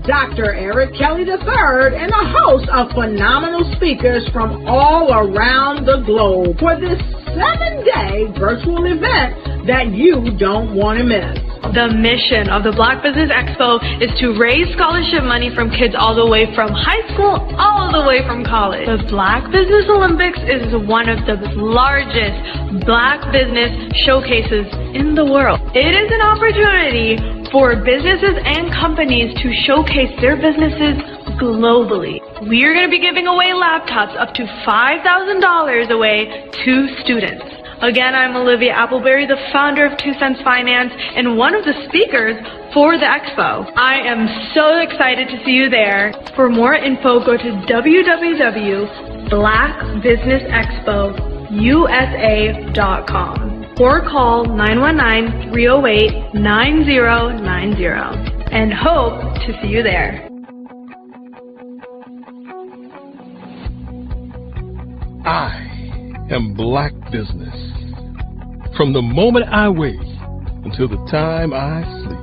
Dr. Eric Kelly III and a host of phenomenal speakers from all around the globe for this 7-day virtual event that you don't want to miss. The mission of the Black Business Expo is to raise scholarship money from kids all the way from high school all the way from college. The Black Business Olympics is one of the largest Black business showcases in the world. It is an opportunity for businesses and companies to showcase their businesses globally. We are going to be giving away laptops up to $5,000 away to students. Again, I'm Olivia Appleberry, the founder of 2 Cents Finance and one of the speakers for the expo. I am so excited to see you there. For more info, go to www.blackbusinessexpousa.com or call 919-308-9090 and hope to see you there. I am Black business. From the moment I wake until the time I sleep.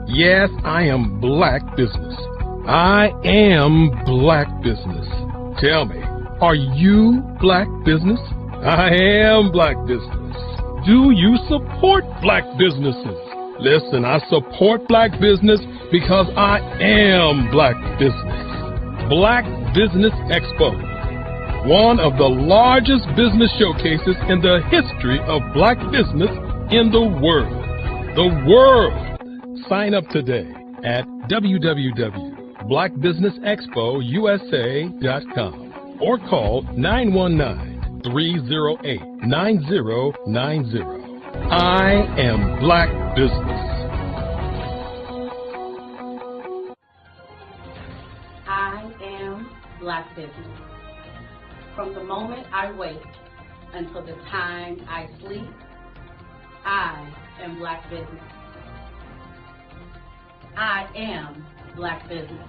Yes, I am Black business. I am Black business. Tell me, are you Black business? I am Black business. Do you support Black businesses? Listen, I support Black business because I am Black business. Black Business Expo, one of the largest business showcases in the history of Black business in the world. The world! Sign up today at www.blackbusinessexpousa.com or call 919-308-9090. I am Black business. I am Black business. From the moment I wake until the time I sleep, I am Black business. I am Black business.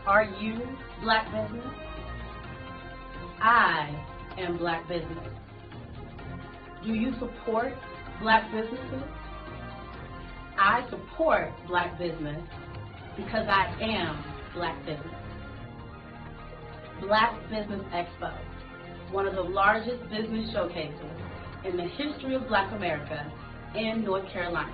Are you Black business? I am Black business. Do you support Black businesses? I support Black business because I am Black business. Black Business Expo, one of the largest business showcases in the history of Black America in North Carolina.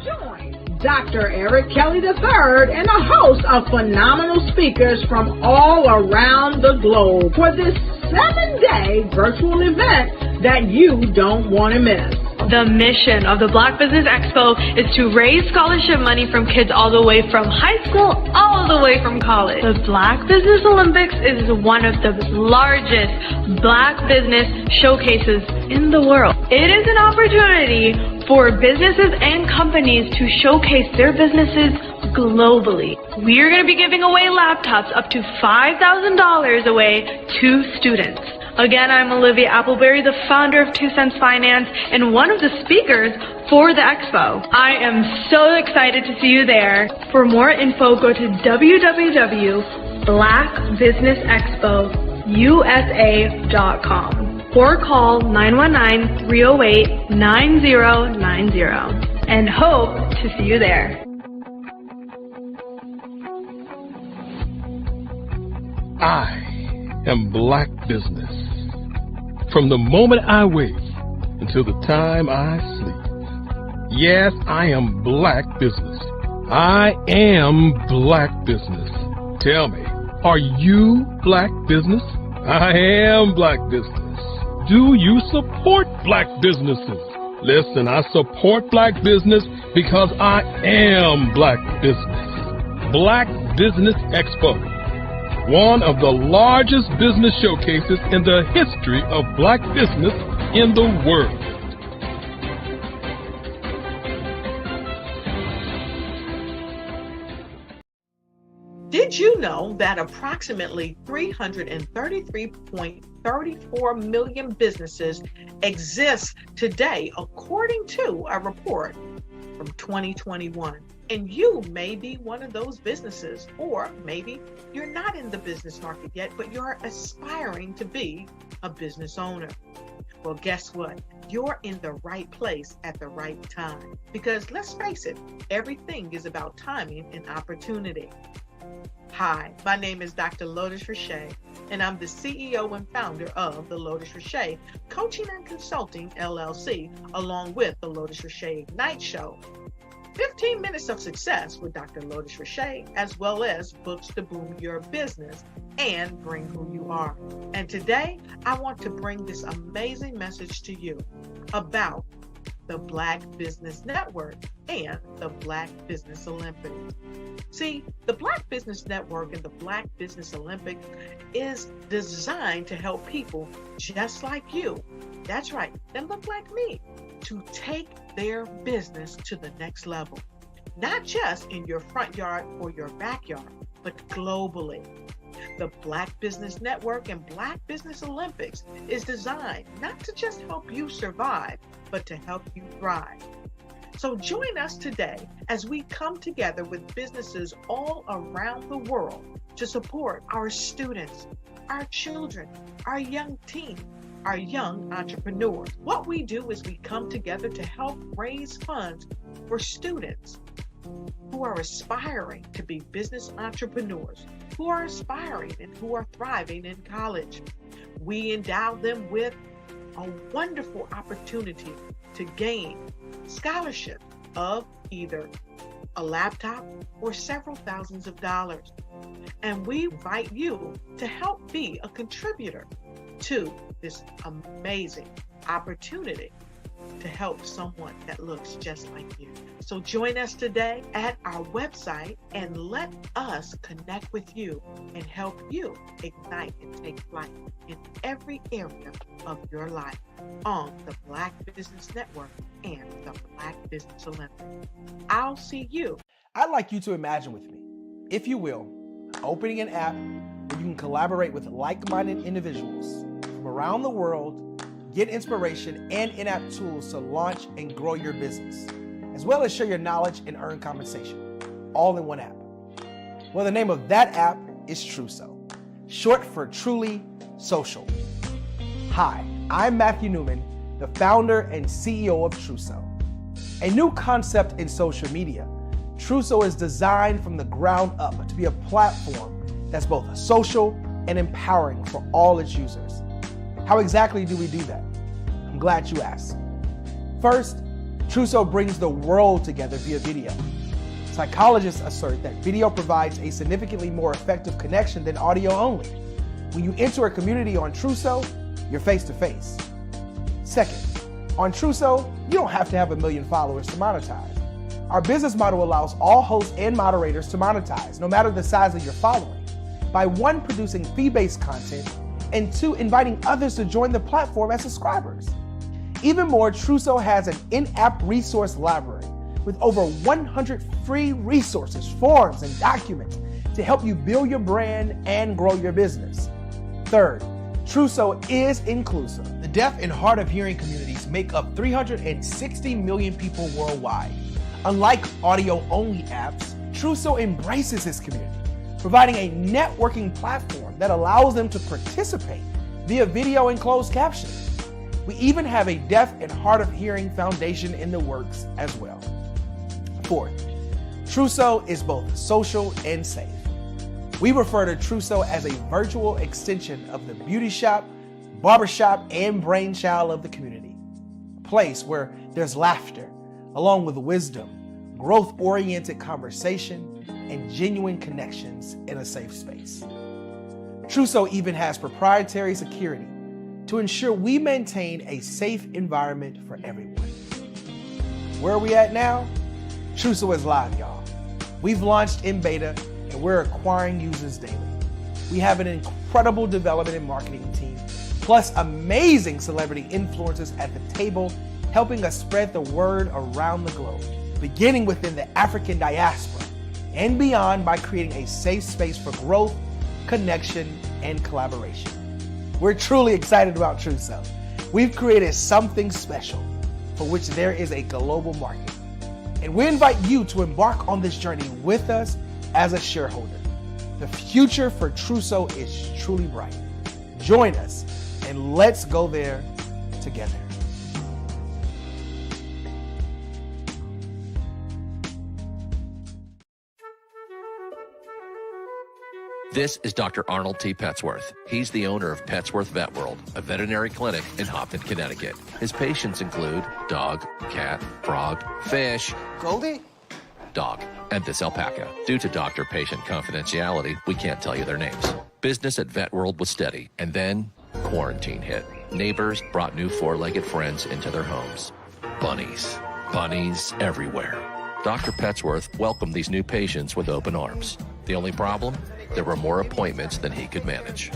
Join Dr. Eric Kelly III and a host of phenomenal speakers from all around the globe for this 7-day virtual event that you don't want to miss. The mission of the Black Business Expo is to raise scholarship money from kids all the way from high school all the way from college. The Black Business Olympics is one of the largest Black business showcases in the world. It is an opportunity for businesses and companies to showcase their businesses globally. We are going to be giving away laptops up to $5,000 away to students. Again, I'm Olivia Appleberry, the founder of 2 Cents Finance and one of the speakers for the expo. I am so excited to see you there. For more info, go to www.blackbusinessexpousa.com or call 919-308-9090 and hope to see you there. I am Black business. From the moment I wake until the time I sleep. Yes, I am Black business. I am Black business. Tell me, are you Black business? I am Black business. Do you support Black businesses? Listen, I support Black business because I am Black business. Black Business Expo, one of the largest business showcases in the history of Black business in the world. Did you know that approximately 333.34 million businesses exist today, according to a report from 2021? And you may be one of those businesses, or maybe you're not in the business market yet, but you're aspiring to be a business owner. Well, guess what? You're in the right place at the right time. Because let's face it, everything is about timing and opportunity. Hi, my name is Dr. Lotus Richey, and I'm the CEO and founder of the Lotus Richey Coaching and Consulting LLC, along with the Lotus Richey Ignite Show. 15 minutes of success with Dr. Lotus Richey, as well as books to boom your business and bring who you are. And today, I want to bring this amazing message to you about the Black Business Network and the Black Business Olympics. See, the Black Business Network and the Black Business Olympics is designed to help people just like you, that's right, that look like me, to take their business to the next level. Not just in your front yard or your backyard, but globally. The Black Business Network and Black Business Olympics is designed not to just help you survive, but to help you thrive. So join us today as we come together with businesses all around the world to support our students, our children, our young teens, our young entrepreneurs. What we do is we come together to help raise funds for students who are aspiring to be business entrepreneurs, who are aspiring and who are thriving in college. We endow them with a wonderful opportunity to gain scholarship of either a laptop or several thousands of dollars. And we invite you to help be a contributor to this amazing opportunity to help someone that looks just like you. So join us today at our website and let us connect with you and help you ignite and take flight in every area of your life on the Black Business Network and the Black Business Olympics. I'll see you. I'd like you to imagine with me, if you will, opening an app where you can collaborate with like-minded individuals from around the world, get inspiration and in-app tools to launch and grow your business, as well as share your knowledge and earn compensation, all in one app. Well, the name of that app is Truso, short for Truly Social. Hi, I'm Matthew Newman, the founder and CEO of Truso. A new concept in social media, Truso is designed from the ground up to be a platform that's both social and empowering for all its users. How exactly do we do that? I'm glad you asked. First, Truso brings the world together via video. Psychologists assert that video provides a significantly more effective connection than audio only. When you enter a community on Truso, you're face to face. Second, on Truso, you don't have to have 1 million followers to monetize. Our business model allows all hosts and moderators to monetize, no matter the size of your following, by 1, producing fee-based content, and 2, inviting others to join the platform as subscribers. Even more, Truso has an in-app resource library with over 100 free resources, forms, and documents to help you build your brand and grow your business. Third, Truso is inclusive. The deaf and hard of hearing communities make up 360 million people worldwide. Unlike audio-only apps, Truso embraces this community, providing a networking platform that allows them to participate via video and closed captioning. We even have a deaf and hard of hearing foundation in the works as well. Fourth, Truso is both social and safe. We refer to Truso as a virtual extension of the beauty shop, barbershop, and brainchild of the community. A place where there's laughter, along with wisdom, growth-oriented conversation, and genuine connections in a safe space. Truso even has proprietary security to ensure we maintain a safe environment for everyone. Where are we at now? Truso is live, y'all. We've launched in beta and we're acquiring users daily. We have an incredible development and marketing team, plus amazing celebrity influencers at the table, helping us spread the word around the globe, beginning within the African diaspora and beyond by creating a safe space for growth, connection, and collaboration. We're truly excited about Truso. We've created something special for which there is a global market. And we invite you to embark on this journey with us as a shareholder. The future for Truso is truly bright. Join us and let's go there together. This is Dr. Arnold T. Petsworth. He's the owner of Petsworth Vet World, a veterinary clinic in Hopton, Connecticut. His patients include dog, cat, frog, fish, Goldie? dog, and this alpaca. Due to doctor-patient confidentiality, we can't tell you their names. Business at Vet World was steady, and then quarantine hit. Neighbors brought new four-legged friends into their homes. Bunnies. Bunnies everywhere. Dr. Petsworth welcomed these new patients with open arms. The only problem? There were more appointments than he could manage.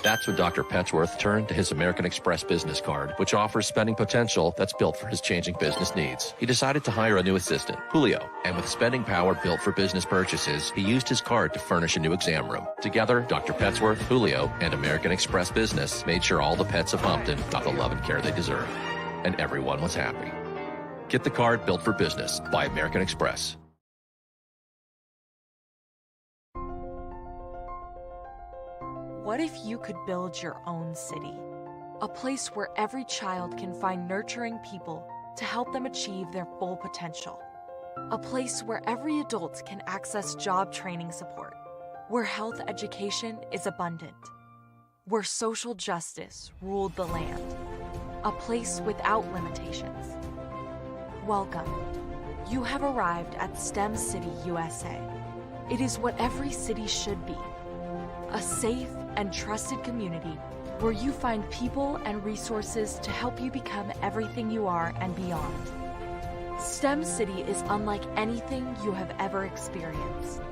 That's when Dr. Petsworth turned to his American Express business card, which offers spending potential that's built for his changing business needs. He decided to hire a new assistant, Julio, and with spending power built for business purchases, he used his card to furnish a new exam room. Together, Dr. Petsworth, Julio, and American Express Business made sure all the pets of Hopton got the love and care they deserve. And everyone was happy. Get the card built for business by American Express. What if you could build your own city? A place where every child can find nurturing people to help them achieve their full potential. A place where every adult can access job training support. Where health education is abundant. Where social justice ruled the land. A place without limitations. Welcome. You have arrived at STEM City, USA. It is what every city should be. A safe and trusted community where you find people and resources to help you become everything you are and beyond. STEM City is unlike anything you have ever experienced.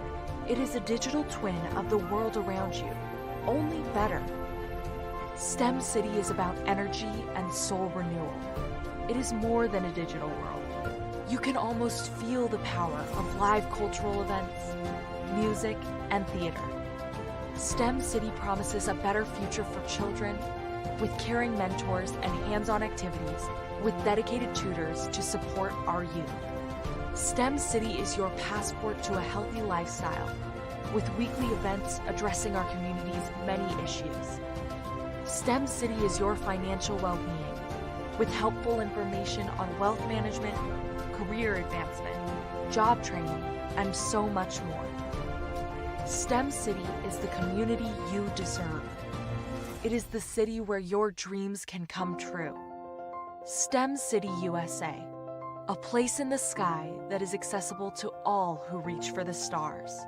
It is a digital twin of the world around you, only better. STEM City is about energy and soul renewal. It is more than a digital world. You can almost feel the power of live cultural events, music, and theater. STEM City promises a better future for children with caring mentors and hands-on activities with dedicated tutors to support our youth. STEM City is your passport to a healthy lifestyle with weekly events addressing our community's many issues. STEM City is your financial well-being with helpful information on wealth management, career advancement, job training, and so much more. STEM City is the community you deserve. It is the city where your dreams can come true. STEM City USA, a place in the sky that is accessible to all who reach for the stars.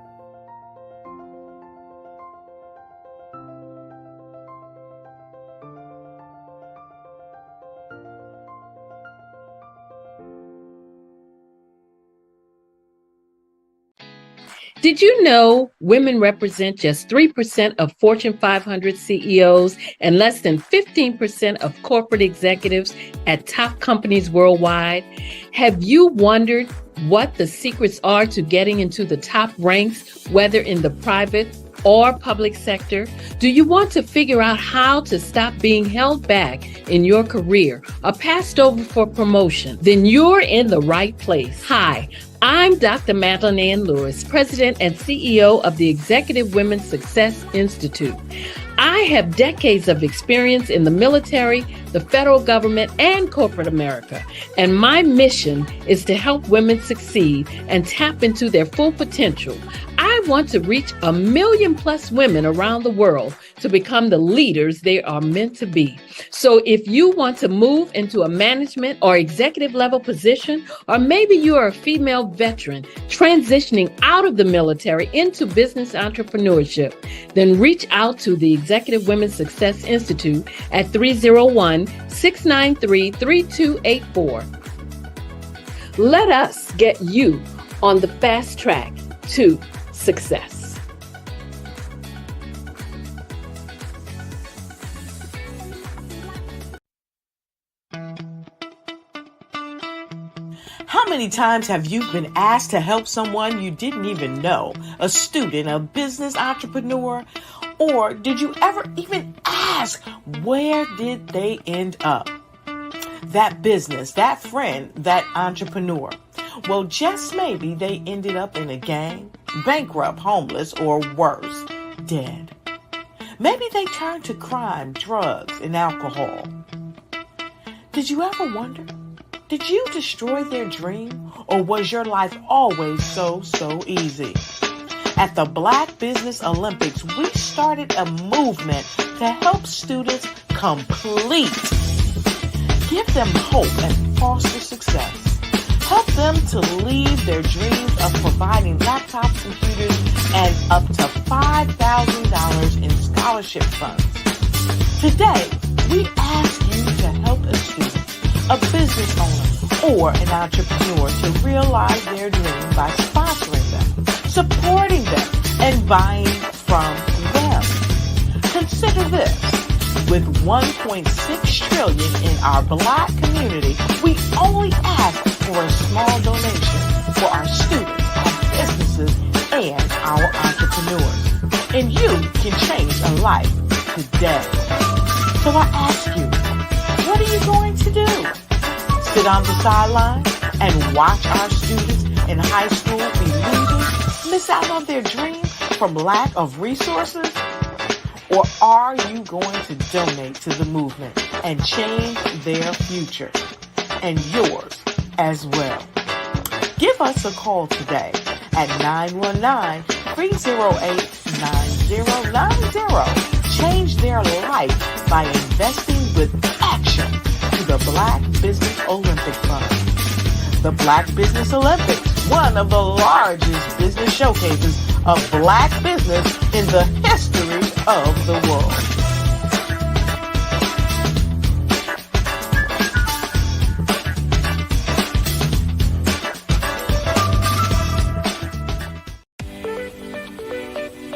Did you know women represent just 3% of Fortune 500 CEOs and less than 15% of corporate executives at top companies worldwide? Have you wondered what the secrets are to getting into the top ranks, whether in the private or public sector? Do you want to figure out how to stop being held back in your career or passed over for promotion? Then you're in the right place. Hi, I'm Dr. Madeline Ann Lewis, President and CEO of the Executive Women's Success Institute. I have decades of experience in the military, the federal government, and corporate America, and my mission is to help women succeed and tap into their full potential. I want to reach 1 million plus women around the world to become the leaders they are meant to be. So if you want to move into a management or executive level position, or maybe you are a female veteran transitioning out of the military into business entrepreneurship, then reach out to the Executive Women's Success Institute at 301-693-3284. Let us get you on the fast track to success. How many times have you been asked to help someone you didn't even know, a student, a business entrepreneur? Or did you ever even ask, where did they end up? That business, that friend, that entrepreneur. Well, just maybe they ended up in a gang, bankrupt, homeless, or worse, dead. Maybe they turn to crime, drugs, and alcohol. Did you ever wonder? Did you destroy their dream, or was your life always so easy? At the Black Business Olympics, we started a movement to help students complete. Give them hope and foster success. Help them to leave their dreams of providing laptops, computers, and up to $5,000 in scholarship funds. Today, we ask you to help a student, a business owner, or an entrepreneur to realize their dream by sponsoring them, supporting them, and buying from them. Consider this. With $1.6 trillion in our Black community, we only ask for a small donation for our students, our businesses, and our entrepreneurs. And you can change a life today. So I ask you, what are you going to do? Sit on the sideline and watch our students in high school be losers, miss out on their dream from lack of resources? Or are you going to donate to the movement and change their future and yours as well? Give us a call today at 919-308-9090. Change their life by investing with action to the Black Business Olympic Fund. The Black Business Olympics, one of the largest business showcases of Black business in the history of the world.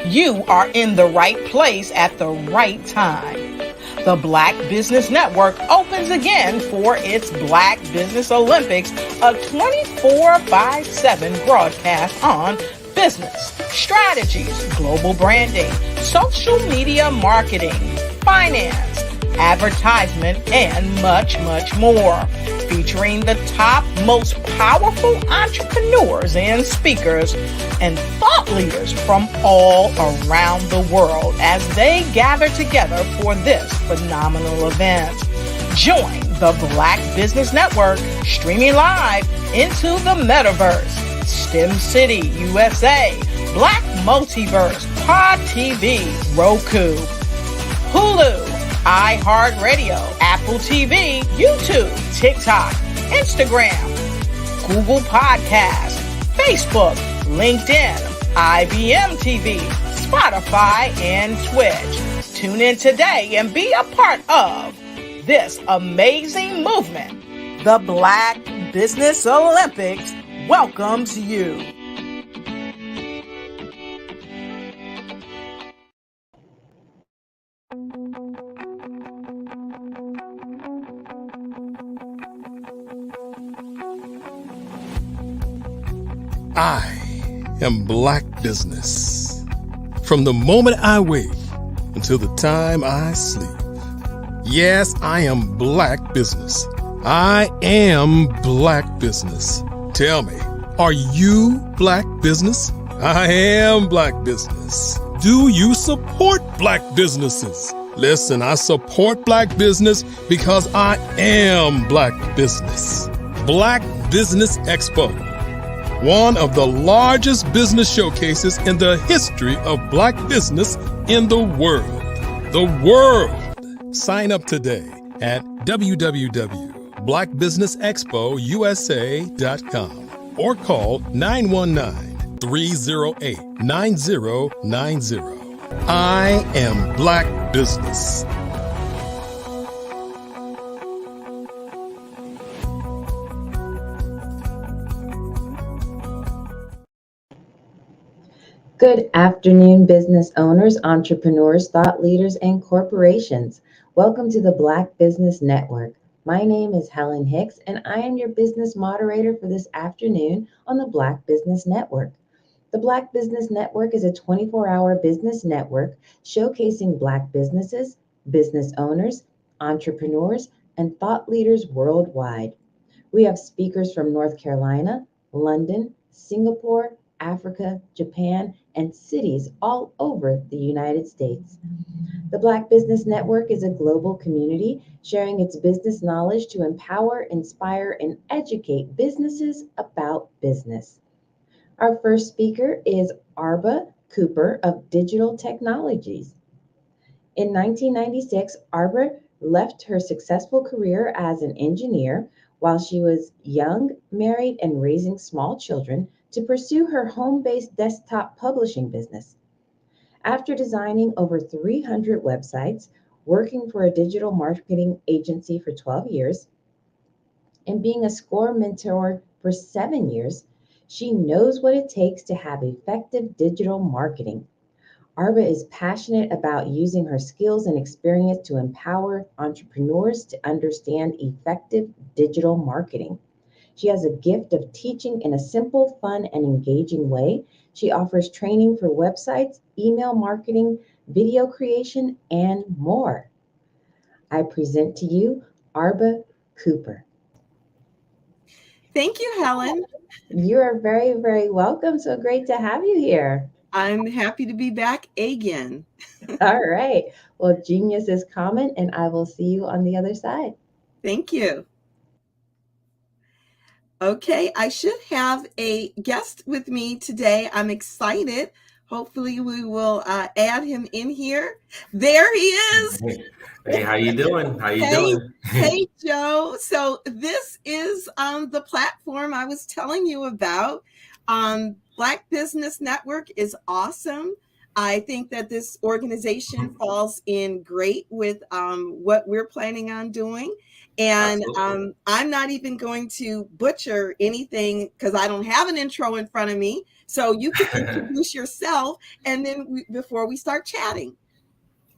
You are in the right place at the right time. The Black Business Network opens again for its Black Business Olympics, a 24/7 broadcast on business, strategies, global branding, social media marketing, finance, advertisement, and much more. Featuring the top, most powerful entrepreneurs and speakers and thought leaders from all around the world as they gather together for this phenomenal event. Join the Black Business Network streaming live into the metaverse, STEM City, USA, Black Multiverse, Pod TV, Roku, Hulu, iHeartRadio, Apple TV, YouTube, TikTok, Instagram, Google Podcasts, Facebook, LinkedIn, IBM TV, Spotify, and Twitch. Tune in today and be a part of this amazing movement. The Black Business Olympics welcomes you. I am Black business. From the moment I wake until the time I sleep. Yes, I am Black business. I am Black business. Tell me, are you Black business? I am Black business. Do you support Black businesses? Listen, I support Black business because I am Black business. Black Business Expo, one of the largest business showcases in the history of Black business in the world. The world! Sign up today at www.blackbusinessexpousa.com or call 919-308-9090. I am Black business. Good afternoon, business owners, entrepreneurs, thought leaders, and corporations. Welcome to the Black Business Network. My name is Helen Hicks, and I am your business moderator for this afternoon on the Black Business Network. The Black Business Network is a 24-hour business network showcasing Black businesses, business owners, entrepreneurs, and thought leaders worldwide. We have speakers from North Carolina, London, Singapore, Africa, Japan, and cities all over the United States. The Black Business Network is a global community sharing its business knowledge to empower, inspire, and educate businesses about business. Our first speaker is Arba Cooper of Digital Technologies. In 1996, Arba left her successful career as an engineer while she was young, married, and raising small children to pursue her home-based desktop publishing business. After designing over 300 websites, working for a digital marketing agency for 12 years, and being a SCORE mentor for 7 years, she knows what it takes to have effective digital marketing. Arba is passionate about using her skills and experience to empower entrepreneurs to understand effective digital marketing. She has a gift of teaching in a simple, fun, and engaging way. She offers training for websites, email marketing, video creation, and more. I present to you Arba Cooper. Thank you, Helen. You are very, very welcome. So great to have you here. I'm happy to be back again. All right. Well, genius is common, and I will see you on the other side. Thank you. Okay, I should have a guest with me today. I'm excited. Hopefully we will add him in here. There he is. Hey, how you doing? How you Hey, doing? hey, Joe. So this is the platform I was telling you about. Black Business Network is awesome. I think that this organization falls in great with what we're planning on doing. And I'm not even going to butcher anything because I don't have an intro in front of me. So you can introduce yourself and then before we start chatting.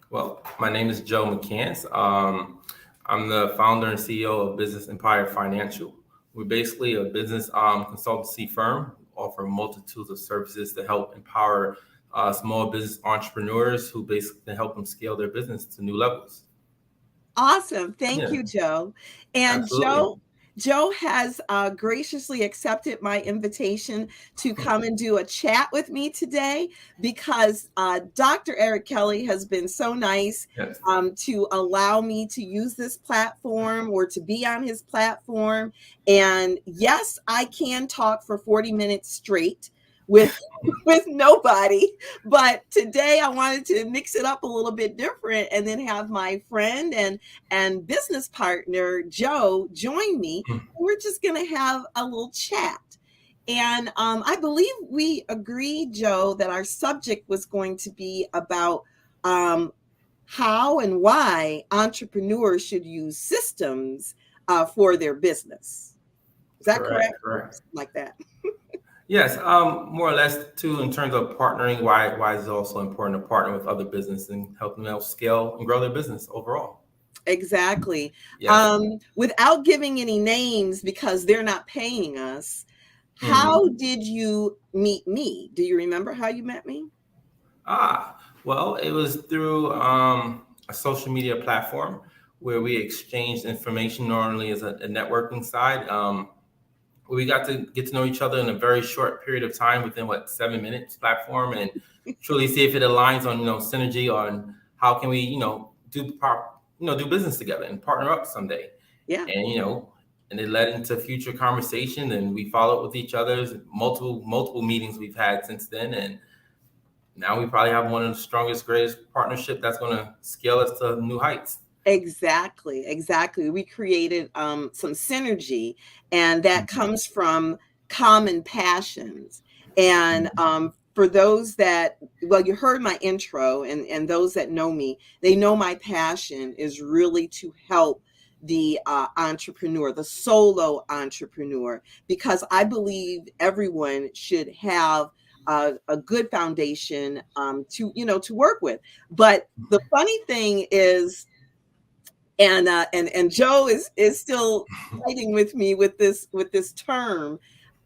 Well, my name is Joe McCants. I'm the founder and CEO of Business Empire Financial. We're basically a business consultancy firm. We offer multitudes of services to help empower small business entrepreneurs who basically help them scale their business to new levels. Awesome. Thank you, Joe. And Absolutely. Joe has graciously accepted my invitation to come and do a chat with me today because Dr. Eric Kelly has been so nice to allow me to use this platform or to be on his platform. And yes, I can talk for 40 minutes straight with nobody, but today I wanted to mix it up a little bit different and then have my friend and business partner Joe join me. We're just going to have a little chat. And I believe we agreed, Joe, that our subject was going to be about how and why entrepreneurs should use systems for their business. Is that correct? Correct. Like that. Yes, more or less too, in terms of partnering, why is it also important to partner with other businesses and help them scale and grow their business overall? Exactly. Yes. Without giving any names because they're not paying us, how did you meet me? Do you remember how you met me? Well, it was through a social media platform where we exchanged information, normally as a networking side. We got to get to know each other in a very short period of time within 7 minutes platform and truly see if it aligns on, synergy on how can we, do business together and partner up someday. Yeah. And, and it led into future conversation and we followed with each other's multiple meetings we've had since then. And now we probably have one of the strongest, greatest partnership that's going to scale us to new heights. Exactly. We created some synergy, and that comes from common passions. And for those that, you heard my intro, and those that know me, they know my passion is really to help the entrepreneur, the solo entrepreneur, because I believe everyone should have a good foundation to work with. But the funny thing is, and Joe is still fighting with me with this term.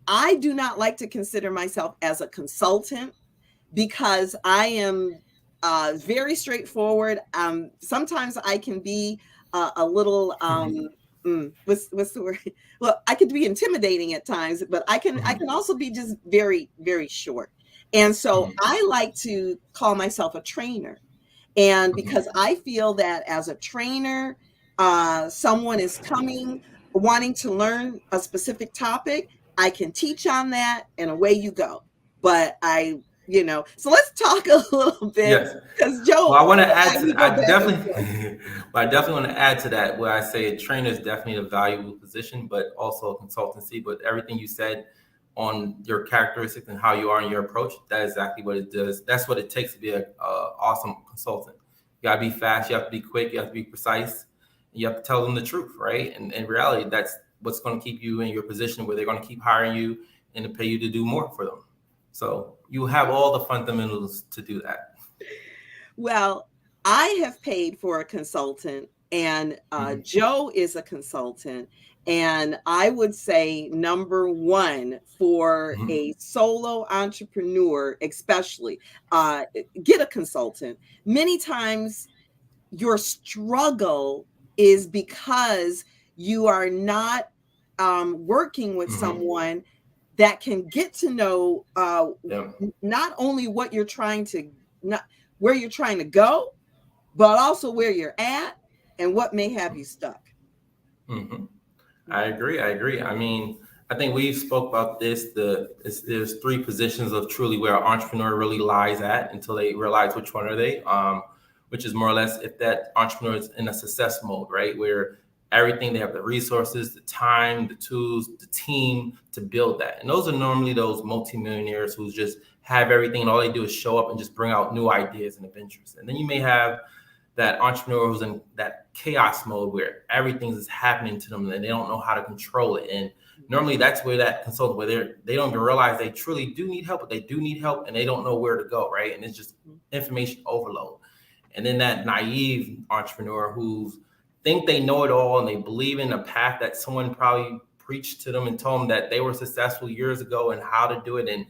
I do not like to consider myself as a consultant because I am very straightforward. Sometimes I can be a little what's the word? Well, I could be intimidating at times, but I can also be just very, very short. And so I like to call myself a trainer. And because I feel that as a trainer, someone is coming wanting to learn a specific topic, I can teach on that and away you go. But so let's talk a little bit. Yes. Because Joe, well, I want to add to, I definitely want to add to that where I say a trainer is definitely a valuable position, but also a consultancy. But everything you said on your characteristics and how you are in your approach, that is exactly what it does. That's what it takes to be an awesome consultant. You gotta be fast, you have to be quick, you have to be precise, you have to tell them the truth, right? And in reality, that's what's going to keep you in your position where they're going to keep hiring you and to pay you to do more for them. So you have all the fundamentals to do that. Well, I have paid for a consultant, and Joe is a consultant. And I would say number one for a solo entrepreneur, especially, get a consultant. Many times your struggle is because you are not working with someone that can get to know not only what you're trying to, not where you're trying to go, but also where you're at and what may have you stuck. I agree. I mean, I think we've spoke about this. There's three positions of truly where an entrepreneur really lies at until they realize which one are they, which is more or less if that entrepreneur is in a success mode, right? Where everything, they have the resources, the time, the tools, the team to build that. And those are normally those multimillionaires who just have everything and all they do is show up and just bring out new ideas and adventures. And then you may have that entrepreneur who's in that chaos mode where everything is happening to them and they don't know how to control it. And normally that's where that consultant, where they don't even realize they truly do need help, but they do need help and they don't know where to go, right? And it's just information overload. And then that naive entrepreneur who think they know it all and they believe in a path that someone probably preached to them and told them that they were successful years ago and how to do it. And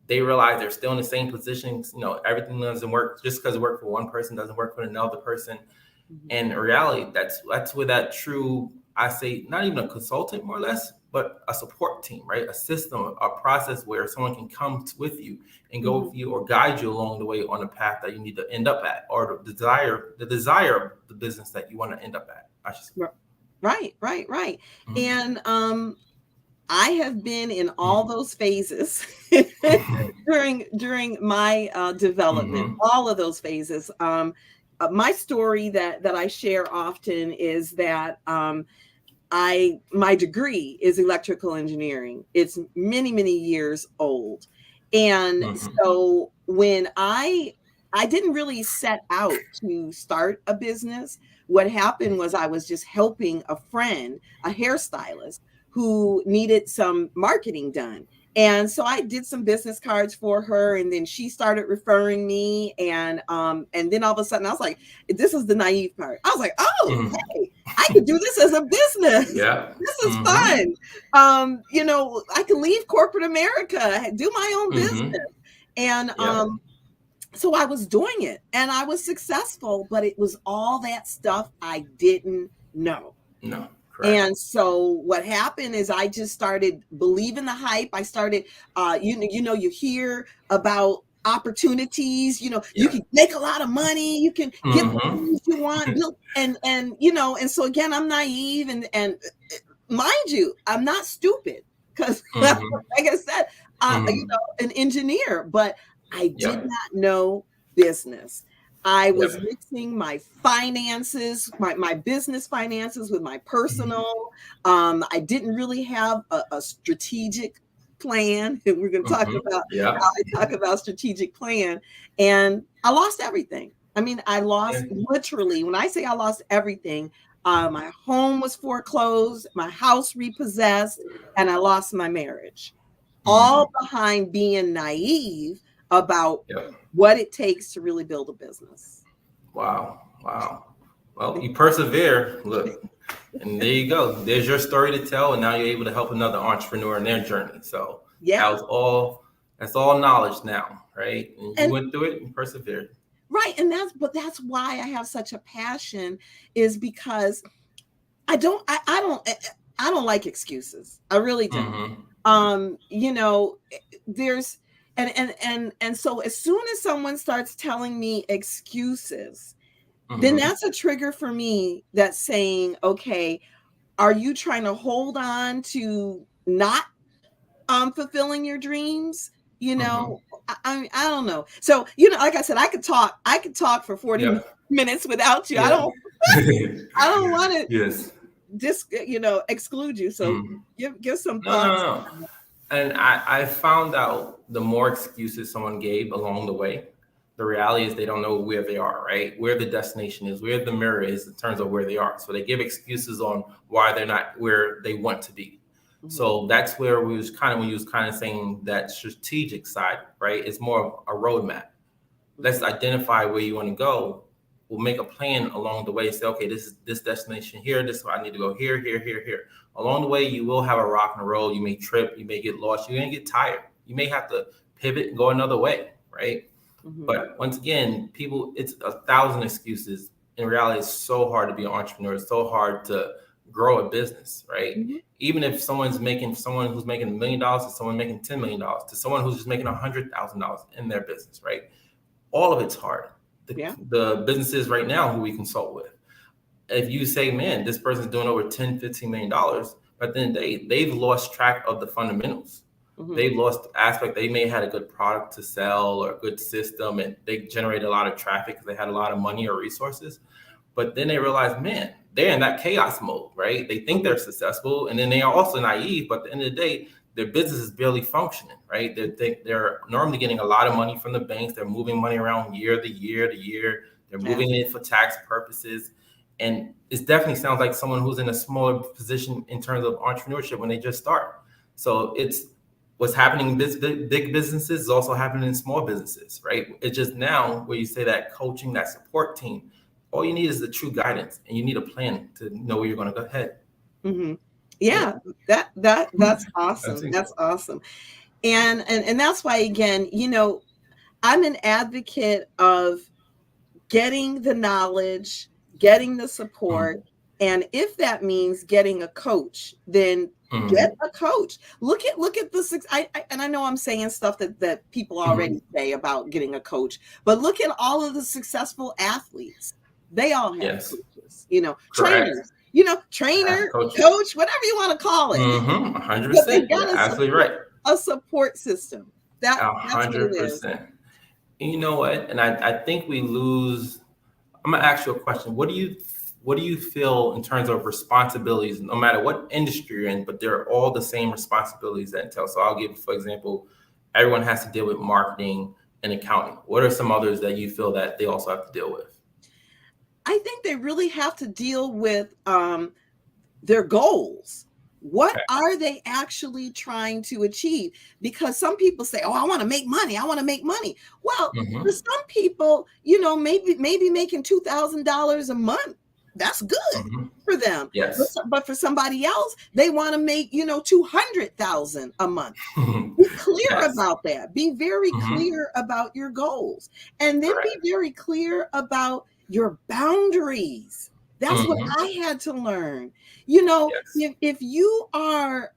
they realize they're still in the same position. You know, everything doesn't work. Just because it worked for one person doesn't work for another person. And in reality, that's where that true, I say, not even a consultant more or less, but a support team, right? A system, a process where someone can come with you and go with you or guide you along the way on the path that you need to end up at, or the desire of the business that you want to end up at. I should say. Right. And I have been in all those phases during my development, all of those phases. My story that I share often is that my degree is electrical engineering. It's many, many years old. And so when I didn't really set out to start a business, what happened was I was just helping a friend, a hairstylist, who needed some marketing done. And so I did some business cards for her, and then she started referring me. And then all of a sudden I was like, this is the naive part. I was like, hey, I could do this as a business. Yeah. This is fun. I can leave corporate America, do my own business. And so I was doing it and I was successful, but it was all that stuff I didn't know. No. Correct. And so what happened is I just started believing the hype. I started, you hear about opportunities, you can make a lot of money, you can get the things you want. And so again, I'm naive and mind you, I'm not stupid because like I said, an engineer, but I did not know business. I was mixing my finances, my business finances with my personal. I didn't really have a strategic plan. We're going to talk about how I talk about strategic plan. And I lost everything. I mean, I lost literally, when I say I lost everything, my home was foreclosed, my house repossessed, and I lost my marriage. All behind being naive about what it takes to really build a business. Wow. Well, you persevere. Look, and there you go. There's your story to tell, and now you're able to help another entrepreneur in their journey. So that's all knowledge now, right? And you went through it and persevered. Right, and that's why I have such a passion, is because I don't like excuses. I really don't. You know, there's and so as soon as someone starts telling me excuses, then that's a trigger for me that's saying, okay, are you trying to hold on to not fulfilling your dreams? You know, I don't know. So, you know, like I said, I could talk for 40 minutes without you. I don't want to exclude you. So give some thoughts. No. And I found out the more excuses someone gave along the way, the reality is they don't know where they are, right? Where the destination is, where the mirror is in terms of where they are. So they give excuses on why they're not where they want to be. So that's where when you was kind of saying that strategic side, right? It's more of a roadmap. Let's identify where you want to go. We'll make a plan along the way. Say, okay, this is this destination here. This is where I need to go here. Along the way, you will have a rock and roll. You may trip. You may get lost. You're going to get tired. You may have to pivot and go another way, right? But once again, people, it's 1,000 excuses. In reality, it's so hard to be an entrepreneur. It's so hard to grow a business, right? Even if someone who's making $1 million to someone making $10 million to someone who's just making $100,000 in their business, right? All of it's hard. The businesses right now who we consult with, if you say, man, this person's doing over $10, $15 million, but then they've lost track of the fundamentals. They've lost the aspect. They may have had a good product to sell or a good system, and they generated a lot of traffic because they had a lot of money or resources. But then they realize, man, they're in that chaos mode, right? They think they're successful, and then they are also naive. But at the end of the day, their business is barely functioning, right? They're normally getting a lot of money from the banks. They're moving money around year to year. They're moving it for tax purposes. And it definitely sounds like someone who's in a smaller position in terms of entrepreneurship when they just start. So it's what's happening in big businesses is also happening in small businesses, right? It's just now where you say that coaching, that support team, all you need is the true guidance, and you need a plan to know where you're going to go ahead. Yeah, that's awesome. That's awesome. And that's why, again, you know, I'm an advocate of getting the knowledge, getting the support. And if that means getting a coach, then get a coach. Look at this. And I know I'm saying stuff that people already say about getting a coach, but look at all of the successful athletes. They all have coaches, you know, trainers, you know, trainer, coach, whatever you want to call it. 100%. You're absolutely right. A support system. That's 100%. And you know what? And I think we lose. I'm gonna ask you a question. What do you feel in terms of responsibilities, no matter what industry you're in, but they're all the same responsibilities that entail? So I'll give, for example, everyone has to deal with marketing and accounting. What are some others that you feel that they also have to deal with? I think they really have to deal with their goals. What are they actually trying to achieve? Because some people say, oh, I want to make money. I want to make money. Well, for some people, you know, maybe making $2,000 a month, that's good for them. Yes. But for somebody else, they want to make, you know, $200,000 a month. Be clear about that. Be very clear about your goals. And then be very clear about your boundaries. That's what I had to learn. You know, if you are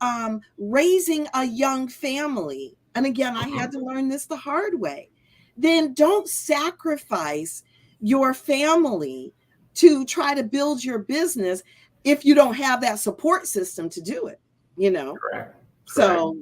raising a young family, and again, I had to learn this the hard way, then don't sacrifice your family to try to build your business if you don't have that support system to do it, you know? Correct. So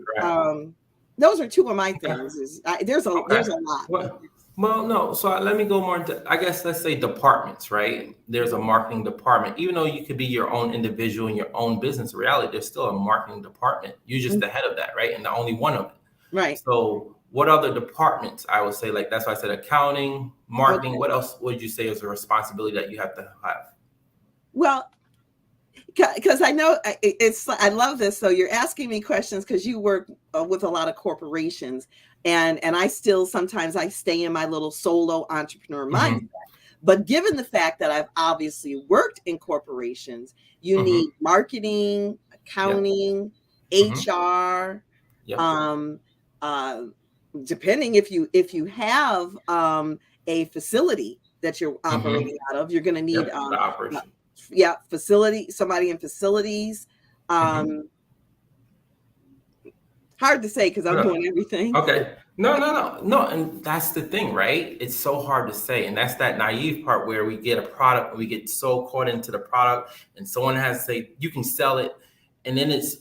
those are two of my things. There's a lot. Well, no. So let me go more into, I guess, let's say departments, right? There's a marketing department. Even though you could be your own individual in your own business, in reality, there's still a marketing department. You're just the head of that, right? And the only one of it. Right. So what other departments, I would say, like, that's why I said accounting, marketing. What else would you say is a responsibility that you have to have? Well, because I know I love this. So you're asking me questions because you work with a lot of corporations. And I still, sometimes I stay in my little solo entrepreneur mindset. But given the fact that I've obviously worked in corporations, you need marketing, accounting, HR, depending if you have a facility that you're operating out of, you're going to need Yeah, somebody in facilities. Hard to say because I'm doing everything. Okay. No. And that's the thing, right? It's so hard to say. And that's that naive part where we get a product and we get so caught into the product and someone has to say, you can sell it. And then it's,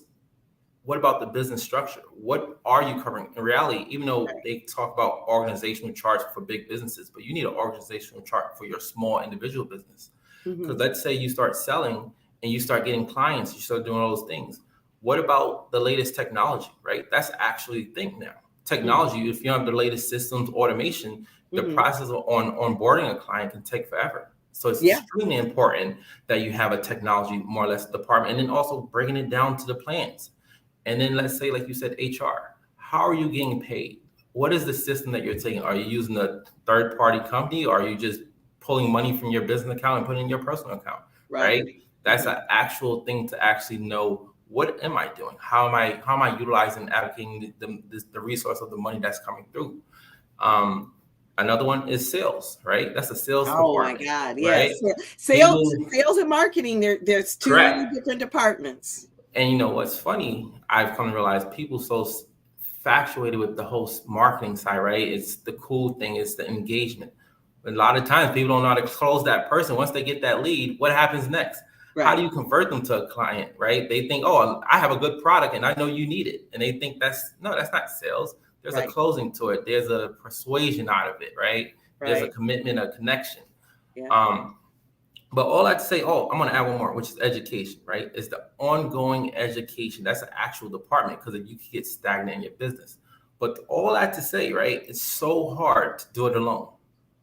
what about the business structure? What are you covering? In reality, even though they talk about organizational charts for big businesses, but you need an organizational chart for your small individual business. Because let's say you start selling and you start getting clients, you start doing all those things. What about the latest technology, right? That's actually a thing now. Technology, if you have the latest systems, automation, the process of onboarding a client can take forever. So it's extremely important that you have a technology, more or less, department, and then also bringing it down to the plans. And then let's say, like you said, HR, how are you getting paid? What is the system that you're taking? Are you using a third-party company, or are you just pulling money from your business account and putting it in your personal account, right? That's an actual thing to actually know. What am I doing? How am I utilizing, allocating the resource of the money that's coming through? Another one is sales, right? That's a sales department. My God, yes. Right? Sales and marketing, there's two different departments. And you know what's funny? I've come to realize people so infatuated with the whole marketing side, right? It's the cool thing, it's the engagement. A lot of times people don't know how to close that person. Once they get that lead, what happens next? How do you convert them to a client, right? They think, oh, I have a good product and I know you need it. And they think that's not sales. There's a closing to it. There's a persuasion out of it, right? There's a commitment, a connection. But all I have to say, I'm going to add one more, which is education, right? It's the ongoing education. That's an actual department, because you can get stagnant in your business. But all I have to say, right, it's so hard to do it alone.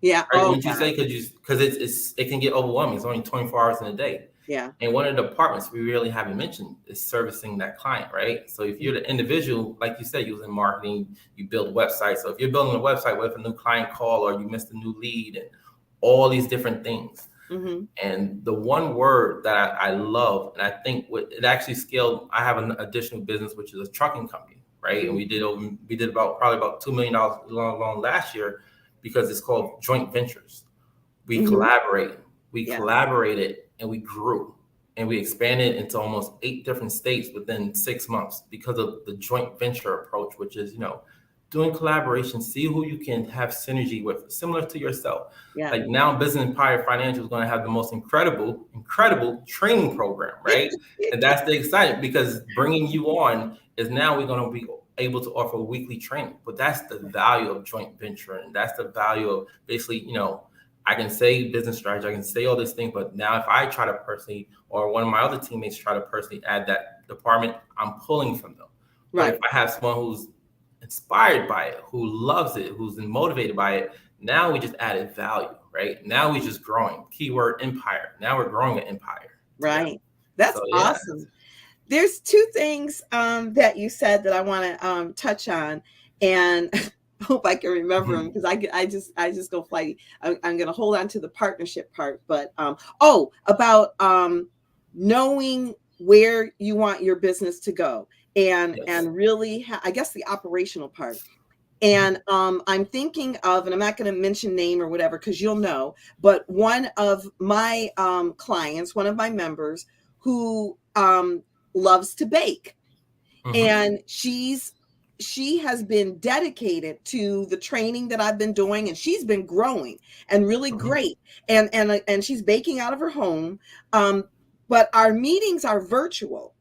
Yeah. Right? Wouldn't you say? Because it can get overwhelming. It's only 24 hours in a day. Yeah. And one of the departments we really haven't mentioned is servicing that client, right? So if you're the individual, like you said, you was in marketing, you build websites. So if you're building a website with a new client call, or you missed a new lead, and all these different things. And the one word that I love, and I think it actually scaled, I have an additional business, which is a trucking company, right? And we did probably about $2 million loan last year, because it's called joint ventures. We collaborated, and we grew, and we expanded into almost 8 different states within 6 months because of the joint venture approach, which is, doing collaboration, see who you can have synergy with, similar to yourself. Like now, Business Empire Financial is going to have the most incredible training program, right? And that's the excitement, because bringing you on is now we're going to be able to offer weekly training. But that's the value of joint venturing. That's the value of basically, I can say business strategy, I can say all these things, but now if I try to personally, or one of my other teammates try to personally add that department, I'm pulling from them. Right. But if I have someone who's inspired by it, who loves it, who's motivated by it, now we just added value, right? Now we just growing. Keyword empire. Now we're growing an empire. Right. That's awesome. There's 2 things that you said that I want to touch on, and hope I can remember them, because I just go flighty. I'm going to hold on to the partnership part, but about knowing where you want your business to go, and really I guess the operational part. And I'm thinking of, and I'm not going to mention name or whatever, because you'll know, but one of my clients, one of my members, who loves to bake, and she has been dedicated to the training that I've been doing, and she's been growing and really great. And she's baking out of her home. But our meetings are virtual.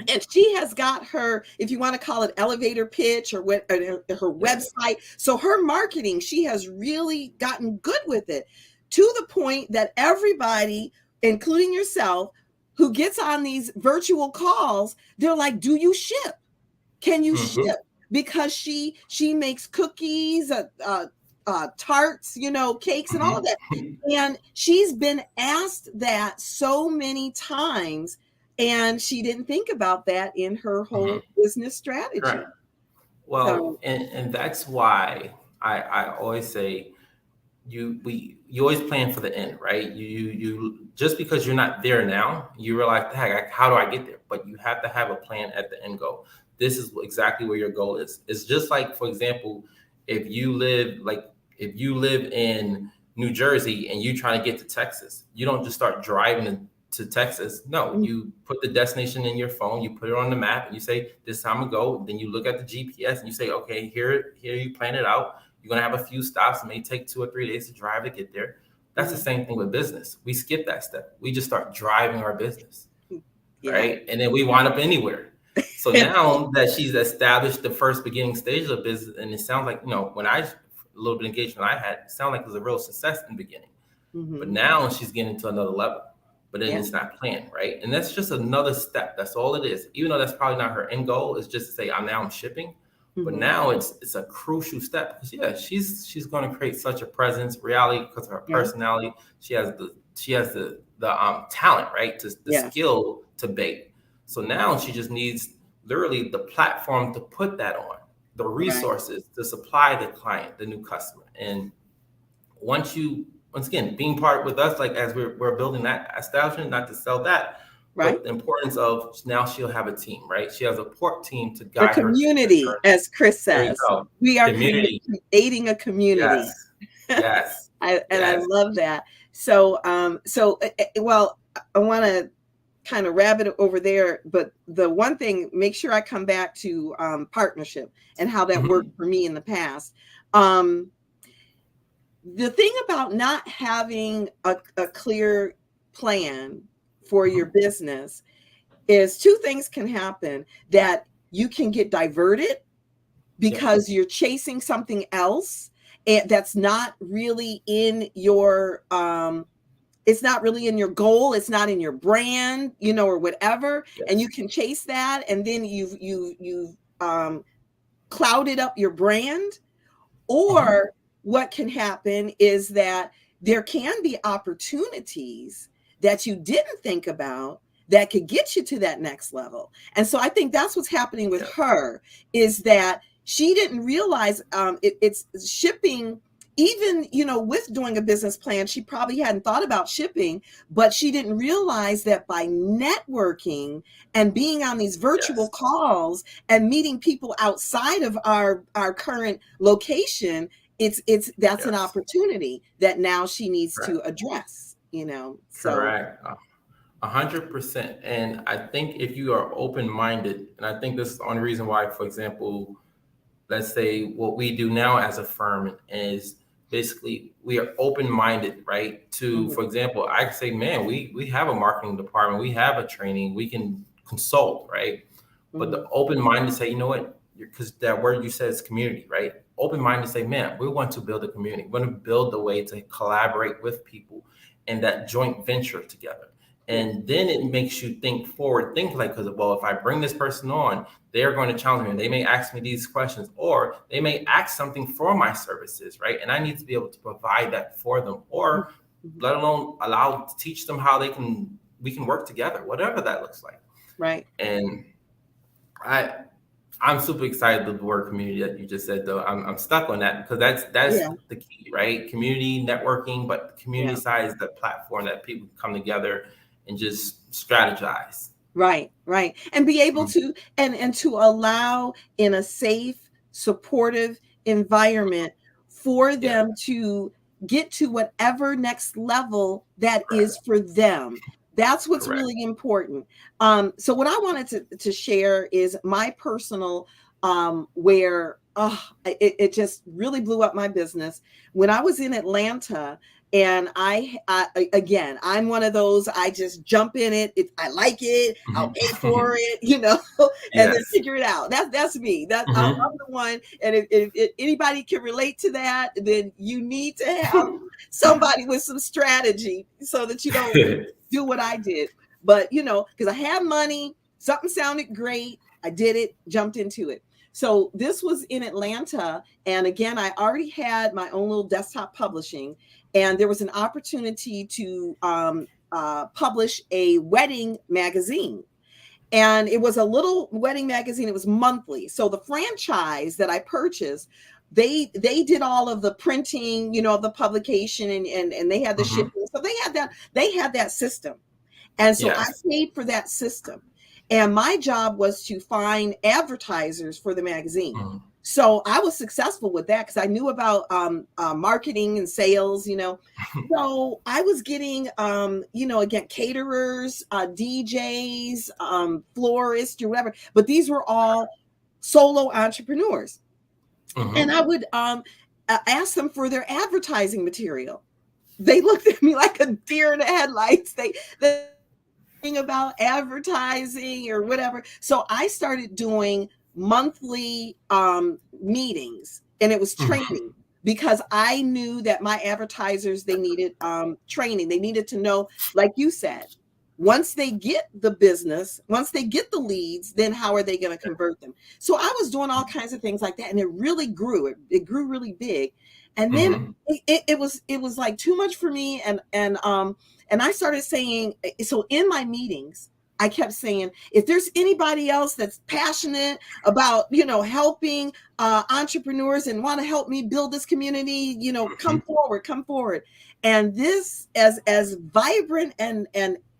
And she has got her, if you want to call it elevator pitch, or her website. So her marketing, she has really gotten good with it, to the point that everybody, including yourself, who gets on these virtual calls, they're like, do you ship? Can you ship? Because she makes cookies, tarts, cakes and all of that. And she's been asked that so many times, and she didn't think about that in her whole business strategy. Right. Well, and that's why I always say you always plan for the end, right? You just because you're not there now, you realize, heck, how do I get there? But you have to have a plan at the end goal. This is exactly where your goal is. It's just like, for example, if you live in New Jersey and you trying to get to Texas. You don't just start driving to Texas. No, you put the destination in your phone, you put it on the map, and you say, this time to go. Then you look at the GPS and you say, okay, here you plan it out. You're going to have a few stops. It may take 2 or 3 days to drive to get there. That's the same thing with business. We skip that step. We just start driving our business, right? And then we wind up anywhere. So now that she's established the first beginning stages of business, and it sounds like, when a little bit of engagement I had, it sounded like it was a real success in the beginning. But now she's getting to another level, but then it's not planned, right? And that's just another step. That's all it is. Even though that's probably not her end goal, is just to say, I'm shipping. But now it's a crucial step, because she's going to create such a presence, reality, because of her personality. She has the talent, right? The skill to bake. So now she just needs literally the platform to put that on, the resources to supply the client, the new customer. And once again, being part with us, like as we're building that establishment, not to sell that, but the importance of now she'll have a team, right? She has a support team to guide her. A community, as Chris says. We are creating a community. Yes. I love that. So, well, I want to kind of rabbit over there, but the one thing, make sure I come back to partnership and how that worked for me in the past. The thing about not having a clear plan for your business is 2 things can happen: that you can get diverted because you're chasing something else, and that's not really in your it's not really in your goal, it's not in your brand, or whatever, and you can chase that, and then you've clouded up your brand. Or what can happen is that there can be opportunities that you didn't think about that could get you to that next level. And so I think that's what's happening with her, is that she didn't realize it's shipping. Even, with doing a business plan, she probably hadn't thought about shipping, but she didn't realize that by networking and being on these virtual calls and meeting people outside of our current location, that's an opportunity that now she needs to address. So. Correct. 100%. And I think if you are open-minded, and I think this is the only reason why, for example, let's say what we do now as a firm is basically we are open-minded, right? To, for example, I can say, man, we have a marketing department, we have a training, we can consult, right? But the open-minded to say, you know what, because that word you said is community, right? Open-minded to say, man, we want to build a community. We want to build a way to collaborate with people and that joint venture together. And then it makes you think like, because, well, if I bring this person on, they're going to challenge me and they may ask me these questions, or they may ask something for my services, right? And I need to be able to provide that for them, or let alone teach them how we can work together, whatever that looks like. Right. And I'm super excited with the word community that you just said, though. I'm stuck on that because that's the key, right? Community networking, but the community side is the platform that people come together and just strategize. Right. And be able to, and to allow in a safe, supportive environment for them to get to whatever next level that is for them. That's what's really important. So what I wanted to share is my personal, where it just really blew up my business. When I was in Atlanta, and I'm one of those, I just jump in it. I like it. I'll pay for it, and then figure it out. That's me. I'm the one. And if anybody can relate to that, then you need to have somebody with some strategy so that you don't do what I did. But, because I had money, something sounded great. I did it, jumped into it. So this was in Atlanta. And again, I already had my own little desktop publishing. And there was an opportunity to publish a wedding magazine. And it was a little wedding magazine. It was monthly. So the franchise that I purchased, they did all of the printing, of the publication, and they had the shipping. So they had that system. And so I paid for that system. And my job was to find advertisers for the magazine. So I was successful with that because I knew about marketing and sales, So I was getting, again, caterers, DJs, florists, or whatever. But these were all solo entrepreneurs. And I would ask them for their advertising material. They looked at me like a deer in the headlights. They thing about advertising or whatever. So I started doing monthly meetings, and it was training because I knew that my advertisers, they needed training. They needed to know, like you said, once they get the business, once they get the leads, then how are they going to convert them? So I was doing all kinds of things like that, and it really grew. It grew really big, and then it was like too much for me, and I started saying, so in my meetings, I kept saying, if there's anybody else that's passionate about, helping entrepreneurs and want to help me build this community, come forward. And this, as vibrant and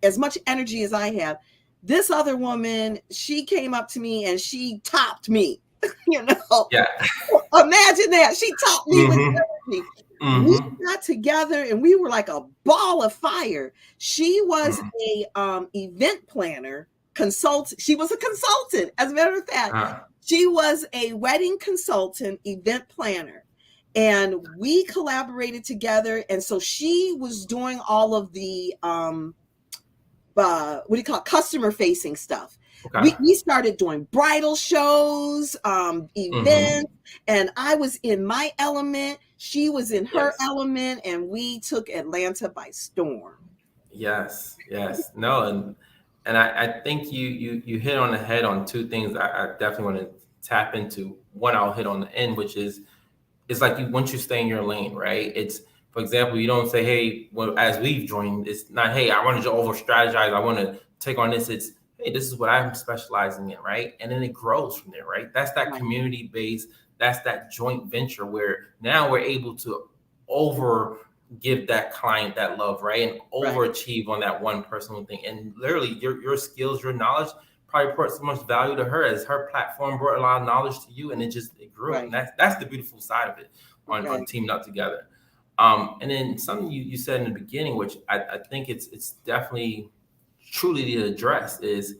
as much energy as I have, this other woman, she came up to me and she topped me, Yeah. Imagine that. She topped me with energy. We got together and we were like a ball of fire. She was a event planner, consultant. She was a consultant. As a matter of fact, she was a wedding consultant, event planner. And we collaborated together. And so she was doing all of the, customer facing stuff. Okay. We started doing bridal shows, events, and I was in my element. She was in her element, and we took Atlanta by storm. Yes. No, and I think you hit on the head on two things I definitely want to tap into. One, I'll hit on the end, which is, it's like once you stay in your lane, right? It's, for example, you don't say, hey, well, as we've joined, it's not, hey, I wanted to over strategize, I want to take on this. It's, hey, this is what I'm specializing in, right? And then it grows from there, right? That's that community base. That's that joint venture where now we're able to give that client that love, right? And overachieve on that one personal thing. And literally your skills, your knowledge probably brought so much value to her as her platform brought a lot of knowledge to you, and it grew. And that's the beautiful side of it on teaming up together. And then something you said in the beginning, which I think it's definitely truly to address, is,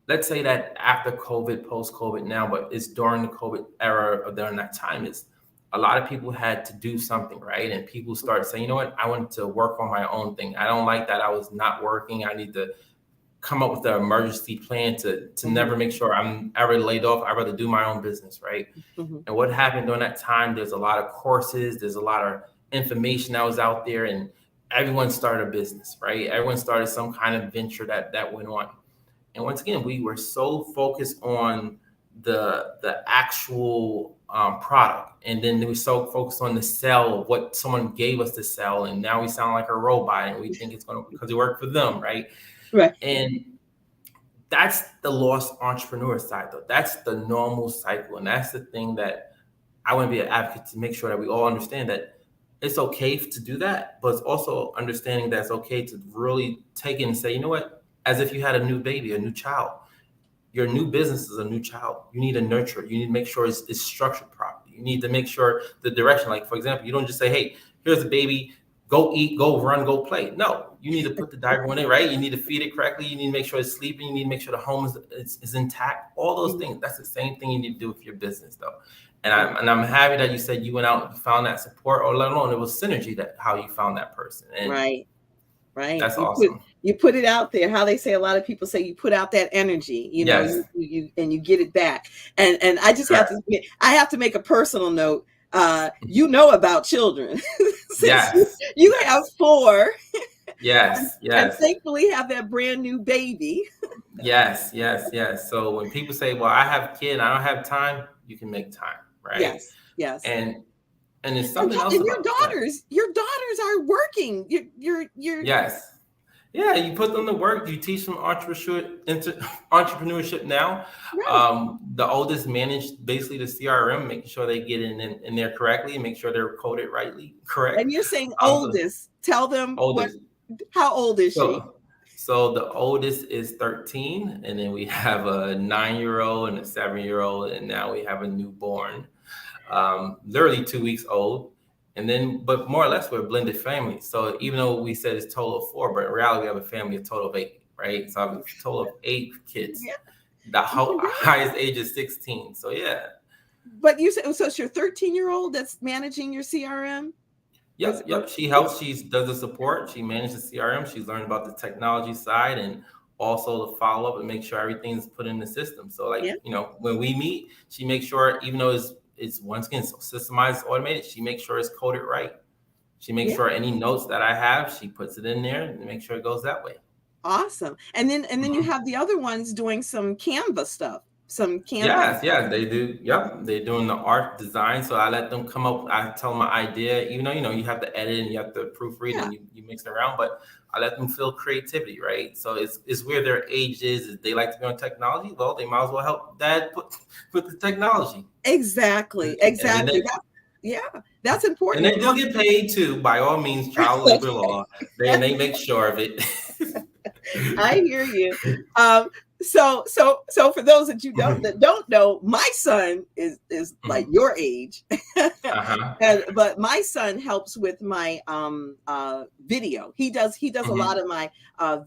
let's say that after COVID, post-COVID now, but it's during the COVID era or during that time, is a lot of people had to do something, right? And people started saying, you know what, I want to work on my own thing. I don't like that I was not working. I need to come up with an emergency plan to never make sure I'm ever laid off. I'd rather do my own business, right? And what happened during that time, there's a lot of courses, there's a lot of information that was out there, and everyone started a business, right? Everyone started some kind of venture that went on. And once again, we were so focused on the actual product. And then we were so focused on the sell of what someone gave us to sell. And now we sound like a robot and we think it's going to, because it worked for them, right? Right. And that's the lost entrepreneur side, though. That's the normal cycle. And that's the thing that I want to be an advocate to make sure that we all understand, that it's okay to do that, but it's also understanding that it's okay to really take it and say, you know what, as if you had a new baby, a new child. Your new business is a new child. You need to nurture it. You need to make sure it's structured properly. You need to make sure the direction, like, for example, you don't just say, hey, here's a baby, go eat, go run, go play. No, you need to put the diaper on it, right? You need to feed it correctly. You need to make sure it's sleeping. You need to make sure the home is intact. All those things. That's the same thing you need to do with your business, though. And I'm happy that you said you went out and found that support, or let alone it was synergy, that how you found that person. And right. That's awesome. You put it out there. How they say, a lot of people say, you put out that energy, you know, you get it back. And I just have to make a personal note. You know about children. Yes. You have 4. Yes. And thankfully have that brand new baby. Yes. So when people say, well, I have a kid and I don't have time, you can make time, right? Yes. And it's something else. And your daughters are working. You're Yes. Yeah, you put them to work. You teach them entrepreneurship now. Right. The oldest managed basically the CRM, making sure they get in there correctly and make sure they're coded correct. And you're saying oldest. Tell them oldest. How old is she? So the oldest is 13, and then we have a 9-year-old and a 7-year-old, and now we have a newborn, literally 2 weeks old. And then, but more or less, we're a blended family. So even though we said it's total of 4, but in reality, we have a family of total of 8, right? So I have a total of 8 kids. Yeah. The highest age is 16. So yeah. But you said, so it's your 13-year-old that's managing your CRM? Yep. She helps. She does the support. She manages the CRM. She's learned about the technology side and also the follow up and make sure everything's put in the system. So like, when we meet, she makes sure, even though it's once again systemized, automated, she makes sure it's coded right. She makes sure any notes that I have, she puts it in there and make sure it goes that way. Awesome. And then you have the other ones doing some Canva stuff. Yes, they do. Yep, they're doing the art design. So I let them come up. I tell them my idea. Even though you have to edit and you have to proofread and you mix it around, but I let them feel creativity, right? So it's where their age is. If they like to be on technology, well, they might as well help dad put the technology. Exactly. That's important. And they do get paid too. By all means, child labor law. They make sure of it. I hear you. So for those that don't know, my son is like your age, but my son helps with my video. He does a lot of my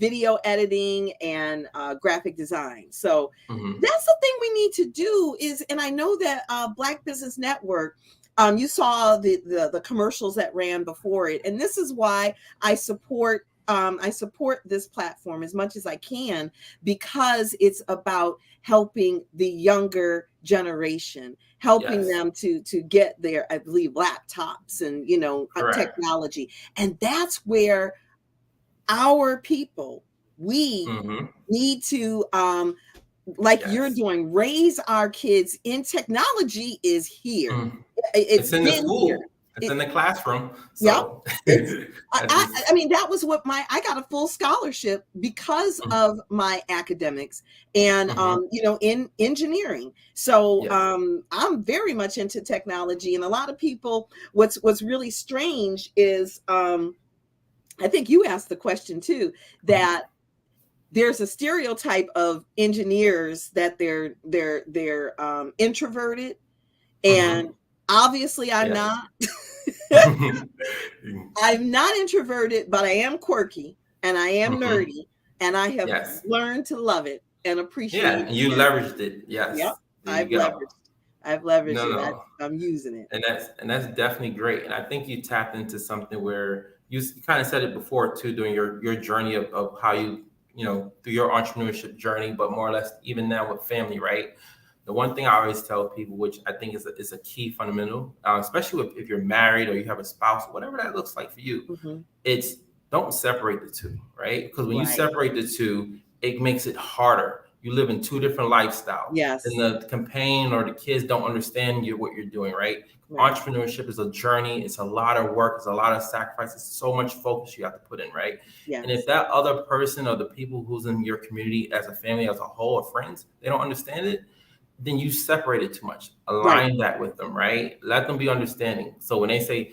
video editing and graphic design. So that's the thing we need to do and I know that Black Business Network. You saw the commercials that ran before it, and this is why I support this platform as much as I can, because it's about helping the younger generation, helping them to get their, I believe, laptops and technology, and that's where our people we need to you're doing, raise our kids in technology is here. It's in the school. Here. It's in the classroom. So. I mean, that was what I got a full scholarship because of my academics and, in engineering. So I'm very much into technology, and a lot of people, what's really strange is, I think you asked the question too, that there's a stereotype of engineers that they're introverted, and obviously I'm not. I'm not introverted, but I am quorky and I am nerdy, and I have learned to love it and appreciate it. Yeah, you leveraged it. Yes. Yep. I've leveraged it. I'm using it. And that's definitely great. And I think you tapped into something where you kind of said it before too, during your journey of how you through your entrepreneurship journey, but more or less even now with family, right? The one thing I always tell people, which I think is a key fundamental, especially if you're married or you have a spouse, whatever that looks like for you, it's don't separate the two, right? Because when you separate the two, it makes it harder. You live in two different lifestyles. Yes. And the companion or the kids don't understand what you're doing, right? Entrepreneurship is a journey. It's a lot of work. It's a lot of sacrifices. So much focus you have to put in, right? Yes. And if that other person or the people who's in your community as a family, as a whole, or friends, they don't understand it, then you separate it too much. Align that with them, right? Let them be understanding. So when they say,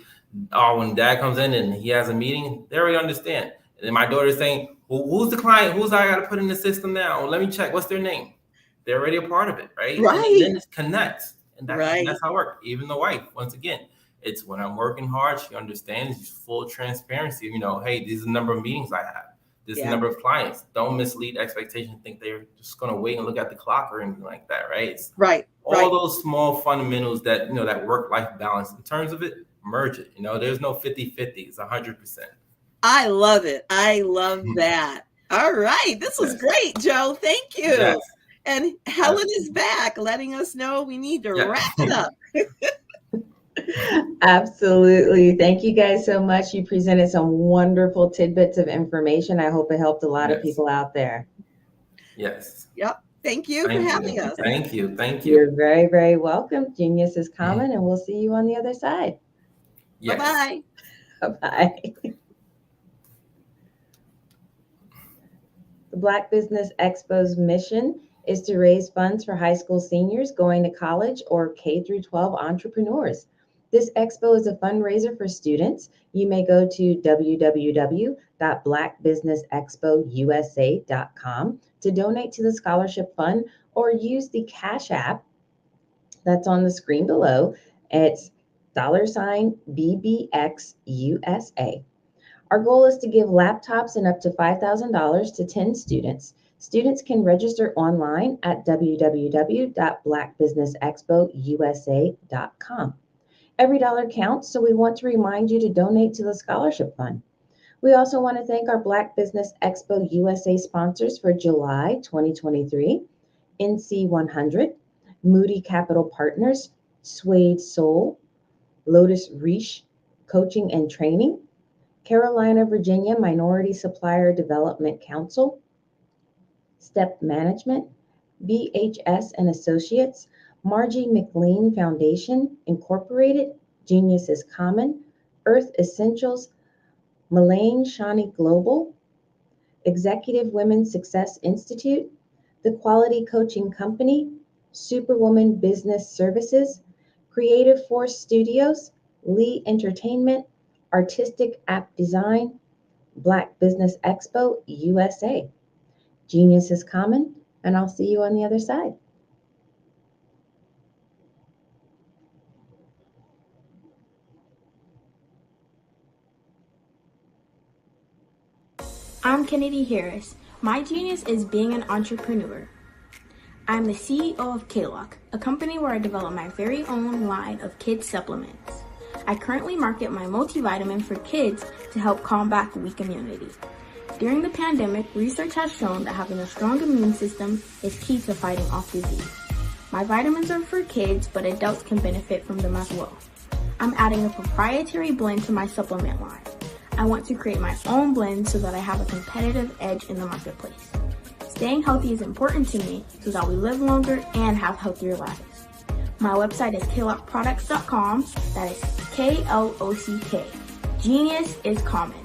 when dad comes in and he has a meeting, they already understand. And then my daughter's saying, well, who's the client? Who's I got to put in the system now? Well, let me check. What's their name? They're already a part of it, right? Right. And then it connects. And that's how it works. Even the wife, once again, it's when I'm working hard, she understands, she's full transparency. Hey, these are the number of meetings I have. This is the number of clients. Don't mislead expectations. Think they're just going to wait and look at the clock or anything like that, right? It's all those small fundamentals that, that work-life balance. In terms of it, merge it. There's no 50-50. It's 100%. I love it. I love that. All right. This was great, Joe. Thank you. Yes. And Helen is back letting us know we need to wrap it up. Absolutely. Thank you guys so much. You presented some wonderful tidbits of information. I hope it helped a lot of people out there. Yes. Yep. Thank you for having us. Thank you. You're very, very welcome. Genius is common, and we'll see you on the other side. Yes. Bye-bye. Bye-bye. The Black Business Expo's mission is to raise funds for high school seniors going to college or K through 12 entrepreneurs. This expo is a fundraiser for students. You may go to www.blackbusinessexpousa.com to donate to the scholarship fund or use the Cash App that's on the screen below. It's $BBXUSA. Our goal is to give laptops and up to $5,000 to 10 students. Students can register online at www.blackbusinessexpousa.com. Every dollar counts, so we want to remind you to donate to the scholarship fund. We also want to thank our Black Business Expo USA sponsors for July 2023, NC 100, Moody Capital Partners, Suede Soul, Lotus Reach Coaching and Training, Carolina, Virginia Minority Supplier Development Council, Step Management, BHS and Associates, Margie McLean Foundation Incorporated, Genius is Common, Earth Essentials, Mullane Shawnee Global, Executive Women's Success Institute, The Quality Coaching Company, Superwoman Business Services, Creative Force Studios, Lee Entertainment, Artistic App Design, Black Business Expo USA. Genius is Common, and I'll see you on the other side. I'm Kennedy Harris. My genius is being an entrepreneur. I'm the CEO of K-Lock, a company where I develop my very own line of kids supplements. I currently market my multivitamin for kids to help combat weak immunity. During the pandemic, research has shown that having a strong immune system is key to fighting off disease. My vitamins are for kids, but adults can benefit from them as well. I'm adding a proprietary blend to my supplement line. I want to create my own blend so that I have a competitive edge in the marketplace. Staying healthy is important to me so that we live longer and have healthier lives. My website is klockproducts.com. That is KLOCK. Genius is common.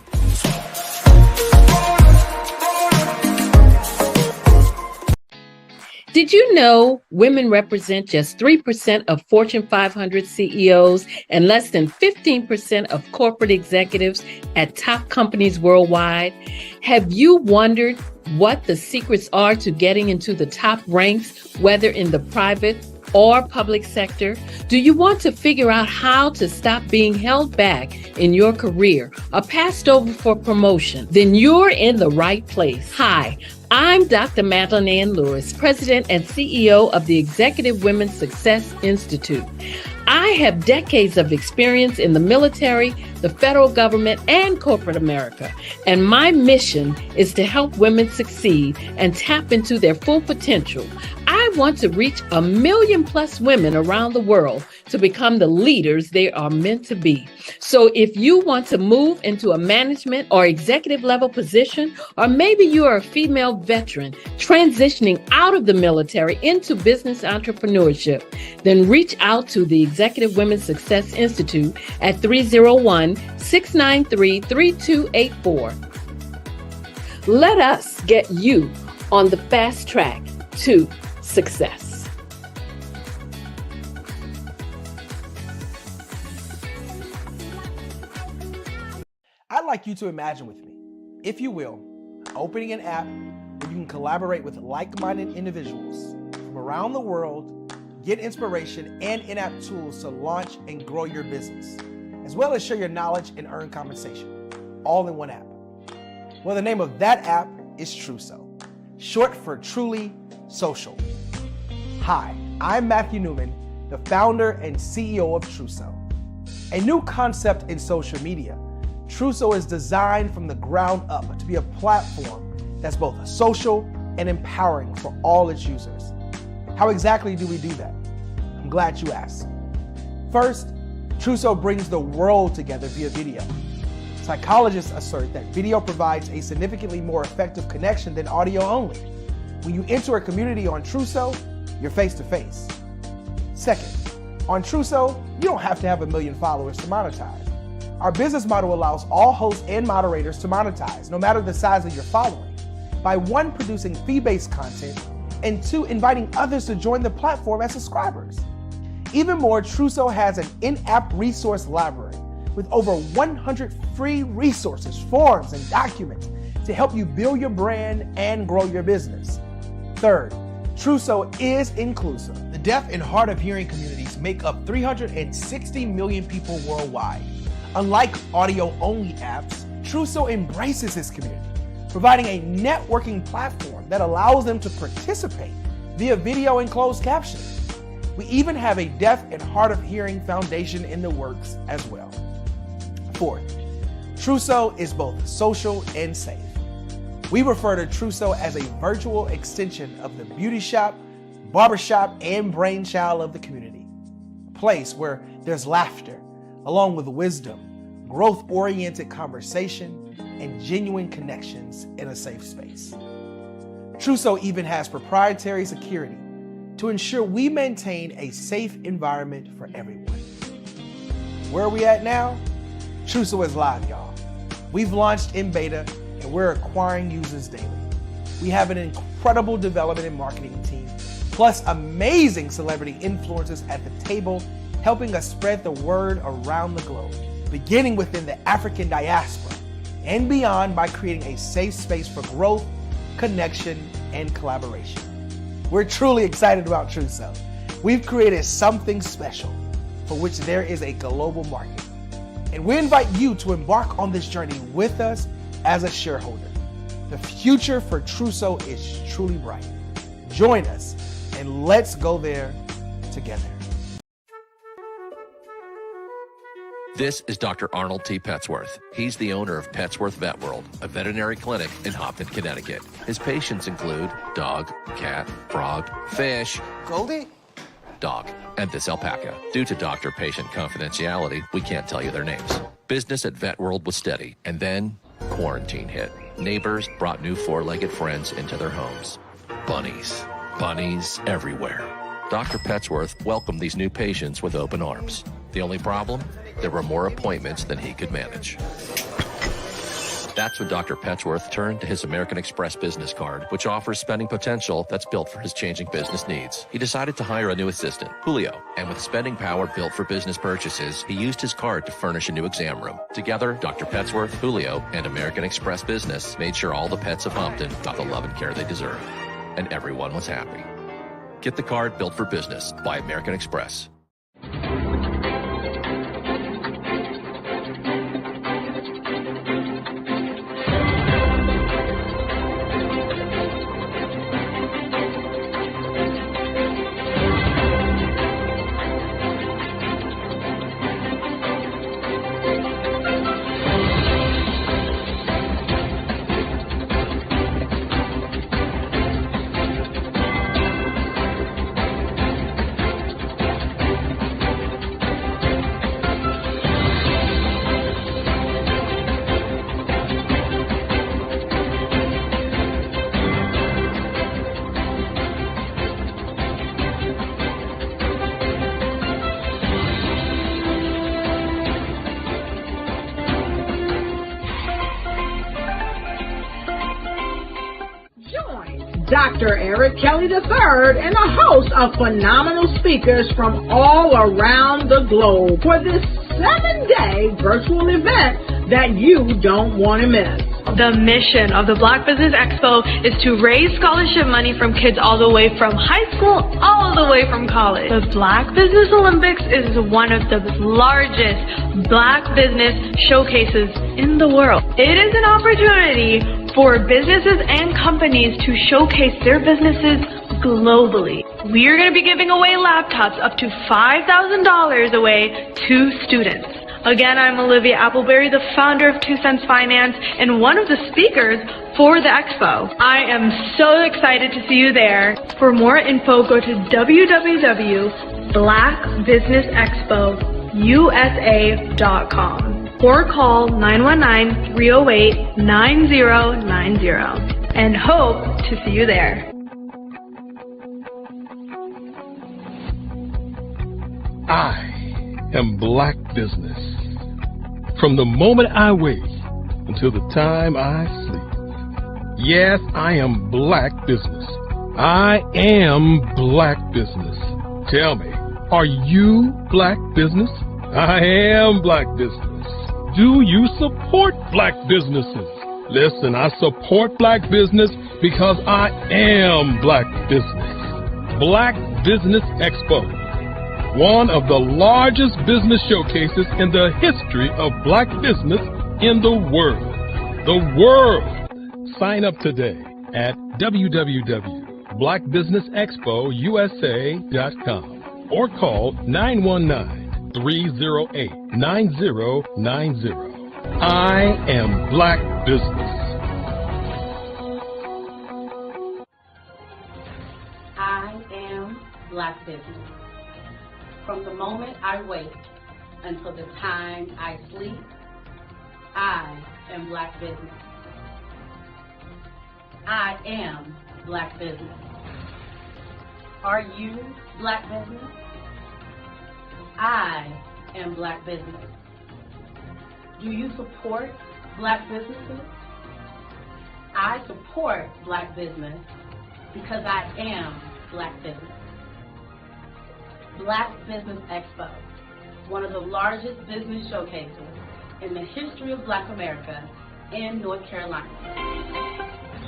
Did you know women represent just 3% of Fortune 500 CEOs and less than 15% of corporate executives at top companies worldwide? Have you wondered what the secrets are to getting into the top ranks, whether in the private or public sector? Do you want to figure out how to stop being held back in your career or passed over for promotion? Then you're in the right place. Hi, I'm Dr. Madeline Ann Lewis, President and CEO of the Executive Women's Success Institute. I have decades of experience in the military, the federal government, and corporate America, and my mission is to help women succeed and tap into their full potential. I want to reach 1 million plus women around the world to become the leaders they are meant to be. So if you want to move into a management or executive level position, or maybe you are a female veteran transitioning out of the military into business entrepreneurship, then reach out to the Executive Women's Success Institute at 301-693-3284. Let us get you on the fast track to success. I'd like you to imagine with me, if you will, opening an app where you can collaborate with like-minded individuals from around the world, get inspiration and in-app tools to launch and grow your business, as well as share your knowledge and earn compensation, all in one app. Well, the name of that app is Truso, short for Truly Social. Hi, I'm Matthew Newman, the founder and CEO of Truso. A new concept in social media, Truso is designed from the ground up to be a platform that's both social and empowering for all its users. How exactly do we do that? I'm glad you asked. First, Truso brings the world together via video. Psychologists assert that video provides a significantly more effective connection than audio only. When you enter a community on Truso, you're face-to-face. Second, on Truso, you don't have to have 1 million followers to monetize. Our business model allows all hosts and moderators to monetize, no matter the size of your following, by 1, producing fee-based content, and 2, inviting others to join the platform as subscribers. Even more, Trousseau has an in-app resource library with over 100 free resources, forms, and documents to help you build your brand and grow your business. Third, Trousseau is inclusive. The deaf and hard of hearing communities make up 360 million people worldwide. Unlike audio-only apps, Trousseau embraces this community, providing a networking platform that allows them to participate via video and closed captioning. We even have a deaf and hard of hearing foundation in the works as well. Fourth, Trousseau is both social and safe. We refer to Trousseau as a virtual extension of the beauty shop, barbershop, and brainchild of the community. A place where there's laughter, along with wisdom, growth-oriented conversation, and genuine connections in a safe space. Trousseau even has proprietary security to ensure we maintain a safe environment for everyone. Where are we at now? Trousseau is live, y'all. We've launched in beta and we're acquiring users daily. We have an incredible development and marketing team, plus amazing celebrity influencers at the table, helping us spread the word around the globe, beginning within the African diaspora and beyond by creating a safe space for growth, connection, and collaboration. We're truly excited about Trousseau. We've created something special for which there is a global market. And we invite you to embark on this journey with us as a shareholder. The future for Trousseau is truly bright. Join us and let's go there together. This is Dr. Arnold T. Petsworth. He's the owner of Petsworth Vet World, a veterinary clinic in Hopton, Connecticut. His patients include dog, cat, frog, fish, Goldie, dog, and this alpaca. Due to doctor-patient confidentiality, we can't tell you their names. Business at Vet World was steady, and then quarantine hit. Neighbors brought new four-legged friends into their homes. Bunnies everywhere. Dr. Petsworth welcomed these new patients with open arms. The only problem? There were more appointments than he could manage. That's when Dr. Petsworth turned to his American Express business card, which offers spending potential that's built for his changing business needs. He decided to hire a new assistant, Julio, and with spending power built for business purchases, he used his card to furnish a new exam room. Together, Dr. Petsworth, Julio, and American Express Business made sure all the pets of Hopton got the love and care they deserve. And everyone was happy. Get the card built for business by American Express. Dr. Eric Kelly III and a host of phenomenal speakers from all around the globe for this 7-day virtual event that you don't want to miss. The mission of the Black Business Expo is to raise scholarship money from kids all the way from high school all the way from college. The Black Business Olympics is one of the largest Black business showcases in the world. It is an opportunity for businesses and companies to showcase their businesses globally. We are going to be giving away laptops up to $5,000 away to students. Again, I'm Olivia Appleberry, the founder of 2 Cents Finance and one of the speakers for the expo. I am so excited to see you there. For more info, go to www.blackbusinessexpousa.com or call 919-308-9090 and hope to see you there. I am Black business. From the moment I wake until the time I sleep. Yes, I am Black business. I am Black business. Tell me, Are you black business? I am black business. Do you support black businesses? Listen, I support black business because I am black business. Black Business Expo, one of the largest business showcases in the history of black business in the world. The world! Sign up today at www.blackbusinessexpousa.com or call 919-308-9090. I am black business. I am black business. From the moment I wake until the time I sleep, I am black business. I am black business. Are you black business? I am black business. Do you support black businesses? I support black business because I am black business. Black Business Expo, one of the largest business showcases in the history of Black America in North Carolina.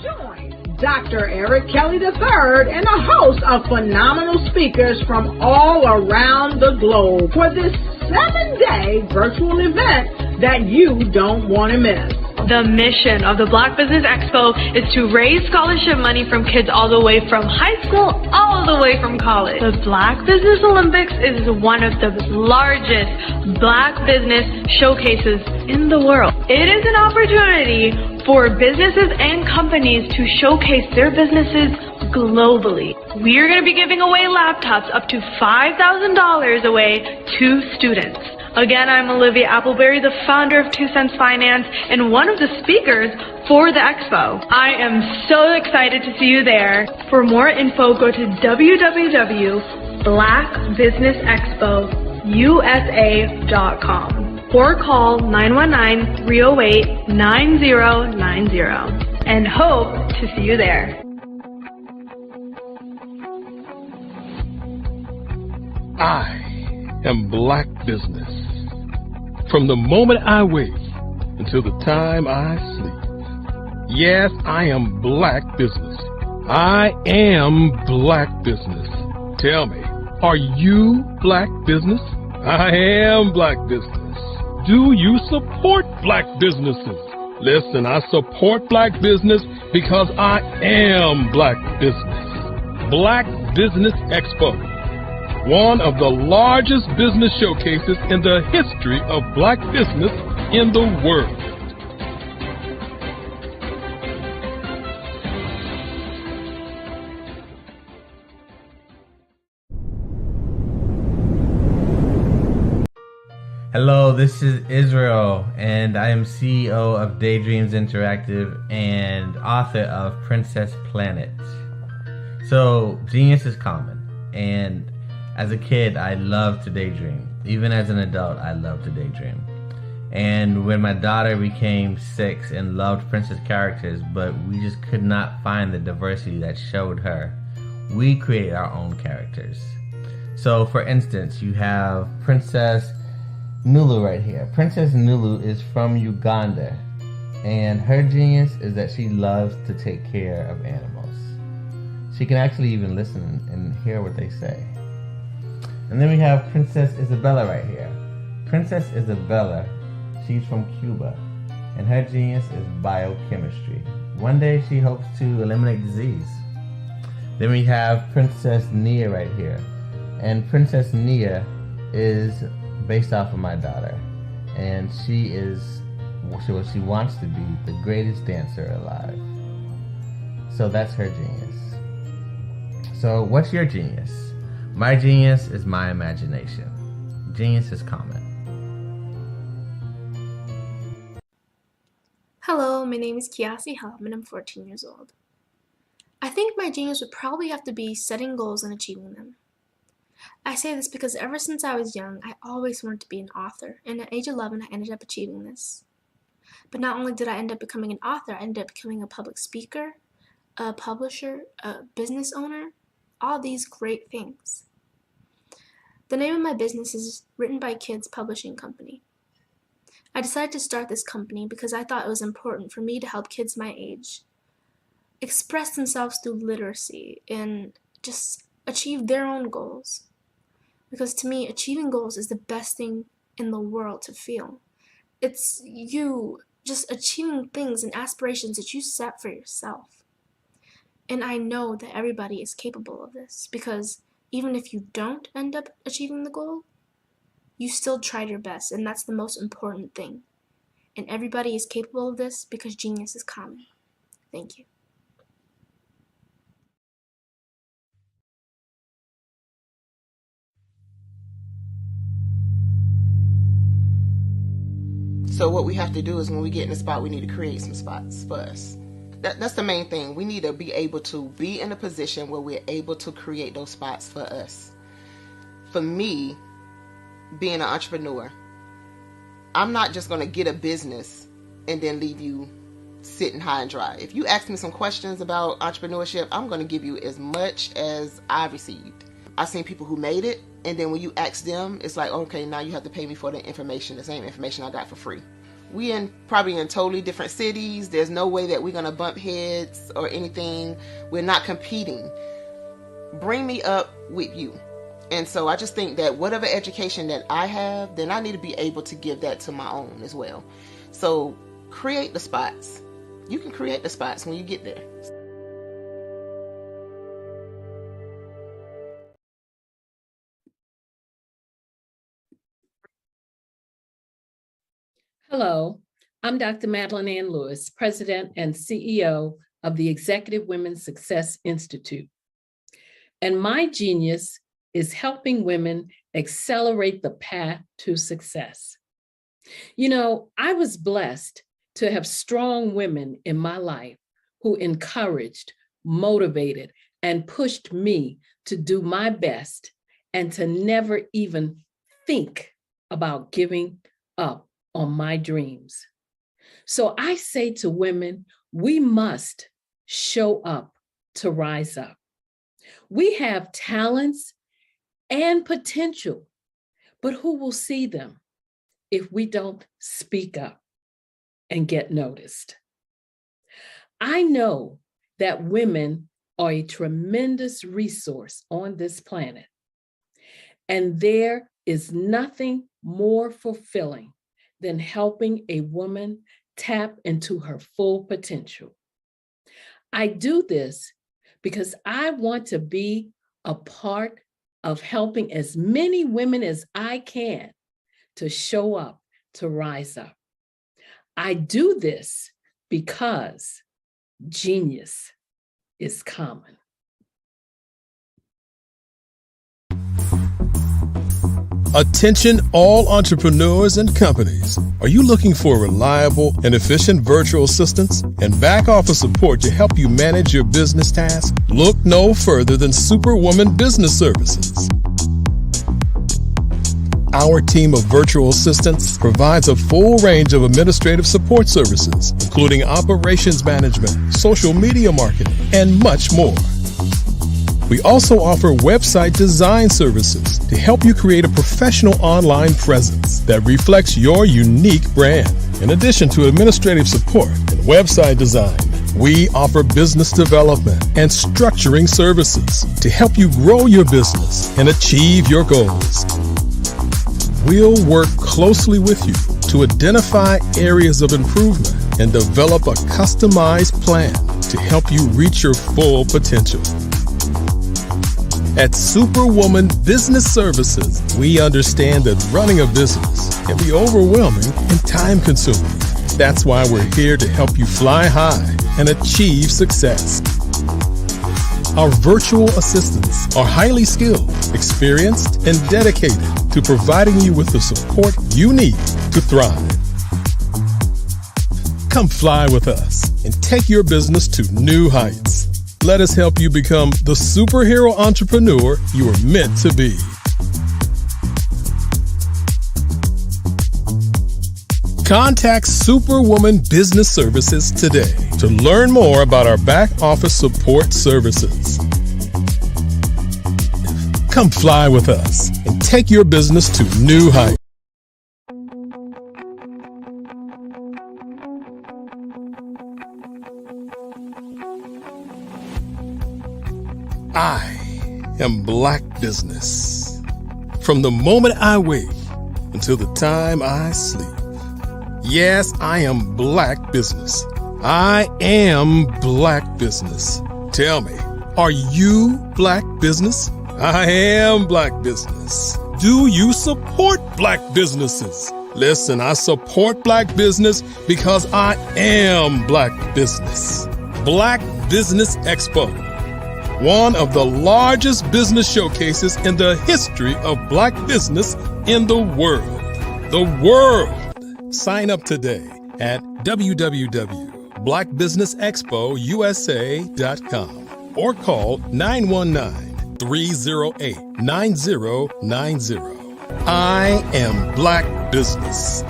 Join Dr. Eric Kelly III and a host of phenomenal speakers from all around the globe for this 7-day virtual event that you don't want to miss. The mission of the Black Business Expo is to raise scholarship money from kids all the way from high school all the way from college. The Black Business Olympics is one of the largest black business showcases in the world. It is an opportunity for businesses and companies to showcase their businesses globally. We are going to be giving away laptops up to $5,000 away to students. Again, I'm Olivia Appleberry, the founder of 2 Cents Finance and one of the speakers for the expo. I am so excited to see you there. For more info, go to www.blackbusinessexpousa.com or call 919-308-9090 and hope to see you there. I am black business. From the moment I wake until the time I sleep. Yes, I am black business. I am black business. Tell me, are you black business? I am black business. Do you support black businesses? Listen, I support black business because I am black business. Black Business Expo, one of the largest business showcases in the history of black business in the world. Hello, this is Israel, and I am CEO of Daydreams Interactive and author of Princess Planet. So, genius is common, and as a kid, I loved to daydream. Even as an adult, I loved to daydream. And when my daughter became 6 and loved princess characters, but we just could not find the diversity that showed her, we created our own characters. So, for instance, you have Princess Nulu right here. Princess Nulu is from Uganda, and her genius is that she loves to take care of animals. She can actually even listen and hear what they say. And then we have Princess Isabella right here. Princess Isabella, she's from Cuba, and her genius is biochemistry. One day she hopes to eliminate disease. Then we have Princess Nia right here. And Princess Nia is based off of my daughter. And she wants to be the greatest dancer alive. So that's her genius. So what's your genius? My genius is my imagination. Genius is common. Hello, my name is Kiasi Helm and I'm 14 years old. I think my genius would probably have to be setting goals and achieving them. I say this because ever since I was young, I always wanted to be an author, and at age 11, I ended up achieving this. But not only did I end up becoming an author, I ended up becoming a public speaker, a publisher, a business owner, all these great things. The name of my business is Written by Kids Publishing Company. I decided to start this company because I thought it was important for me to help kids my age express themselves through literacy and just achieve their own goals. Because to me, achieving goals is the best thing in the world to feel. It's you just achieving things and aspirations that you set for yourself. And I know that everybody is capable of this, because even if you don't end up achieving the goal, you still tried your best, and that's the most important thing. And everybody is capable of this because genius is common. Thank you. So what we have to do is when we get in a spot, we need to create some spots for us. That's the main thing. We need to be able to be in a position where we're able to create those spots for us. For me, being an entrepreneur, I'm not just going to get a business and then leave you sitting high and dry. If you ask me some questions about entrepreneurship, I'm going to give you as much as I've received. I've seen people who made it, and then when you ask them, it's like, okay, now you have to pay me for the information, the same information I got for free. We probably in totally different cities. There's no way that we're going to bump heads or anything. We're not competing. Bring me up with you. And so I just think that whatever education that I have, then I need to be able to give that to my own as well. So create the spots. You can create the spots when you get there. Hello, I'm Dr. Madeline Ann Lewis, President and CEO of the Executive Women's Success Institute. And my genius is helping women accelerate the path to success. You know, I was blessed to have strong women in my life who encouraged, motivated, and pushed me to do my best and to never even think about giving up on my dreams. So I say to women, we must show up to rise up. We have talents and potential, but who will see them if we don't speak up and get noticed? I know that women are a tremendous resource on this planet, and there is nothing more fulfilling than helping a woman tap into her full potential. I do this because I want to be a part of helping as many women as I can to show up, to rise up. I do this because genius is common. Attention all entrepreneurs and companies. Are you looking for reliable and efficient virtual assistants and back office support to help you manage your business tasks? Look no further than Superwoman Business Services. Our team of virtual assistants provides a full range of administrative support services, including operations management, social media marketing, and much more. We also offer website design services to help you create a professional online presence that reflects your unique brand. In addition to administrative support and website design, we offer business development and structuring services to help you grow your business and achieve your goals. We'll work closely with you to identify areas of improvement and develop a customized plan to help you reach your full potential. At Superwoman Business Services, we understand that running a business can be overwhelming and time-consuming. That's why we're here to help you fly high and achieve success. Our virtual assistants are highly skilled, experienced, and dedicated to providing you with the support you need to thrive. Come fly with us and take your business to new heights. Let us help you become the superhero entrepreneur you are meant to be. Contact Superwoman Business Services today to learn more about our back office support services. Come fly with us and take your business to new heights. I am Black business. From the moment I wake until the time I sleep. Yes, I am Black business. I am Black business. Tell me, are you Black business? I am Black business. Do you support Black businesses? Listen, I support Black business because I am Black business. Black Business Expo, one of the largest business showcases in the history of Black business in the world. The world. Sign up today at www.blackbusinessexpousa.com or call 919-308-9090. I am Black business.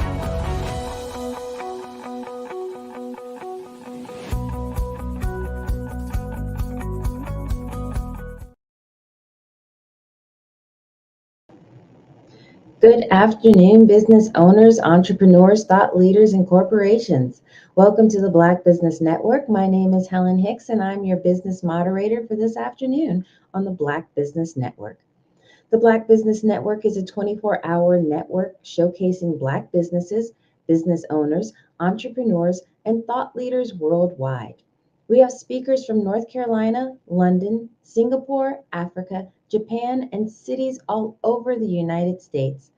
Good afternoon, business owners, entrepreneurs, thought leaders, and corporations. Welcome to the Black Business Network. My name is Helen Hicks, and I'm your business moderator for this afternoon on the Black Business Network. The Black Business Network is a 24-hour network showcasing Black businesses, business owners, entrepreneurs, and thought leaders worldwide. We have speakers from North Carolina, London, Singapore, Africa, Japan, and cities all over the United States.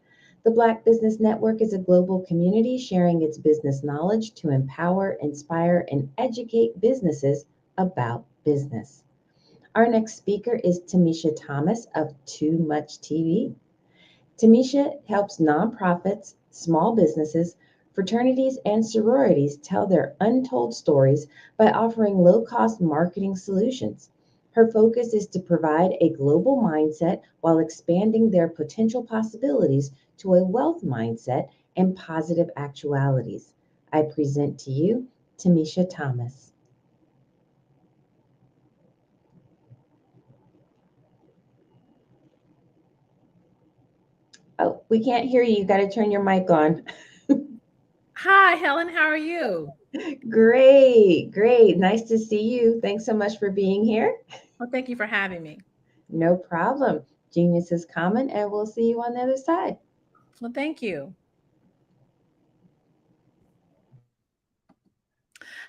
The Black Business Network is a global community sharing its business knowledge to empower, inspire, and educate businesses about business. Our next speaker is Tamisha Thomas of Too Much TV. Tamisha helps nonprofits, small businesses, fraternities, and sororities tell their untold stories by offering low-cost marketing solutions. Her focus is to provide a global mindset while expanding their potential possibilities to a wealth mindset and positive actualities. I present to you Tamisha Thomas. Oh, we can't hear you. You got to turn your mic on. Hi, Helen. How are you? Great, great. Nice to see you. Thanks so much for being here. Well, thank you for having me. No problem. Genius is common, and we'll see you on the other side. Well, thank you.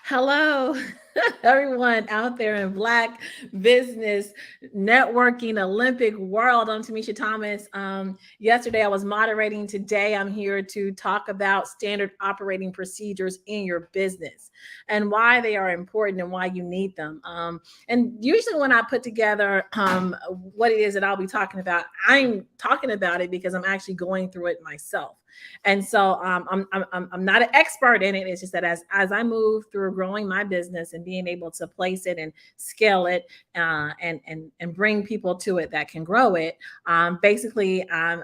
Hello, everyone out there in Black business networking Olympic world. I'm Tamisha Thomas. Yesterday I was moderating. Today I'm here to talk about standard operating procedures in your business and why they are important and why you need them. And usually when I put together what it is that I'll be talking about, I'm talking about it because I'm actually going through it myself. And so I'm not an expert in it. It's just that as I move through growing my business and being able to place it and scale it and bring people to it that can grow it, basically I'm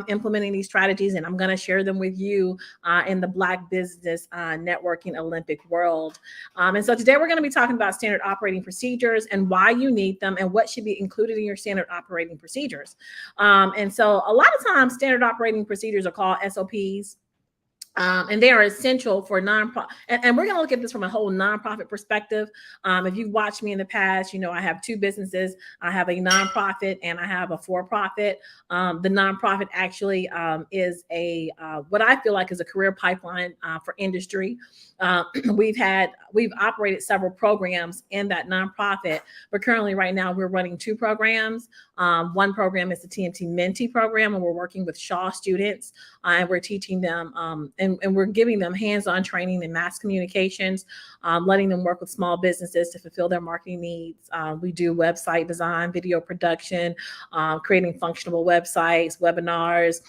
implementing these strategies and I'm going to share them with you in the Black Business Networking Olympic world. And so today we're going to be talking about standard operating procedures and why you need them and what should be included in your standard operating procedures. And so a lot of times standard operating procedures are called SOPs. And they are essential for nonprofit. And we're going to look at this from a whole nonprofit perspective. If you've watched me in the past, you know, I have two businesses. I have a nonprofit and I have a for-profit. The nonprofit actually is what I feel like is a career pipeline for industry. We've operated several programs in that nonprofit, but currently right now we're running two programs. One program is the TMT Mentee program, and we're working with Shaw students and we're teaching them and we're giving them hands-on training in mass communications, letting them work with small businesses to fulfill their marketing needs. We do website design, video production, creating functional websites, webinars,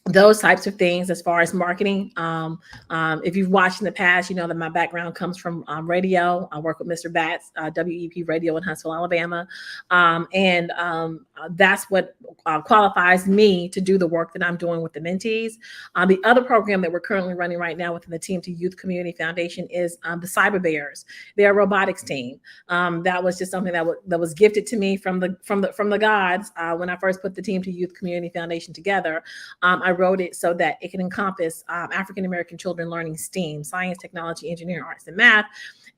those types of things as far as marketing. If you've watched in the past, you know that my background comes from radio. I work with Mr. Batts, WEP Radio in Huntsville, Alabama. That's what qualifies me to do the work that I'm doing with the mentees. The other program that we're currently running right now within the Team to Youth Community Foundation is the Cyber Bears. They're a robotics team. That was just something that was gifted to me from the gods when I first put the Team to Youth Community Foundation together. I wrote it so that it can encompass African-American children learning STEAM, science, technology, engineering, arts, and math.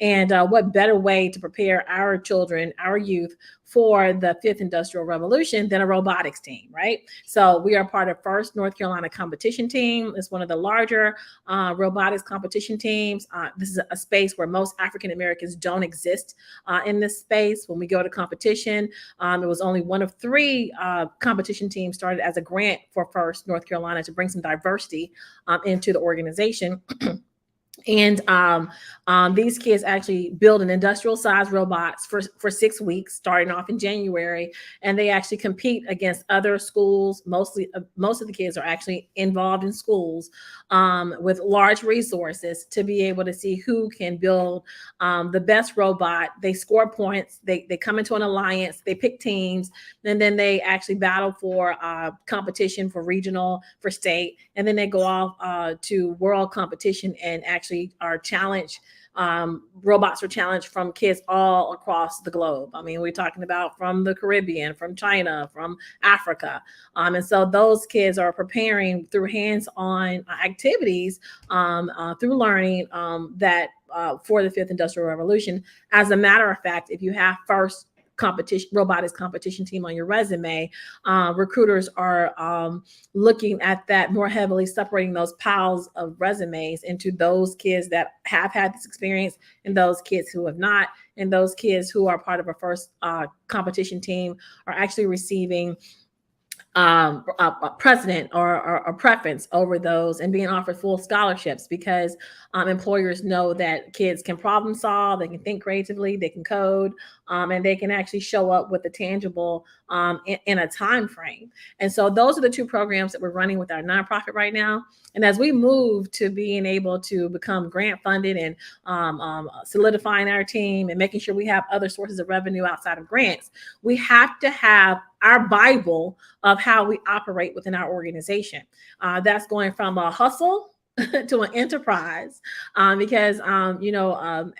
And what better way to prepare our children, our youth, for the fifth industrial revolution than a robotics team, right? So we are part of First North Carolina competition team. It's one of the larger robotics competition teams. This is a space where most African Americans don't exist in this space. When we go to competition, it was only one of 3 competition teams started as a grant for First North Carolina to bring some diversity into the organization. And these kids actually build an industrial size robots for 6 weeks, starting off in January, and they actually compete against other schools. Most of the kids are actually involved in schools with large resources to be able to see who can build the best robot. They score points. They come into an alliance. They pick teams, and then they actually battle for competition for regional, for state, and then they go off to world competition and actually are challenged. Robots are challenged from kids all across the globe. I mean, we're talking about from the Caribbean, from China, from Africa. And so those kids are preparing through hands-on activities, through learning that for the fifth industrial revolution. As a matter of fact, if you have first robotics competition team on your resume, recruiters are looking at that more heavily, separating those piles of resumes into those kids that have had this experience and those kids who have not. And those kids who are part of a first competition team are actually receiving a precedent or a preference over those and being offered full scholarships because employers know that kids can problem solve, they can think creatively, they can code, and they can actually show up with a tangible in a time frame. And so those are the 2 programs that we're running with our nonprofit right now. And as we move to being able to become grant funded and solidifying our team and making sure we have other sources of revenue outside of grants, we have to have our Bible of how we operate within our organization. That's going from a hustle to an enterprise, because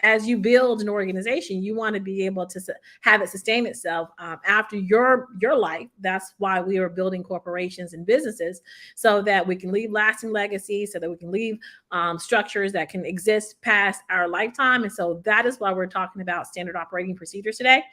as you build an organization, you want to be able to have it sustain itself after your life. That's why we are building corporations and businesses, so that we can leave lasting legacies, so that we can leave structures that can exist past our lifetime. And so that is why we're talking about standard operating procedures today.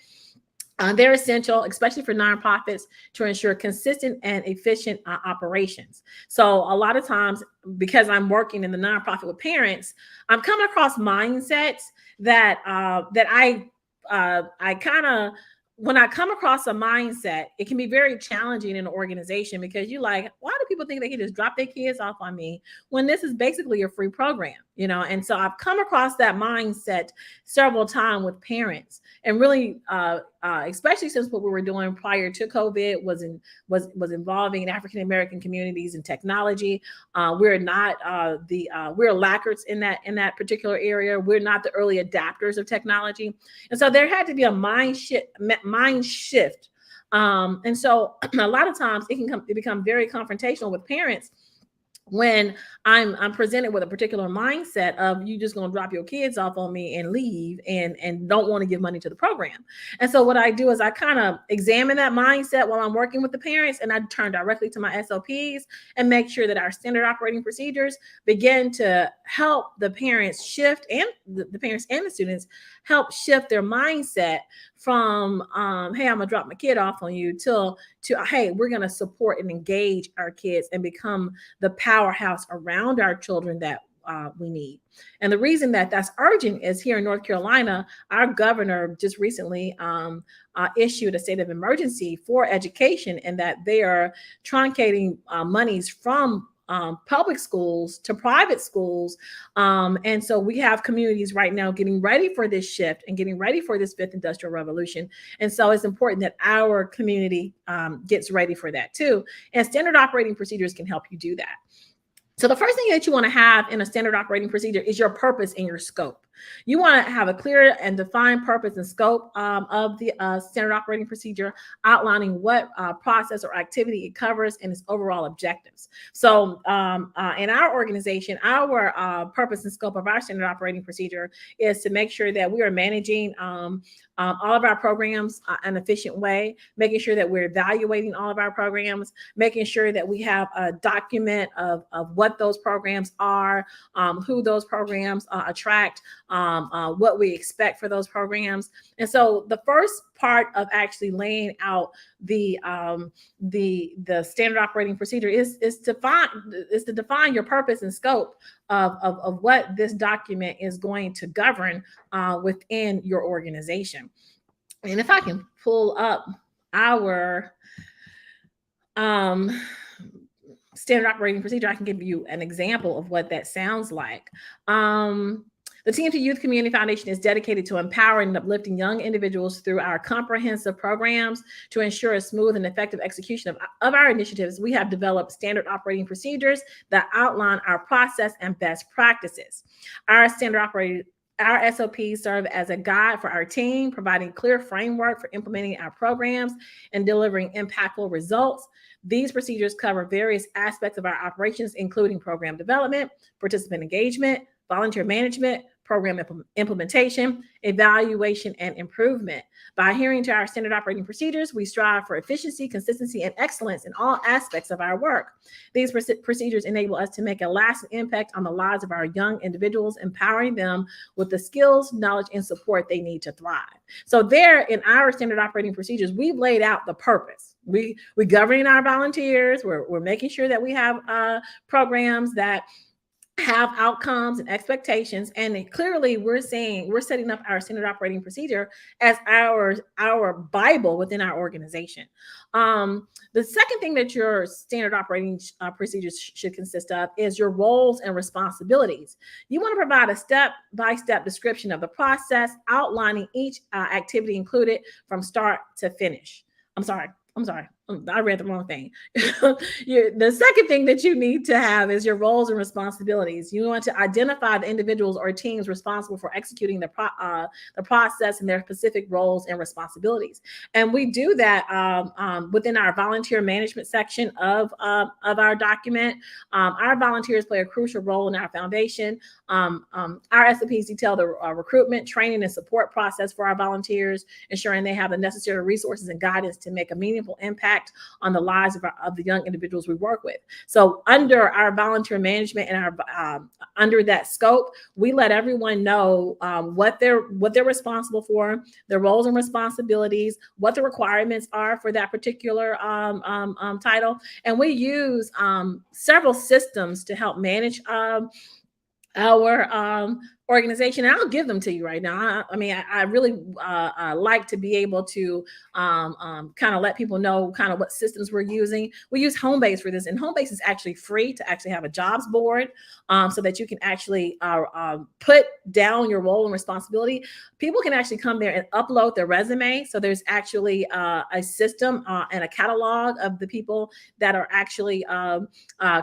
They're essential, especially for nonprofits, to ensure consistent and efficient operations. So a lot of times, because I'm working in the nonprofit with parents, I'm coming across mindsets that I kind of, when I come across a mindset, it can be very challenging in an organization because you're like, why do people think they can just drop their kids off on me when this is basically a free program, And so I've come across that mindset several times with parents, and really, especially since what we were doing prior to COVID was involving African American communities in technology. We're not we're laggards in that particular area. We're not the early adapters of technology, and so there had to be a mind shift. And so a lot of times it become very confrontational with parents when I'm presented with a particular mindset of you just going to drop your kids off on me and leave and don't want to give money to the program. And so what I do is I kind of examine that mindset while I'm working with the parents, and I turn directly to my SOPs and make sure that our standard operating procedures begin to help the parents shift, and the parents and the students help shift their mindset from, hey, I'm gonna drop my kid off on you, to hey, we're gonna support and engage our kids and become the powerhouse around our children that we need. And the reason that that's urgent is here in North Carolina, our governor just recently issued a state of emergency for education, and that they are truncating monies from public schools to private schools. And so we have communities right now getting ready for this shift and getting ready for this fifth industrial revolution. And so it's important that our community gets ready for that too. And standard operating procedures can help you do that. So the first thing that you want to have in a standard operating procedure is your purpose and your scope. You want to have a clear and defined purpose and scope of the standard operating procedure, outlining what process or activity it covers and its overall objectives. So in our organization, our purpose and scope of our standard operating procedure is to make sure that we are managing all of our programs an efficient way, making sure that we're evaluating all of our programs, making sure that we have a document of what those programs are, who those programs attract, what we expect for those programs. And so the first part of actually laying out the standard operating procedure is to define your purpose and scope of what this document is going to govern within your organization. And if I can pull up our standard operating procedure, I can give you an example of what that sounds like. The TMT Youth Community Foundation is dedicated to empowering and uplifting young individuals through our comprehensive programs to ensure a smooth and effective execution of our initiatives. We have developed standard operating procedures that outline our process and best practices. Our SOPs serve as a guide for our team, providing clear framework for implementing our programs and delivering impactful results. These procedures cover various aspects of our operations, including program development, participant engagement, volunteer management, program implementation, evaluation, and improvement. By adhering to our standard operating procedures, we strive for efficiency, consistency, and excellence in all aspects of our work. These procedures enable us to make a lasting impact on the lives of our young individuals, empowering them with the skills, knowledge, and support they need to thrive. So there in our standard operating procedures, we've laid out the purpose. We're governing our volunteers. We're making sure that we have programs that have outcomes and expectations, and clearly we're setting up our standard operating procedure as our Bible within our organization. The second thing that your standard operating procedures should consist of is your roles and responsibilities. You want to provide a step-by-step description of the process, outlining each activity included from start to finish. I'm sorry. I read the wrong thing. The second thing that you need to have is your roles and responsibilities. You want to identify the individuals or teams responsible for executing the process and their specific roles and responsibilities. And we do that within our volunteer management section of our document. Our volunteers play a crucial role in our foundation. Our SOPs detail the recruitment, training, and support process for our volunteers, ensuring they have the necessary resources and guidance to make a meaningful impact on the lives of the young individuals we work with. So under our volunteer management and our under that scope, we let everyone know what they're responsible for, their roles and responsibilities, what the requirements are for that particular title. And we use several systems to help manage our organization. And I'll give them to you right now. I really like to be able to kind of let people know kind of what systems we're using. We use Homebase for this, and Homebase is actually free to actually have a jobs board so that you can actually put down your role and responsibility. People can actually come there and upload their resume. So there's actually a system and a catalog of the people that are actually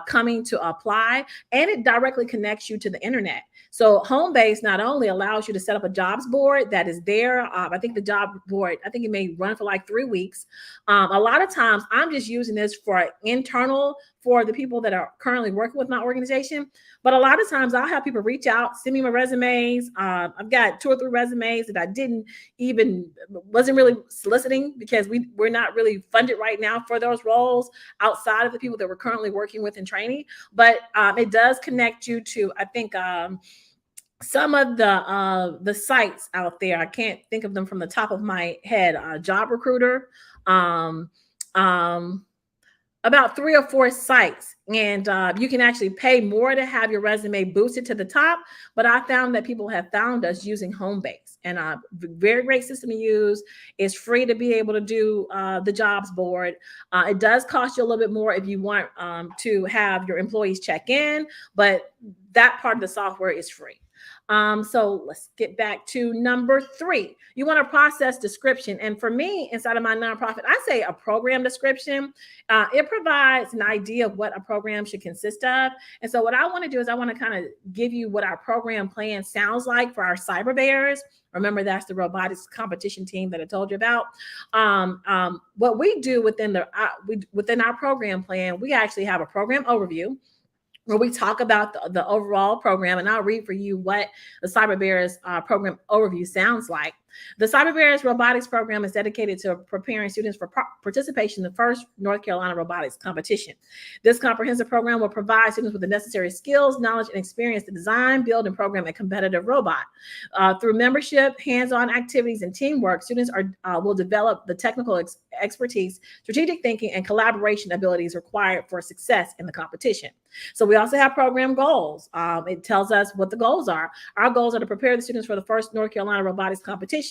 coming to apply, and it directly connects you to the internet. So Homebase not only allows you to set up a jobs board that is there. I think the job board, I think it may run for like 3 weeks. A lot of times I'm just using this for internal for the people that are currently working with my organization. But a lot of times I'll have people reach out, send me my resumes. I've got 2 or 3 resumes that I wasn't really soliciting because we're not really funded right now for those roles outside of the people that we're currently working with in training. But it does connect you to, I think, some of the sites out there. I can't think of them from the top of my head. Job Recruiter. about 3 or 4 sites, and you can actually pay more to have your resume boosted to the top. But I found that people have found us using Homebase, and very great system to use. It's free to be able to do the jobs board. It does cost you a little bit more if you want to have your employees check in, but that part of the software is free. So let's get back to number 3. You want a process description. And for me, inside of my nonprofit, I say a program description. It provides an idea of what a program should consist of. And so what I want to do is I want to kind of give you what our program plan sounds like for our cyber bears. Remember, that's the robotics competition team that I told you about. What we do within our program plan, we actually have a program overview where we talk about the overall program, and I'll read for you what the Cyber Bears program overview sounds like. The Cyber Bears robotics program is dedicated to preparing students for participation in the first North Carolina robotics competition. This comprehensive program will provide students with the necessary skills, knowledge, and experience to design, build, and program a competitive robot. Through membership, hands-on activities, and teamwork, students will develop the technical expertise, strategic thinking, and collaboration abilities required for success in the competition. So we also have program goals. It tells us what the goals are. Our goals are to prepare the students for the first North Carolina robotics competition.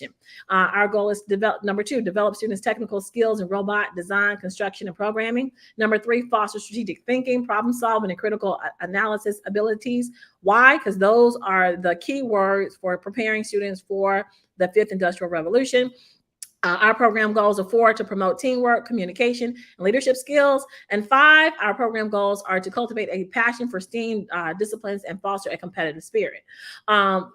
Our goal is to develop students' technical skills in robot design, construction, and programming. Number 3, foster strategic thinking, problem solving, and critical analysis abilities. Why? Because those are the key words for preparing students for the 5th Industrial Revolution. Our program goals are 4, to promote teamwork, communication, and leadership skills. And 5, our program goals are to cultivate a passion for STEAM disciplines and foster a competitive spirit.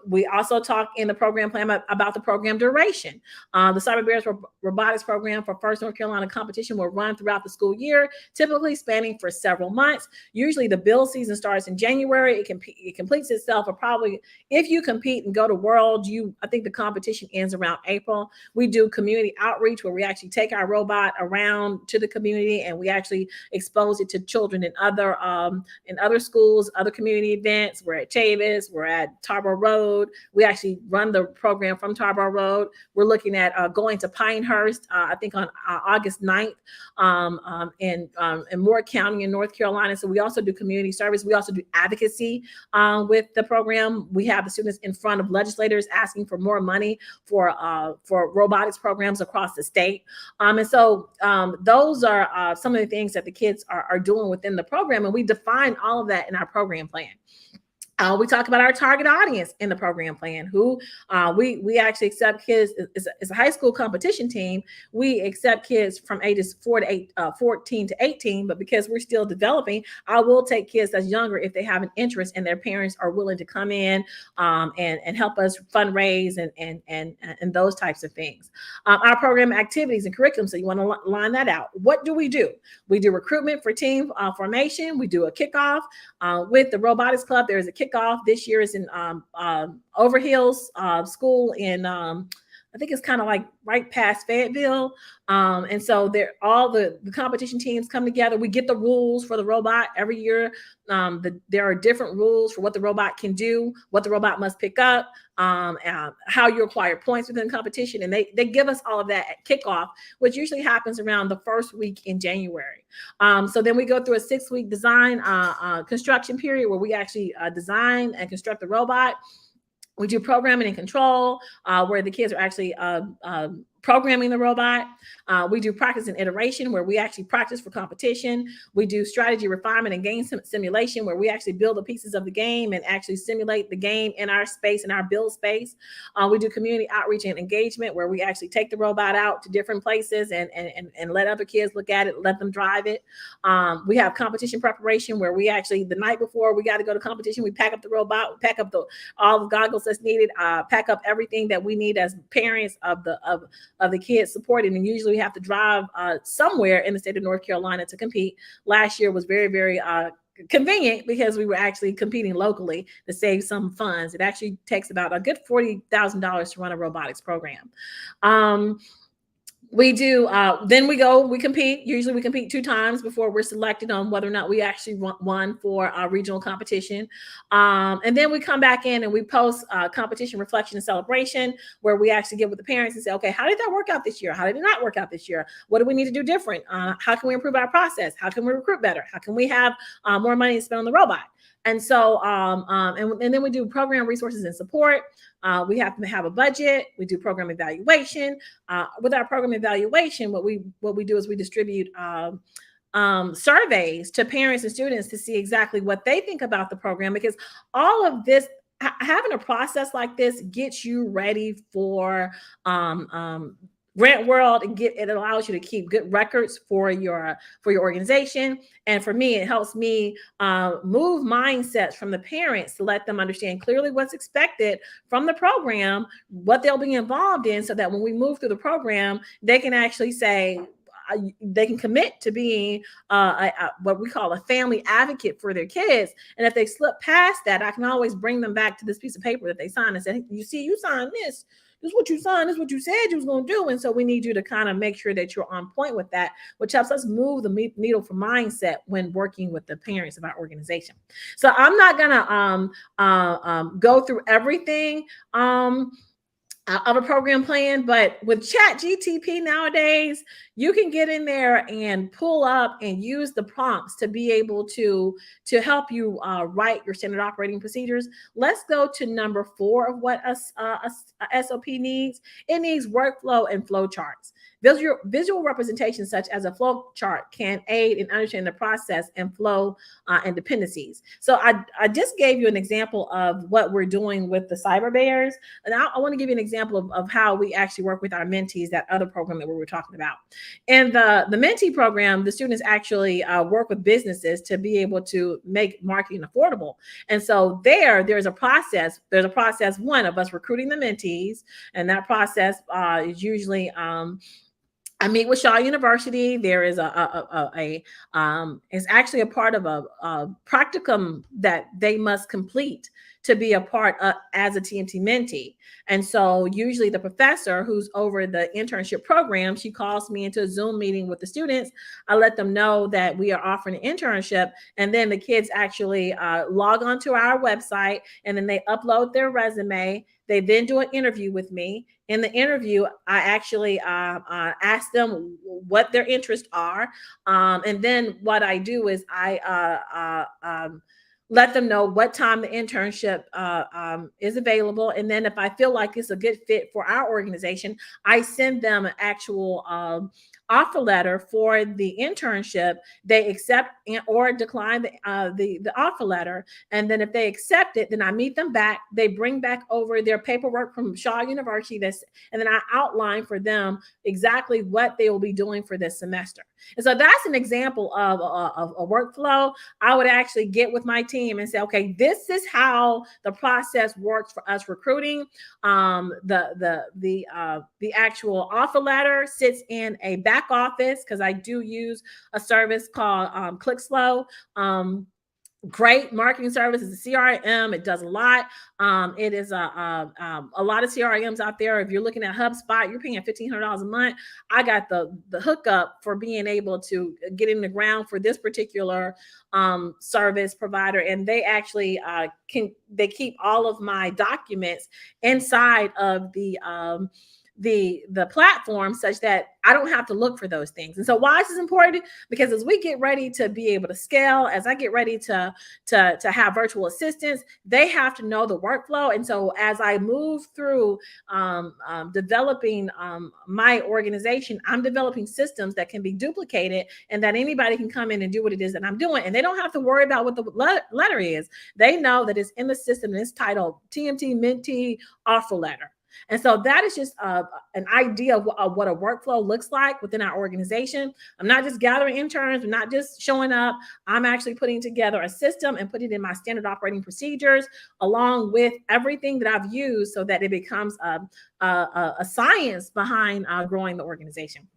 We also talk in the program plan about the program duration. The Cyber Bears robotics program for First North Carolina competition will run throughout the school year, typically spanning for several months. Usually the build season starts in January. It completes itself, or probably if you compete and go to World, I think the competition ends around April. We do community outreach where we actually take our robot around to the community and we actually expose it to children in other schools, other community events. We're at Chavis, we're at Tarboro Road. We actually run the program from Tarboro Road. We're looking at going to Pinehurst, I think on August 9th, in Moore County in North Carolina. So we also do community service. We also do advocacy with the program. We have the students in front of legislators asking for more money for robotics programs across the state. And so those are some of the things that the kids are doing within the program. And we define all of that in our program plan. We talk about our target audience in the program plan, who we actually accept kids. It's a high school competition team. We accept kids from ages 14 to 18, but because we're still developing, I will take kids that's younger if they have an interest and their parents are willing to come in and help us fundraise and those types of things. Our program activities and curriculum, so you want to line that out. What do? We do recruitment for team formation. We do a kickoff with the robotics club. There is a kickoff. This year is in Overhills School in I think it's kind of like right past Fayetteville. And so all the competition teams come together. We get the rules for the robot every year. There are different rules for what the robot can do, what the robot must pick up, how you acquire points within the competition. And they give us all of that at kickoff, which usually happens around the first week in January. So then we go through a 6-week design construction period where we actually design and construct the robot. We do programming and control, where the kids are actually programming the robot. We do practice and iteration, where we actually practice for competition. We do strategy refinement and game simulation, where we actually build the pieces of the game and actually simulate the game in our space, in our build space. We do community outreach and engagement, where we actually take the robot out to different places and let other kids look at it, let them drive it. We have competition preparation, where we actually, the night before we got to go to competition, we pack up the robot, we pack up all the goggles that's needed, pack up everything that we need as parents of the kids supported. And usually we have to drive somewhere in the state of North Carolina to compete. Last year was very, very convenient because we were actually competing locally to save some funds. It actually takes about a good $40,000 to run a robotics program. We do, then we compete. Usually we compete 2 times before we're selected on whether or not we actually won for our regional competition. And then we come back in and we post competition reflection and celebration, where we actually get with the parents and say, okay, how did that work out this year? How did it not work out this year? What do we need to do different? How can we improve our process? How can we recruit better? How can we have more money to spend on the robot? And so, and then we do program resources and support. We have to have a budget. We do program evaluation. With our program evaluation, what we do is we distribute surveys to parents and students to see exactly what they think about the program, because all of this, having a process like this gets you ready for grant world, and it allows you to keep good records for your organization. And for me, it helps me move mindsets from the parents to let them understand clearly what's expected from the program, what they'll be involved in, so that when we move through the program, they can actually say, they can commit to being what we call a family advocate for their kids. And if they slip past that, I can always bring them back to this piece of paper that they signed and say, you see, you signed this. This is what you signed. This is what you said you was going to do. And so we need you to kind of make sure that you're on point with that, which helps us move the needle for mindset when working with the parents of our organization. So I'm not going to go through everything of a program plan, but with ChatGTP nowadays, you can get in there and pull up and use the prompts to be able to help you write your standard operating procedures. Let's go to number 4 of what a SOP needs. It needs workflow and flow charts. Visual representations such as a flow chart can aid in understanding the process and flow and dependencies. So I just gave you an example of what we're doing with the cyber bears. And I want to give you an example of how we actually work with our mentees, that other program that we were talking about. In the mentee program, the students actually work with businesses to be able to make marketing affordable. And so there's a process. There's a process, one, of us recruiting the mentees. And that process is usually I meet with Shaw University. There is it's actually a part of a practicum that they must complete to be a part of, as a TMT mentee. And so usually the professor who's over the internship program, she calls me into a Zoom meeting with the students. I let them know that we are offering an internship, and then the kids actually log onto our website, and then they upload their resume. They then do an interview with me. In the interview, I actually ask them what their interests are. And then what I do is I let them know what time the internship is available. And then if I feel like it's a good fit for our organization, I send them an actual offer letter for the internship. They accept or decline the offer letter. And then if they accept it, then I meet them back. They bring back over their paperwork from Shaw University, and then I outline for them exactly what they will be doing for this semester. And so that's an example of a workflow. I would actually get with my team and say, okay, this is how the process works for us recruiting. The actual offer letter sits in a back office, because I do use a service called ClickSlow. Great marketing service. Is a CRM. It does a lot. It is a lot of CRMs out there. If you're looking at HubSpot, you're paying $1,500 a month. I got the hookup for being able to get in the ground for this particular service provider, and they actually they keep all of my documents inside of the platform, such that I don't have to look for those things. And so why is this important? Because as we get ready to be able to scale, as I get ready to have virtual assistants, they have to know the workflow. And so as I move through developing my organization, I'm developing systems that can be duplicated and that anybody can come in and do what it is that I'm doing. And they don't have to worry about what the letter is. They know that it's in the system and it's titled TMT Mentee Offer Letter. And so that is just an idea of what a workflow looks like within our organization. I'm not just gathering interns. I'm not just showing up. I'm actually putting together a system and putting it in my standard operating procedures, along with everything that I've used, so that it becomes a science behind growing the organization.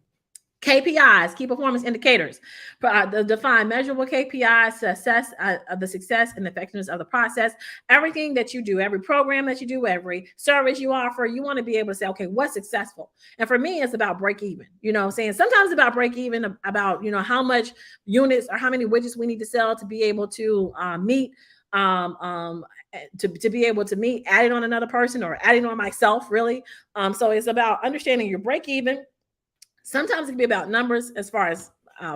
KPIs, key performance indicators, define measurable KPIs to assess the success and effectiveness of the process. Everything that you do, every program that you do, every service you offer, you want to be able to say, okay, what's successful? And for me, it's about break even. You know what I'm saying? Sometimes about break even, about, you know, how much units or how many widgets we need to sell to be able to meet to be able to meet adding on another person or adding on myself, really. So it's about understanding your break even. Sometimes it can be about numbers as far as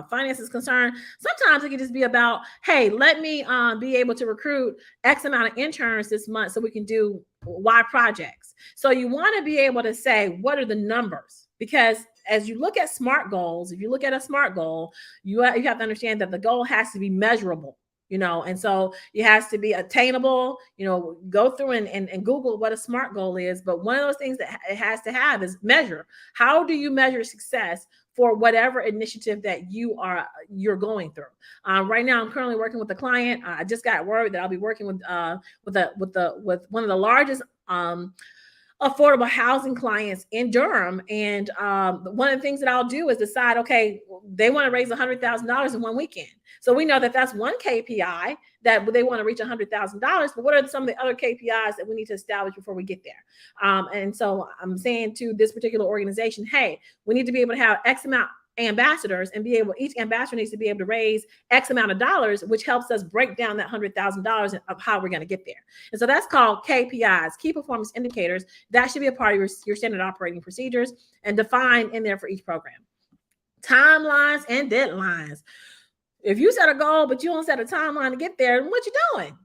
finance is concerned. Sometimes it can just be about, hey, let me be able to recruit X amount of interns this month so we can do Y projects. So you want to be able to say, what are the numbers? Because as you look at SMART goals, if you look at a SMART goal, you have to understand that the goal has to be measurable. You know, and so it has to be attainable. You know, go through and Google what a SMART goal is. But one of those things that it has to have is measure. How do you measure success for whatever initiative that you're going through? Right now, I'm currently working with a client. I just got word that I'll be working with one of the largest affordable housing clients in Durham. And one of the things that I'll do is decide, okay, they want to raise $100,000 in one weekend. So we know that that's one KPI that they want to reach $100,000. But what are some of the other KPIs that we need to establish before we get there? And so I'm saying to this particular organization, hey, we need to be able to have X amount ambassadors and each ambassador needs to be able to raise X amount of dollars, which helps us break down that $100,000 of how we're going to get there. And so that's called KPIs, key performance indicators. That should be a part of your standard operating procedures and defined in there for each program. Timelines and deadlines. If you set a goal, but you don't set a timeline to get there, then what you doing?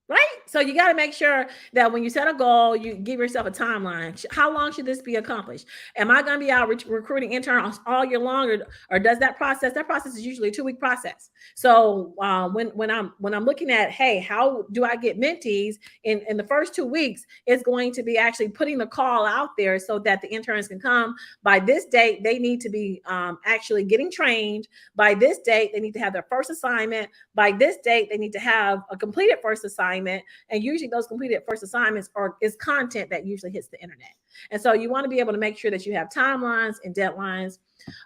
Right? So you got to make sure that when you set a goal, you give yourself a timeline. How long should this be accomplished? Am I going to be out recruiting interns all year long, or does that process is usually a 2-week process. So when I'm looking at, hey, how do I get mentees in the first 2 weeks, it's going to be actually putting the call out there so that the interns can come. By this date, they need to be actually getting trained. By this date, they need to have their first assignment. By this date, they need to have a completed first assignment. And usually those completed first assignments is content that usually hits the internet. And so you want to be able to make sure that you have timelines and deadlines.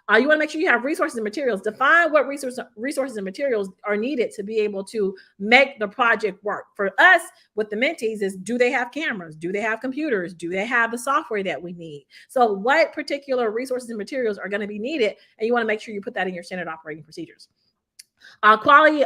You want to make sure you have resources and materials. Define what resources and materials are needed to be able to make the project work. For us, with the mentees is, do they have cameras? Do they have computers? Do they have the software that we need? So what particular resources and materials are going to be needed? And you want to make sure you put that in your standard operating procedures. Quality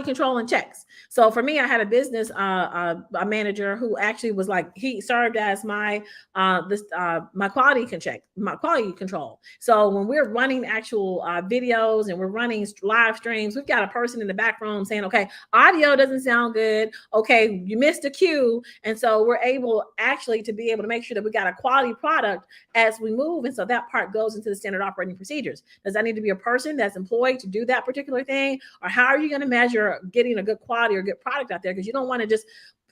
control and checks. So for me, I had a business a manager who actually was like, he served as my quality control. So when we're running actual videos and we're running live streams, we've got a person in the back room saying, okay, audio doesn't sound good. Okay, you missed a cue. And so we're able actually to be able to make sure that we got a quality product as we move. And so that part goes into the standard operating procedures. Does that need to be a person that's employed to do that particular thing? Or how are you going to measure getting a good quality or good product out there? Because you don't want to just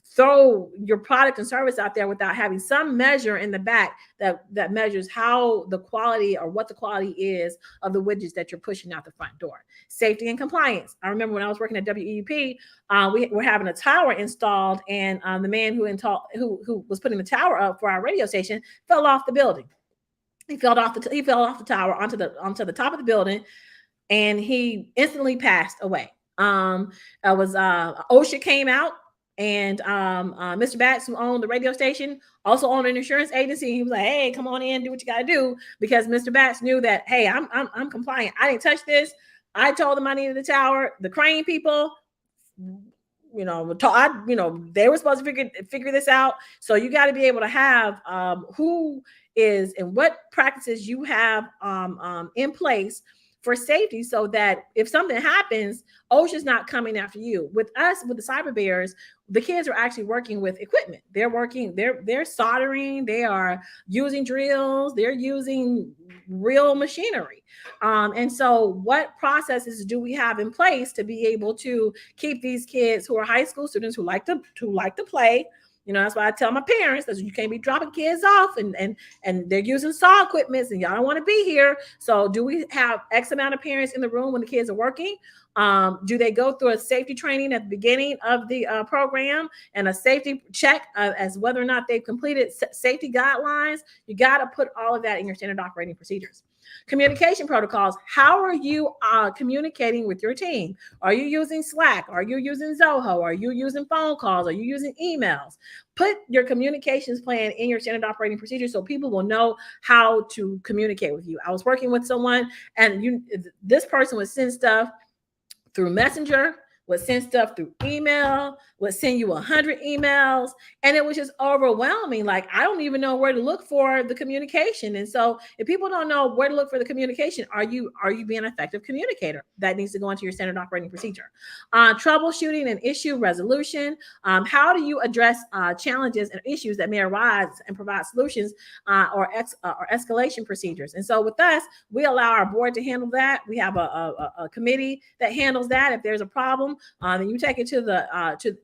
throw your product and service out there without having some measure in the back that measures how the quality or what the quality is of the widgets that you're pushing out the front door. Safety and compliance. I remember when I was working at WEP, we were having a tower installed, and the man who was putting the tower up for our radio station fell off the building. He fell off the tower onto the top of the building, and he instantly passed away. OSHA came out, and Mr. Batts, who owned the radio station, also owned an insurance agency. He was like, "Hey, come on in, do what you got to do," because Mr. Batts knew that, hey, I'm compliant. I didn't touch this. I told them I needed the tower. The crane people, they were supposed to figure this out. So you got to be able to have who is and what practices you have in place for safety, so that if something happens, OSHA's not coming after you. With us, with the cyber bears, the kids are actually working with equipment. They're soldering, they are using drills, they're using real machinery. And so what processes do we have in place to be able to keep these kids who are high school students who like to play, You know, that's why I tell my parents that you can't be dropping kids off and they're using saw equipment and y'all don't want to be here. So do we have X amount of parents in the room when the kids are working? Do they go through a safety training at the beginning of the program and a safety check as whether or not they've completed safety guidelines? You got to put all of that in your standard operating procedures. Communication protocols. How are you communicating with your team? Are you using Slack? Are you using Zoho? Are you using phone calls? Are you using emails? Put your communications plan in your standard operating procedure so people will know how to communicate with you. I was working with someone and this person would send stuff through Messenger, would send stuff through email, would send you 100 emails. And it was just overwhelming. Like, I don't even know where to look for the communication. And so if people don't know where to look for the communication, are you being an effective communicator? That needs to go into your standard operating procedure. Troubleshooting and issue resolution. How do you address challenges and issues that may arise and provide solutions or escalation procedures? And so with us, we allow our board to handle that. We have a committee that handles that. If there's a problem, then you take it to the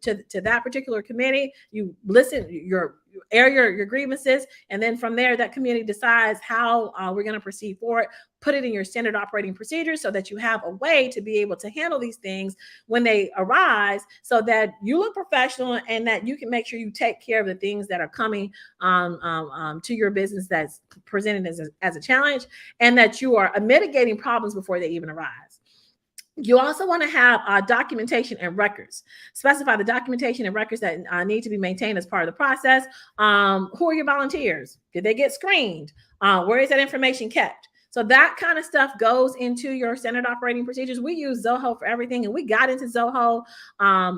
to that particular committee. You listen, you air your grievances, and then from there, that committee decides how we're going to proceed forward. Put it in your standard operating procedures so that you have a way to be able to handle these things when they arise, so that you look professional and that you can make sure you take care of the things that are coming to your business that's presented as a challenge, and that you are mitigating problems before they even arise. You also want to have documentation and records. Specify the documentation and records that need to be maintained as part of the process. Who are your volunteers? Did they get screened? Where is that information kept? So that kind of stuff goes into your standard operating procedures. We use Zoho for everything, and we got into Zoho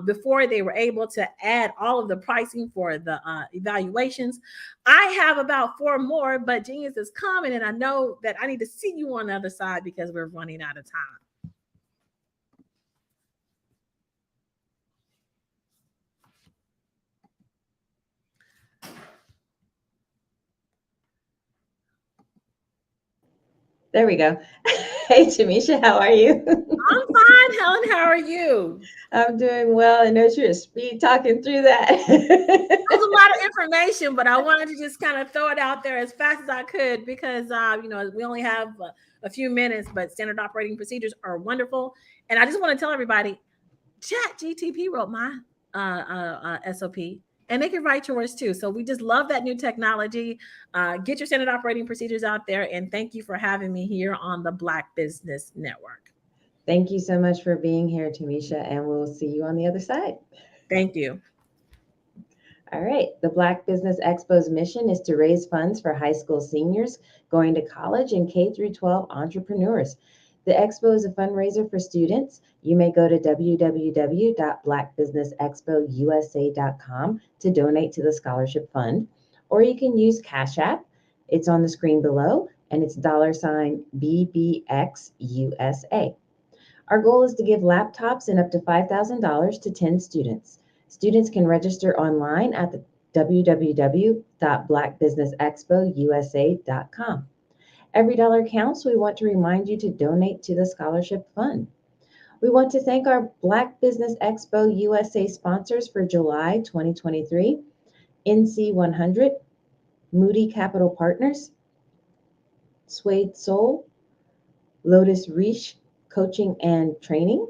before they were able to add all of the pricing for the evaluations. I have about 4 more, but Genius is coming, and I know that I need to see you on the other side because we're running out of time. There we go. Hey, Tamisha, how are you? I'm fine, Helen. How are you? I'm doing well. I know you're speed talking through that. There's a lot of information, but I wanted to just kind of throw it out there as fast as I could because, we only have a few minutes, but standard operating procedures are wonderful. And I just want to tell everybody, ChatGTP wrote my SOP. And they can write yours too. So we just love that new technology. Get your standard operating procedures out there. And thank you for having me here on the Black Business Network. Thank you so much for being here, Tamisha. And we'll see you on the other side. Thank you. All right. The Black Business Expo's mission is to raise funds for high school seniors going to college and K-12 entrepreneurs. The Expo is a fundraiser for students. You may go to www.blackbusinessexpousa.com to donate to the scholarship fund, or you can use Cash App. It's on the screen below, and it's $BBXUSA. Our goal is to give laptops and up to $5,000 to 10 students. Students can register online at the www.blackbusinessexpousa.com. Every dollar counts. We want to remind you to donate to the scholarship fund. We want to thank our Black Business Expo USA sponsors for July 2023, NC100, Moody Capital Partners, Suede Soul, Lotus Reach Coaching and Training,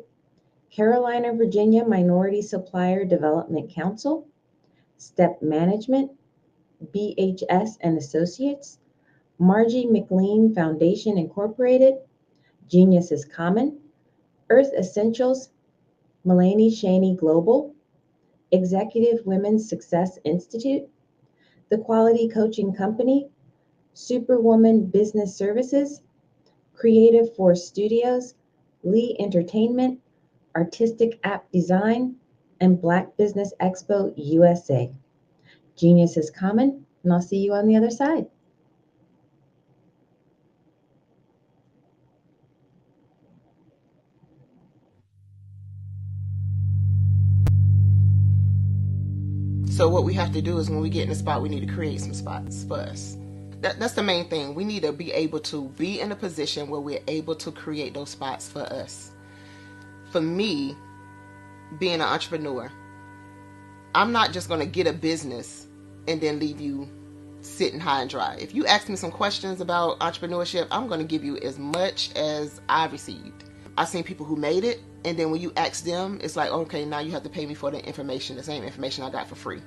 Carolina, Virginia Minority Supplier Development Council, Step Management, BHS and Associates, Margie McLean Foundation Incorporated, Genius is Common, Earth Essentials, Mulaney Shaney Global, Executive Women's Success Institute, The Quality Coaching Company, Superwoman Business Services, Creative Force Studios, Lee Entertainment, Artistic App Design, and Black Business Expo USA. Genius is Common, and I'll see you on the other side. So what we have to do is when we get in the spot, we need to create some spots for us. That's the main thing. We need to be able to be in a position where we're able to create those spots for us. For me, being an entrepreneur, I'm not just going to get a business and then leave you sitting high and dry. If you ask me some questions about entrepreneurship, I'm going to give you as much as I received. I've seen people who made it, and then when you ask them, it's like, okay, now you have to pay me for the information, the same information I got for free.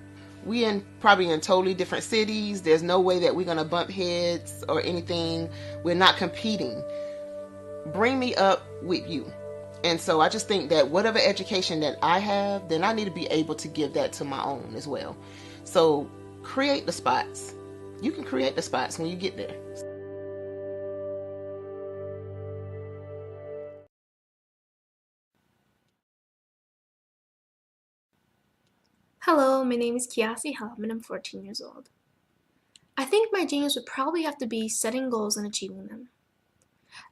We probably in totally different cities. There's no way that we're going to bump heads or anything. We're not competing. Bring me up with you. And so I just think that whatever education that I have, then I need to be able to give that to my own as well. So create the spots. You can create the spots when you get there. Hello, my name is Kiasi Helm and I'm 14 years old. I think my genius would probably have to be setting goals and achieving them.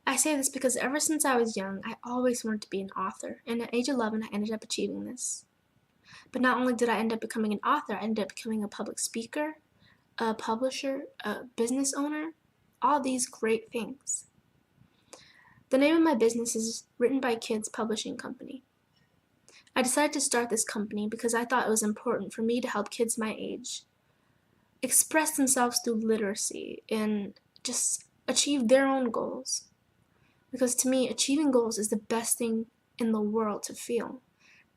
I say this because ever since I was young, I always wanted to be an author, and at age 11, I ended up achieving this. But not only did I end up becoming an author, I ended up becoming a public speaker, a publisher, a business owner, all these great things. The name of my business is Written by Kids Publishing Company. I decided to start this company because I thought it was important for me to help kids my age express themselves through literacy and just achieve their own goals. Because to me, achieving goals is the best thing in the world to feel.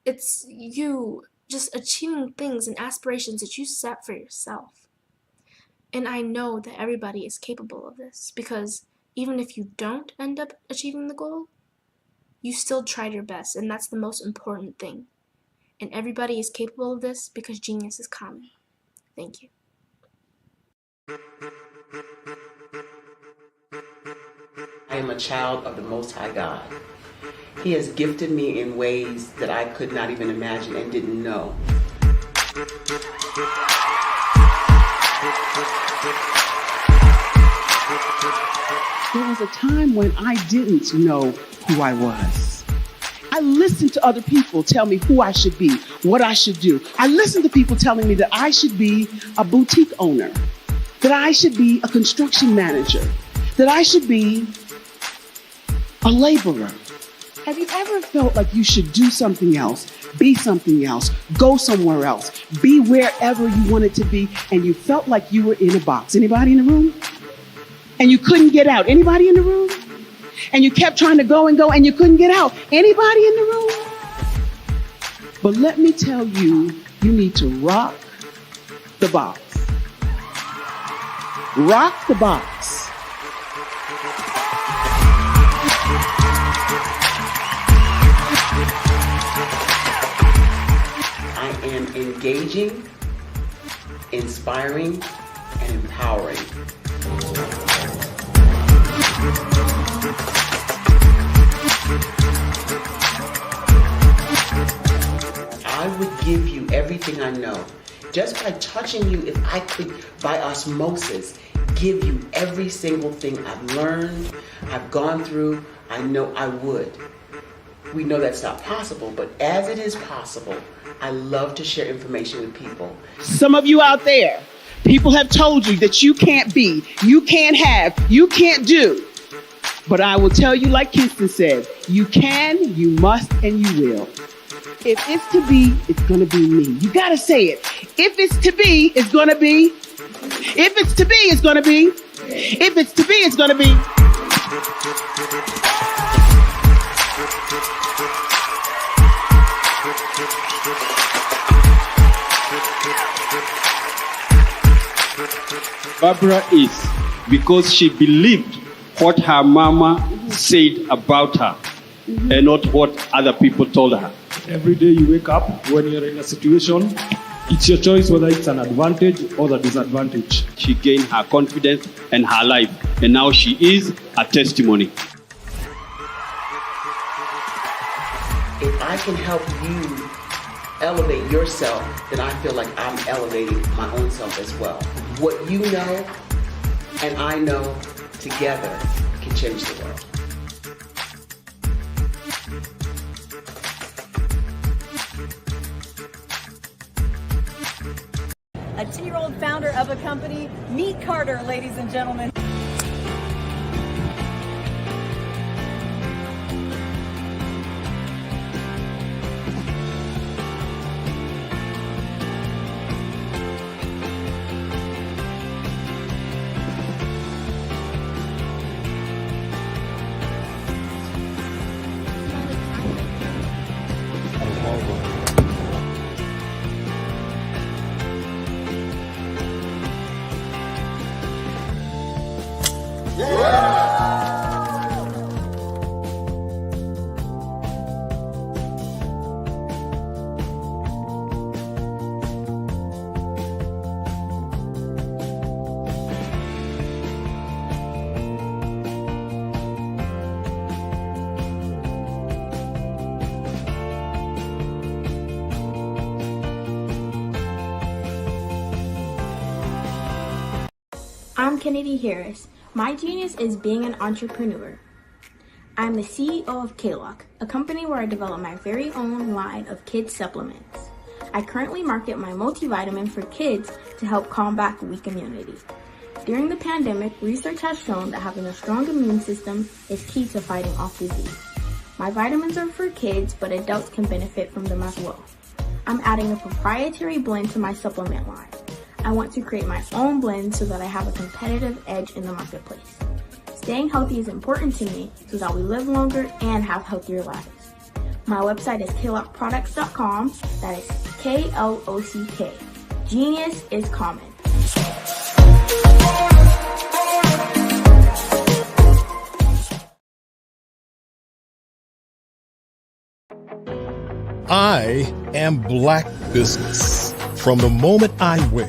It's you just achieving things and aspirations that you set for yourself. And I know that everybody is capable of this because even if you don't end up achieving the goal, you still tried your best, and that's the most important thing. And everybody is capable of this because genius is common. Thank you. I am a child of the Most High God. He has gifted me in ways that I could not even imagine and didn't know. There was a time when I didn't know who I was. I listened to other people tell me who I should be, what I should do. I listened to people telling me that I should be a boutique owner, that I should be a construction manager, that I should be a laborer. Have you ever felt like you should do something else, be something else, go somewhere else, be wherever you wanted to be, and you felt like you were in a box? Anybody in the room? And you couldn't get out? Anybody in the room? And you kept trying to go and you couldn't get out? Anybody in the room? But let me tell you, you need to rock the box. Rock the box. I am engaging, inspiring, and empowering. I would give you everything I know. Just by touching you, if I could, by osmosis, give you every single thing I've learned, I've gone through, I know I would. We know that's not possible, but as it is possible, I love to share information with people. Some of you out there, people have told you that you can't be, you can't have, you can't do. But I will tell you, like Kinston said, you can, you must, and you will. If it's to be, it's going to be me. You got to say it. If it's to be, it's going to be. If it's to be, it's going to be. If it's to be, it's going to be. Barbara is because she believed what her mama said about her and not what other people told her. Every day you wake up, when you're in a situation, it's your choice whether it's an advantage or the disadvantage. She gained her confidence and her life, and now she is a testimony. If I can help you elevate yourself, then I feel like I'm elevating my own self as well. What you know and I know together can change the world. A 10-year-old founder of a company. Meet Carter, ladies and gentlemen. I'm Kennedy Harris. My genius is being an entrepreneur. I'm the CEO of KLOC, a company where I develop my very own line of kids supplements. I currently market my multivitamin for kids to help combat weak immunity. During the pandemic, research has shown that having a strong immune system is key to fighting off disease. My vitamins are for kids, but adults can benefit from them as well. I'm adding a proprietary blend to my supplement line. I want to create my own blend so that I have a competitive edge in the marketplace. Staying healthy is important to me so that we live longer and have healthier lives. My website is klockproducts.com. That is KLOCK. Genius is common. I am Black business. From the moment I wake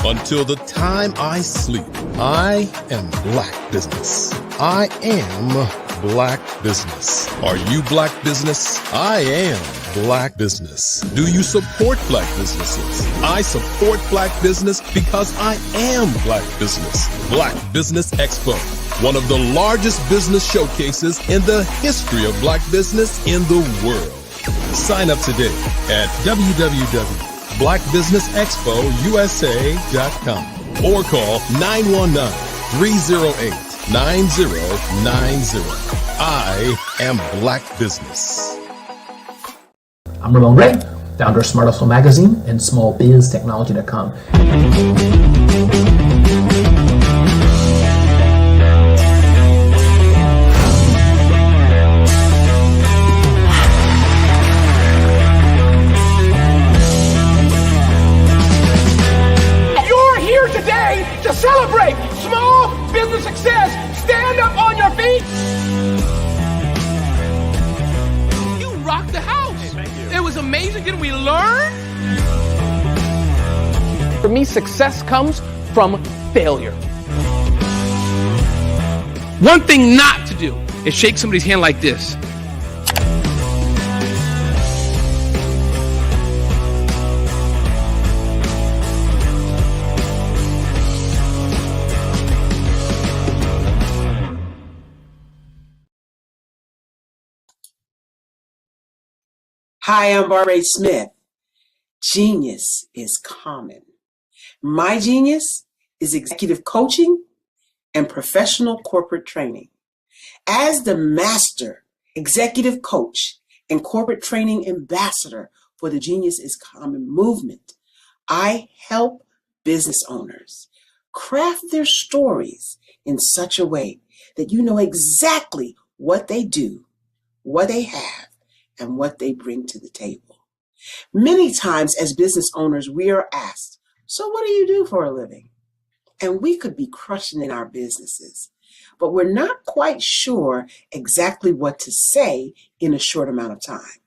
until the time I sleep, I am Black business. I am Black business. Are you Black business? I am Black business. Do you support Black businesses? I support Black business because I am Black business. Black Business Expo, one of the largest business showcases in the history of Black business in the world. Sign up today at www.blackbusinessexpousa.com or call 919-308-9090. I am Black business. I'm Ramon Ray, founder of Smart Hustle Magazine and smallbiztechnology.com. To celebrate small business success. Stand up on your feet. You rocked the house. Hey, thank you. It was amazing. Didn't we learn? For me, success comes from failure. One thing not to do is shake somebody's hand like this. Hi, I'm Barbara Smith. Genius is common. My genius is executive coaching and professional corporate training. As the master executive coach and corporate training ambassador for the Genius is Common movement, I help business owners craft their stories in such a way that you know exactly what they do, what they have, and what they bring to the table. Many times as business owners, we are asked, so what do you do for a living? And we could be crushing in our businesses, but we're not quite sure exactly what to say in a short amount of time.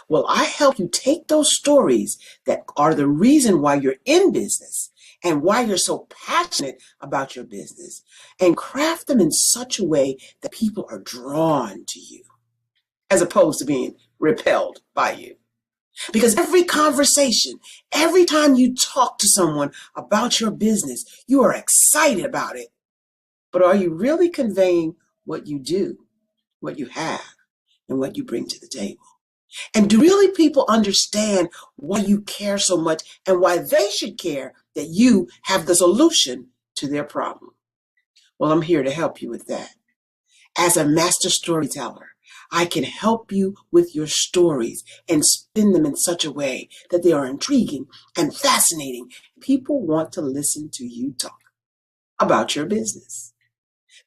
Well, I help you take those stories that are the reason why you're in business and why you're so passionate about your business and craft them in such a way that people are drawn to you, as opposed to being repelled by you. Because every conversation, every time you talk to someone about your business, you are excited about it. But are you really conveying what you do, what you have, and what you bring to the table? And do really people understand why you care so much and why they should care that you have the solution to their problem? Well, I'm here to help you with that. As a master storyteller, I can help you with your stories and spin them in such a way that they are intriguing and fascinating. People want to listen to you talk about your business.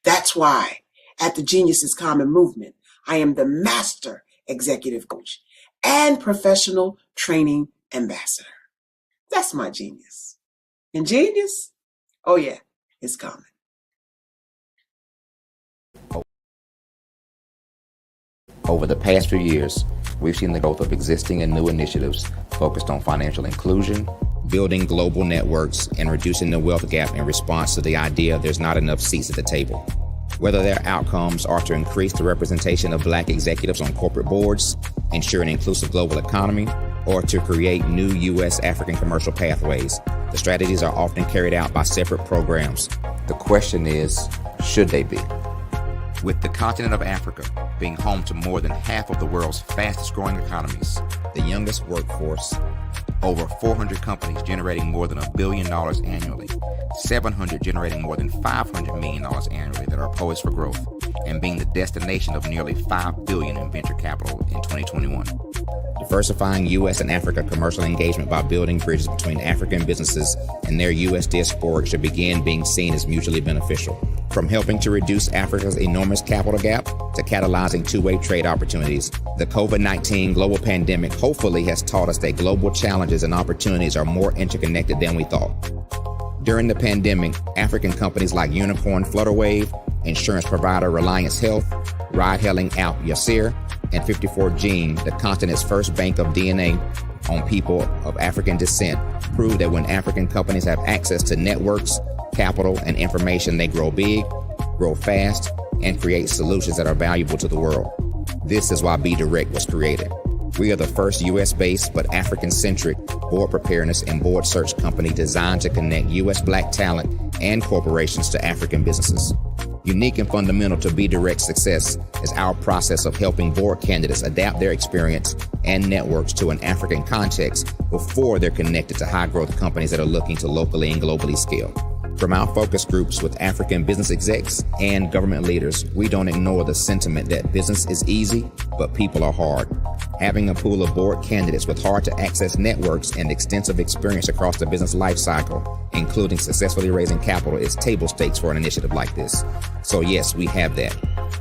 That's why at the Genius is Common movement, I am the master executive coach and professional training ambassador. That's my genius. And genius? Oh yeah, it's common. Over the past few years, we've seen the growth of existing and new initiatives focused on financial inclusion, building global networks, and reducing the wealth gap in response to the idea there's not enough seats at the table. Whether their outcomes are to increase the representation of Black executives on corporate boards, ensure an inclusive global economy, or to create new U.S. African commercial pathways, the strategies are often carried out by separate programs. The question is, should they be? With the continent of Africa being home to more than half of the world's fastest growing economies, the youngest workforce, over 400 companies generating more than $1 billion annually, 700 generating more than $500 million annually that are poised for growth, and being the destination of nearly $5 billion in venture capital in 2021. Diversifying U.S. and Africa commercial engagement by building bridges between African businesses and their U.S. diaspora should begin being seen as mutually beneficial. From helping to reduce Africa's enormous capital gap to catalyzing two-way trade opportunities, the COVID-19 global pandemic hopefully has taught us that global challenges and opportunities are more interconnected than we thought. During the pandemic, African companies like Unicorn Flutterwave, insurance provider Reliance Health, ride-hailing app Yasir, and 54Gene, the continent's first bank of DNA on people of African descent, proved that when African companies have access to networks, capital, and information, they grow big, grow fast, and create solutions that are valuable to the world. This is why Be Direct was created. We are the first U.S.-based but African-centric board preparedness and board search company designed to connect U.S. Black talent and corporations to African businesses. Unique and fundamental to Be Direct's success is our process of helping board candidates adapt their experience and networks to an African context before they're connected to high-growth companies that are looking to locally and globally scale. From our focus groups with African business execs and government leaders, we don't ignore the sentiment that business is easy, but people are hard. Having a pool of board candidates with hard-to-access networks and extensive experience across the business life cycle, including successfully raising capital, is table stakes for an initiative like this. So yes, we have that.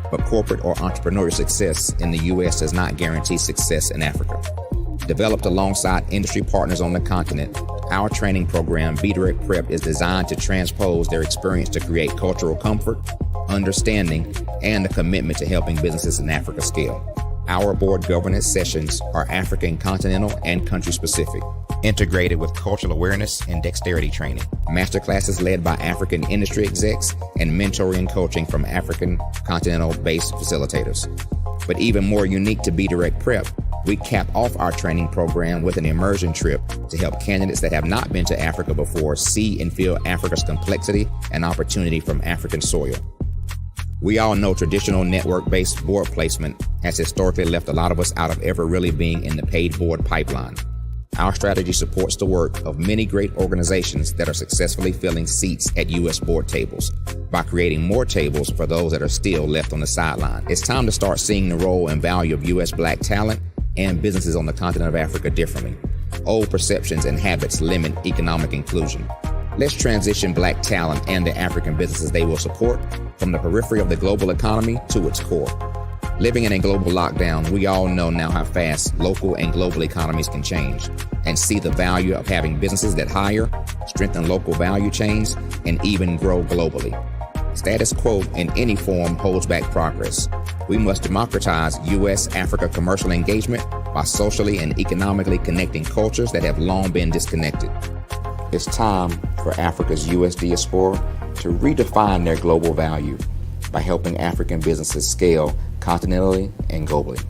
But corporate or entrepreneurial success in the U.S. does not guarantee success in Africa. Developed alongside industry partners on the continent, our training program, Be Direct Prep, is designed to transpose their experience to create cultural comfort, understanding, and a commitment to helping businesses in Africa scale. Our board governance sessions are African, continental, and country-specific, integrated with cultural awareness and dexterity training, masterclasses led by African industry execs, and mentoring and coaching from African continental-based facilitators. But even more unique to Be Direct Prep, we cap off our training program with an immersion trip to help candidates that have not been to Africa before see and feel Africa's complexity and opportunity from African soil. We all know traditional network-based board placement has historically left a lot of us out of ever really being in the paid board pipeline. Our strategy supports the work of many great organizations that are successfully filling seats at U.S. board tables by creating more tables for those that are still left on the sideline. It's time to start seeing the role and value of U.S. Black talent and businesses on the continent of Africa differently. Old perceptions and habits limit economic inclusion. Let's transition Black talent and the African businesses they will support from the periphery of the global economy to its core. Living in a global lockdown, we all know now how fast local and global economies can change, and see the value of having businesses that hire, strengthen local value chains, and even grow globally. Status quo in any form holds back progress. We must democratize U.S.-Africa commercial engagement by socially and economically connecting cultures that have long been disconnected. It's time for Africa's U.S. diaspora to redefine their global value by helping African businesses scale continentally and globally.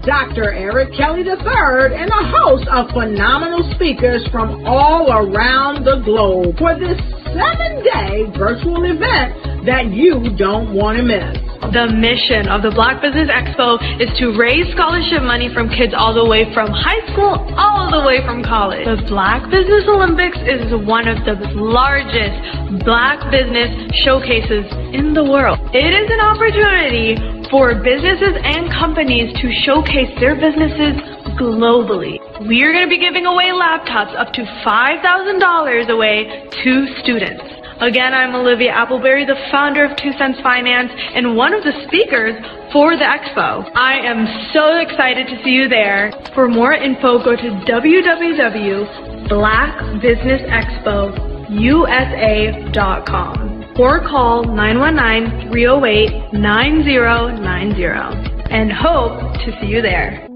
Dr. Eric Kelly III and a host of phenomenal speakers from all around the globe for this 7-day virtual event that you don't want to miss. The mission of the Black Business Expo is to raise scholarship money from kids all the way from high school, all the way from college. The Black Business Olympics is one of the largest Black business showcases in the world. It is an opportunity for businesses and companies to showcase their businesses globally. We are going to be giving away laptops up to $5,000 away to students. Again, I'm Olivia Appleberry, the founder of 2 Cents Finance and one of the speakers for the expo. I am so excited to see you there. For more info, go to www.blackbusinessexpousa.com or call 919-308-9090 and hope to see you there.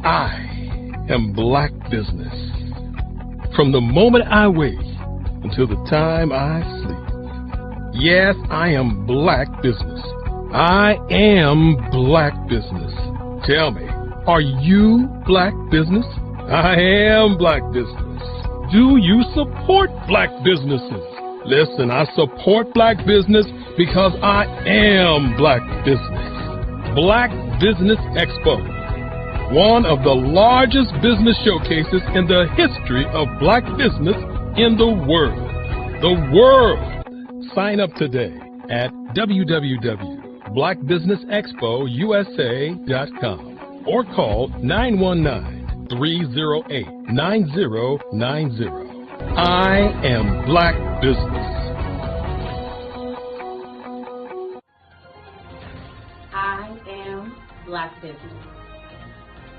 I am Black business. From the moment I wake until the time I sleep. Yes, I am Black business. I am Black business. Tell me, are you Black business? I am Black business. Do you support Black businesses? Listen, I support Black business because I am Black business. Black Business Expo, one of the largest business showcases in the history of Black business in the world. The world! Sign up today at www.blackbusinessexpousa.com or call 919-308-9090. I am Black business. I am Black business.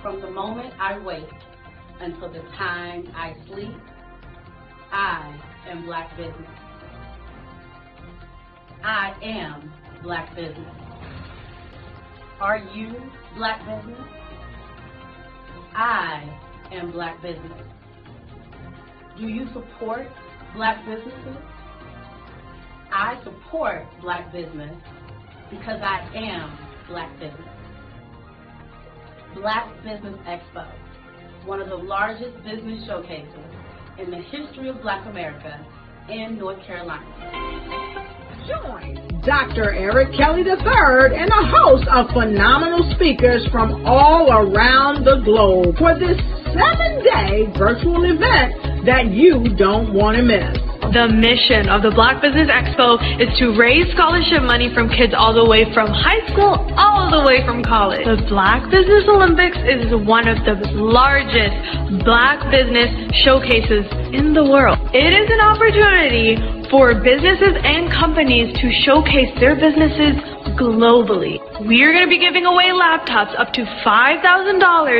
From the moment I wake until the time I sleep, I am Black business. I am Black business. Are you Black business? I am Black business. Do you support Black businesses? I support Black business because I am Black business. Black Business Expo, one of the largest business showcases in the history of Black America in North Carolina. Join Dr. Eric Kelly III and a host of phenomenal speakers from all around the globe for this 7-day virtual event that you don't want to miss. The mission of the Black Business Expo is to raise scholarship money from kids all the way from high school, all the way from college. The Black Business Olympics is one of the largest Black business showcases in the world. It is an opportunity for businesses and companies to showcase their businesses globally. We are going to be giving away laptops up to $5,000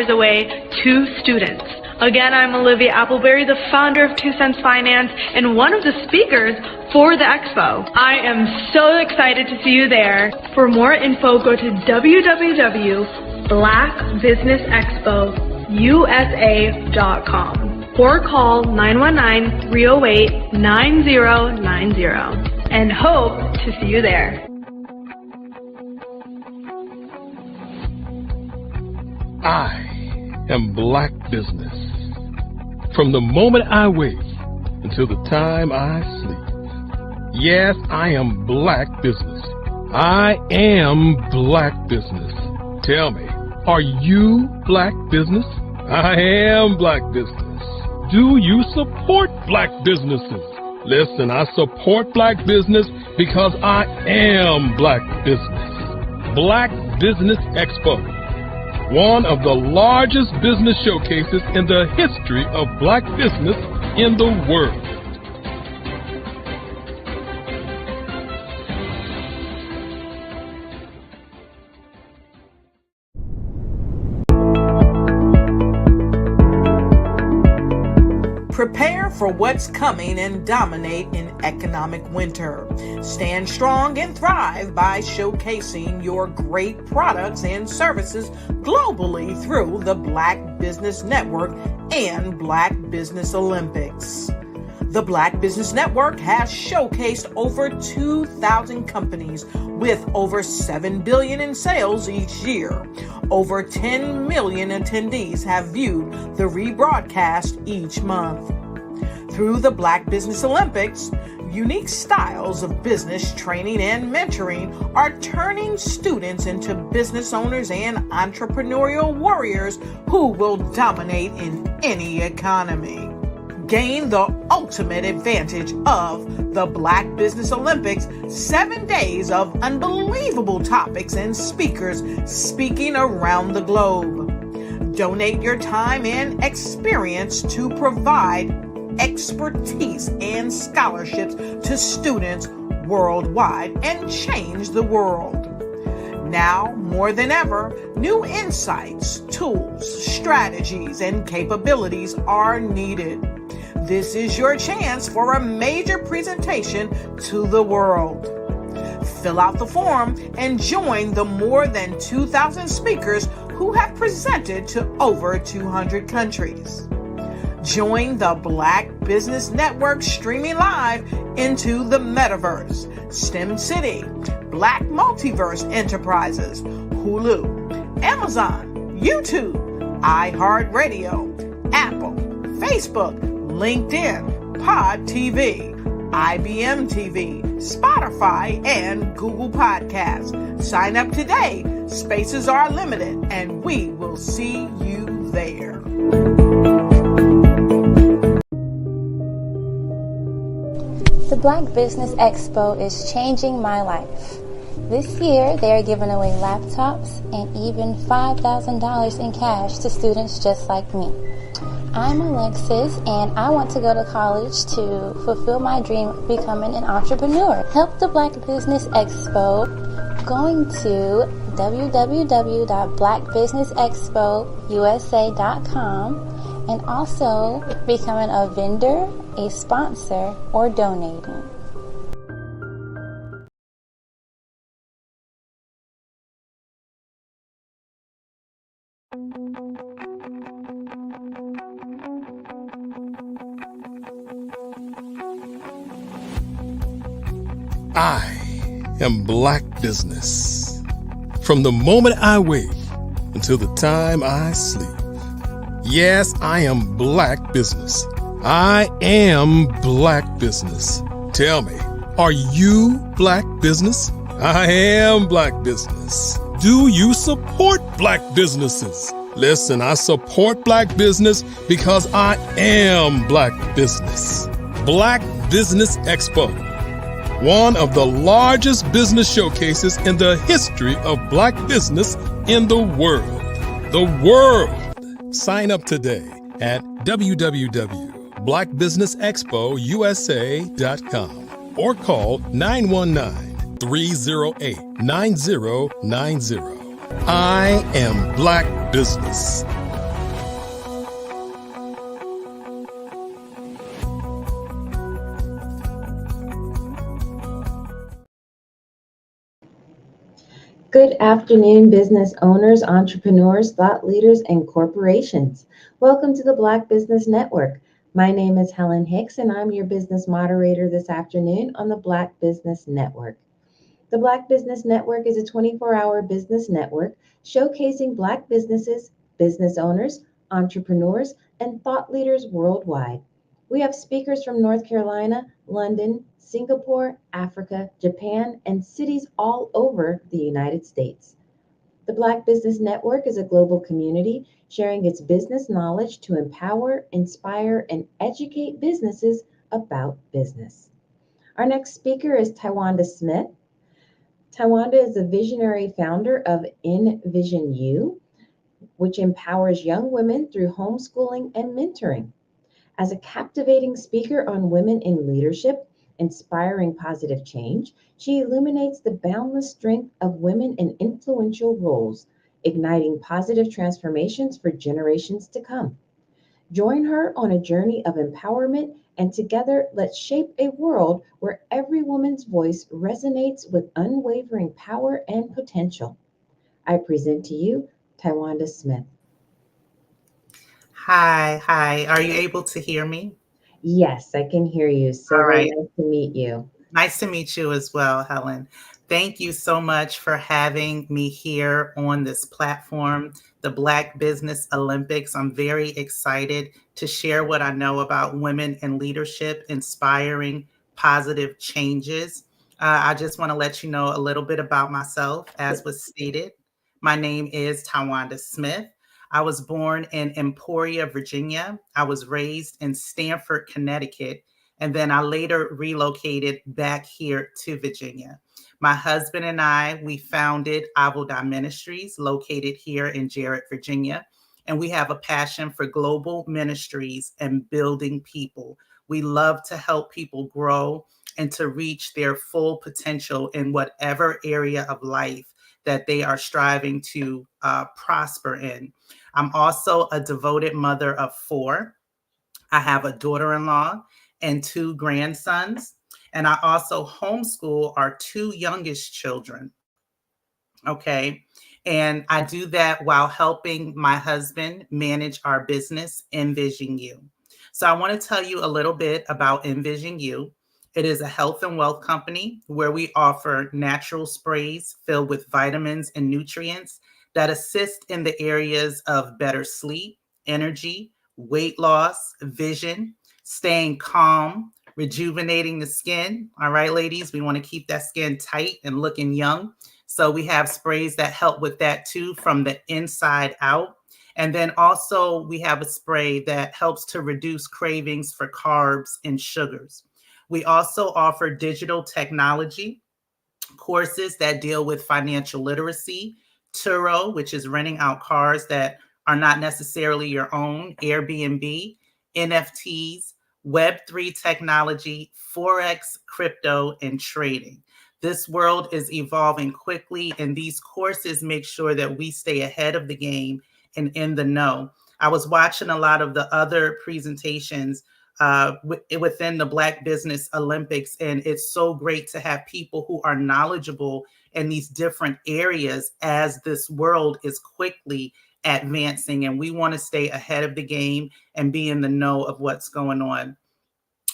away to students. Again, I'm Olivia Appleberry, the founder of 2 Cents Finance and one of the speakers for the expo. I am so excited to see you there. For more info, go to www.blackbusinessexpousa.com or call 919-308-9090 and hope to see you there. I am Black business. From the moment I wake until the time I sleep. Yes, I am Black business. I am Black business. Tell me, are you Black business? I am Black business. Do you support Black businesses? Listen, I support Black business because I am Black business. Black Business Expo, one of the largest business showcases in the history of Black business in the world. Prepare for what's coming and dominate in economic winter. Stand strong and thrive by showcasing your great products and services globally through the Black Business Network and Black Business Olympics. The Black Business Network has showcased over 2,000 companies with over $7 billion in sales each year. Over 10 million attendees have viewed the rebroadcast each month. Through the Black Business Olympics, Unique styles of business training and mentoring are turning students into business owners and entrepreneurial warriors who will dominate in any economy. Gain the ultimate advantage of the Black Business Olympics, 7 days of unbelievable topics and speakers speaking around the globe. Donate your time and experience to provide expertise and scholarships to students worldwide and change the world. Now, more than ever, new insights, tools, strategies, and capabilities are needed. This is your chance for a major presentation to the world. Fill out the form and join the more than 2,000 speakers who have presented to over 200 countries. Join the Black Business Network streaming live into the Metaverse, STEM City, Black Multiverse Enterprises, Hulu, Amazon, YouTube, iHeartRadio, Apple, Facebook, LinkedIn, Pod TV, IBM TV, Spotify, and Google Podcasts. Sign up today. Spaces are limited, and we will see you there. The Black Business Expo is changing my life. This year, they are giving away laptops and even $5,000 in cash to students just like me. I'm Alexis, and I want to go to college to fulfill my dream of becoming an entrepreneur. Help the Black Business Expo going to www.blackbusinessexpousa.com and also becoming a vendor, a sponsor, or donating. I am Black business. From the moment I wake until the time I sleep. Yes, I am Black business. I am Black business. Tell me, are you Black business? I am Black business. Do you support Black businesses? Listen, I support Black business because I am Black business. Black Business Expo, one of the largest business showcases in the history of Black business in the world. The world! Sign up today at www.blackbusinessexpousa.com or call 919-308-9090. I am Black business. Good afternoon, business owners, entrepreneurs, thought leaders, and corporations. Welcome to the Black Business Network. My name is Helen Hicks, and I'm your business moderator this afternoon on the Black Business Network. The Black Business Network is a 24-hour business network showcasing Black businesses, business owners, entrepreneurs, and thought leaders worldwide. We have speakers from North Carolina, London, Singapore, Africa, Japan, and cities all over the United States. The Black Business Network is a global community sharing its business knowledge to empower, inspire, and educate businesses about business. Our next speaker is Taiwanda Smith. Taiwanda is the visionary founder of Envision You, which empowers young women through homeschooling and mentoring. As a captivating speaker on women in leadership, inspiring positive change, she illuminates the boundless strength of women in influential roles, igniting positive transformations for generations to come. Join her on a journey of empowerment, and together let's shape a world where every woman's voice resonates with unwavering power and potential. I present to you Taiwanda Smith. Hi. Are you able to hear me? Yes, I can hear you. So All right. nice to meet you. Nice to meet you as well, Helen. Thank you so much for having me here on this platform, the Black Business Olympics. I'm very excited to share what I know about women in leadership, inspiring positive changes. I just want to let you know a little bit about myself. As was stated, my name is Tawanda Smith. I was born in Emporia, Virginia. I was raised in Stamford, Connecticut, and then I later relocated back here to Virginia. My husband and I, we founded Avodah Ministries, located here in Jarrett, Virginia, and we have a passion for global ministries and building people. We love to help people grow and to reach their full potential in whatever area of life that they are striving to prosper in. I'm also a devoted mother of 4. I have a daughter-in-law and 2 grandsons, and I also homeschool our 2 youngest children. Okay. And I do that while helping my husband manage our business, Envision You. So I want to tell you a little bit about Envision You. It is a health and wealth company where we offer natural sprays filled with vitamins and nutrients that assist in the areas of better sleep, energy, weight loss, vision, staying calm, rejuvenating the skin. All right, ladies, we want to keep that skin tight and looking young. So we have sprays that help with that too, from the inside out. And then also we have a spray that helps to reduce cravings for carbs and sugars. We also offer digital technology courses that deal with financial literacy, Turo, which is renting out cars that are not necessarily your own, Airbnb, NFTs, Web3 technology, Forex, crypto, and trading. This world is evolving quickly, and these courses make sure that we stay ahead of the game and in the know. I was watching a lot of the other presentations within the Black Business Olympics, and it's so great to have people who are knowledgeable in these different areas as this world is quickly advancing, and we want to stay ahead of the game and be in the know of what's going on.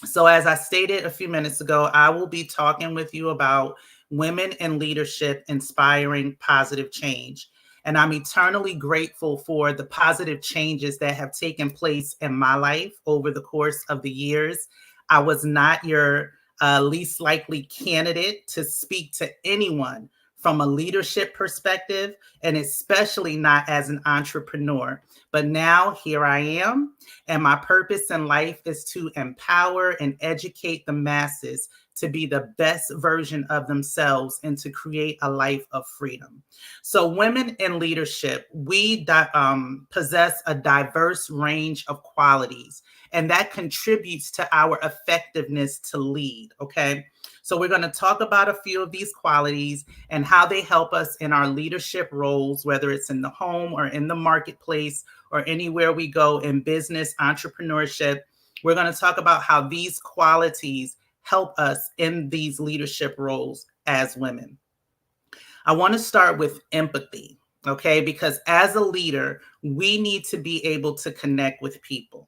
So as I stated a few minutes ago, I will be talking with you about women in leadership inspiring positive change. And I'm eternally grateful for the positive changes that have taken place in my life over the course of the years. I was not your least likely candidate to speak to anyone from a leadership perspective, and especially not as an entrepreneur. But now here I am, and my purpose in life is to empower and educate the masses to be the best version of themselves and to create a life of freedom. So women in leadership, we possess a diverse range of qualities, and that contributes to our effectiveness to lead, okay? So we're going to talk about a few of these qualities and how they help us in our leadership roles, whether it's in the home or in the marketplace or anywhere we go in business, entrepreneurship. We're going to talk about how these qualities help us in these leadership roles as women. I want to start with empathy, okay? Because as a leader, we need to be able to connect with people.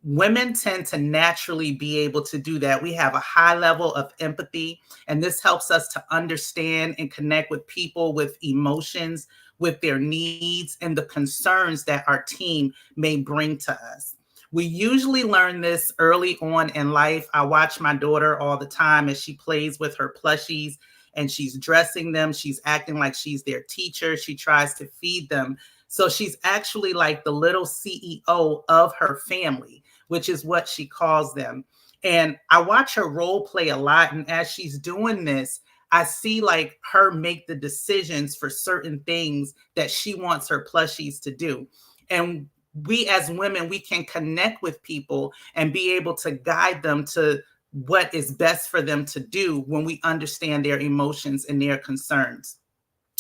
Women tend to naturally be able to do that. We have a high level of empathy, and this helps us to understand and connect with people with emotions, with their needs, and the concerns that our team may bring to us. We usually learn this early on in life. I watch my daughter all the time as she plays with her plushies and she's dressing them. She's acting like she's their teacher. She tries to feed them. So she's actually like the little CEO of her family, which is what she calls them. And I watch her role play a lot. And as she's doing this, I see like her make the decisions for certain things that she wants her plushies to do. And we as women, we can connect with people and be able to guide them to what is best for them to do when we understand their emotions and their concerns.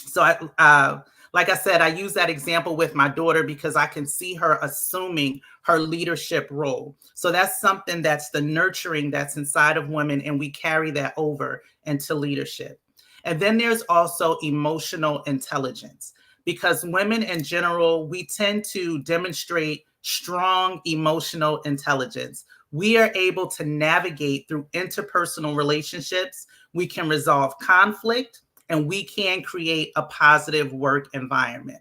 So like I said, I use that example with my daughter because I can see her assuming her leadership role. So that's something that's the nurturing that's inside of women, and we carry that over into leadership. And then there's also emotional intelligence, because women in general, we tend to demonstrate strong emotional intelligence. We are able to navigate through interpersonal relationships. We can resolve conflict, and we can create a positive work environment.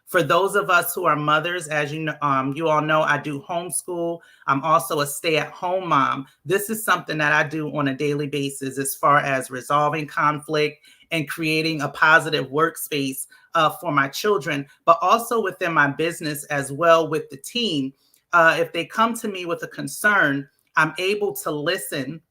For those of us who are mothers, as you know, you all know, I do homeschool. I'm also a stay-at-home mom. This is something that I do on a daily basis as far as resolving conflict and creating a positive workspace for my children, but also within my business as well with the team. If they come to me with a concern, I'm able to listen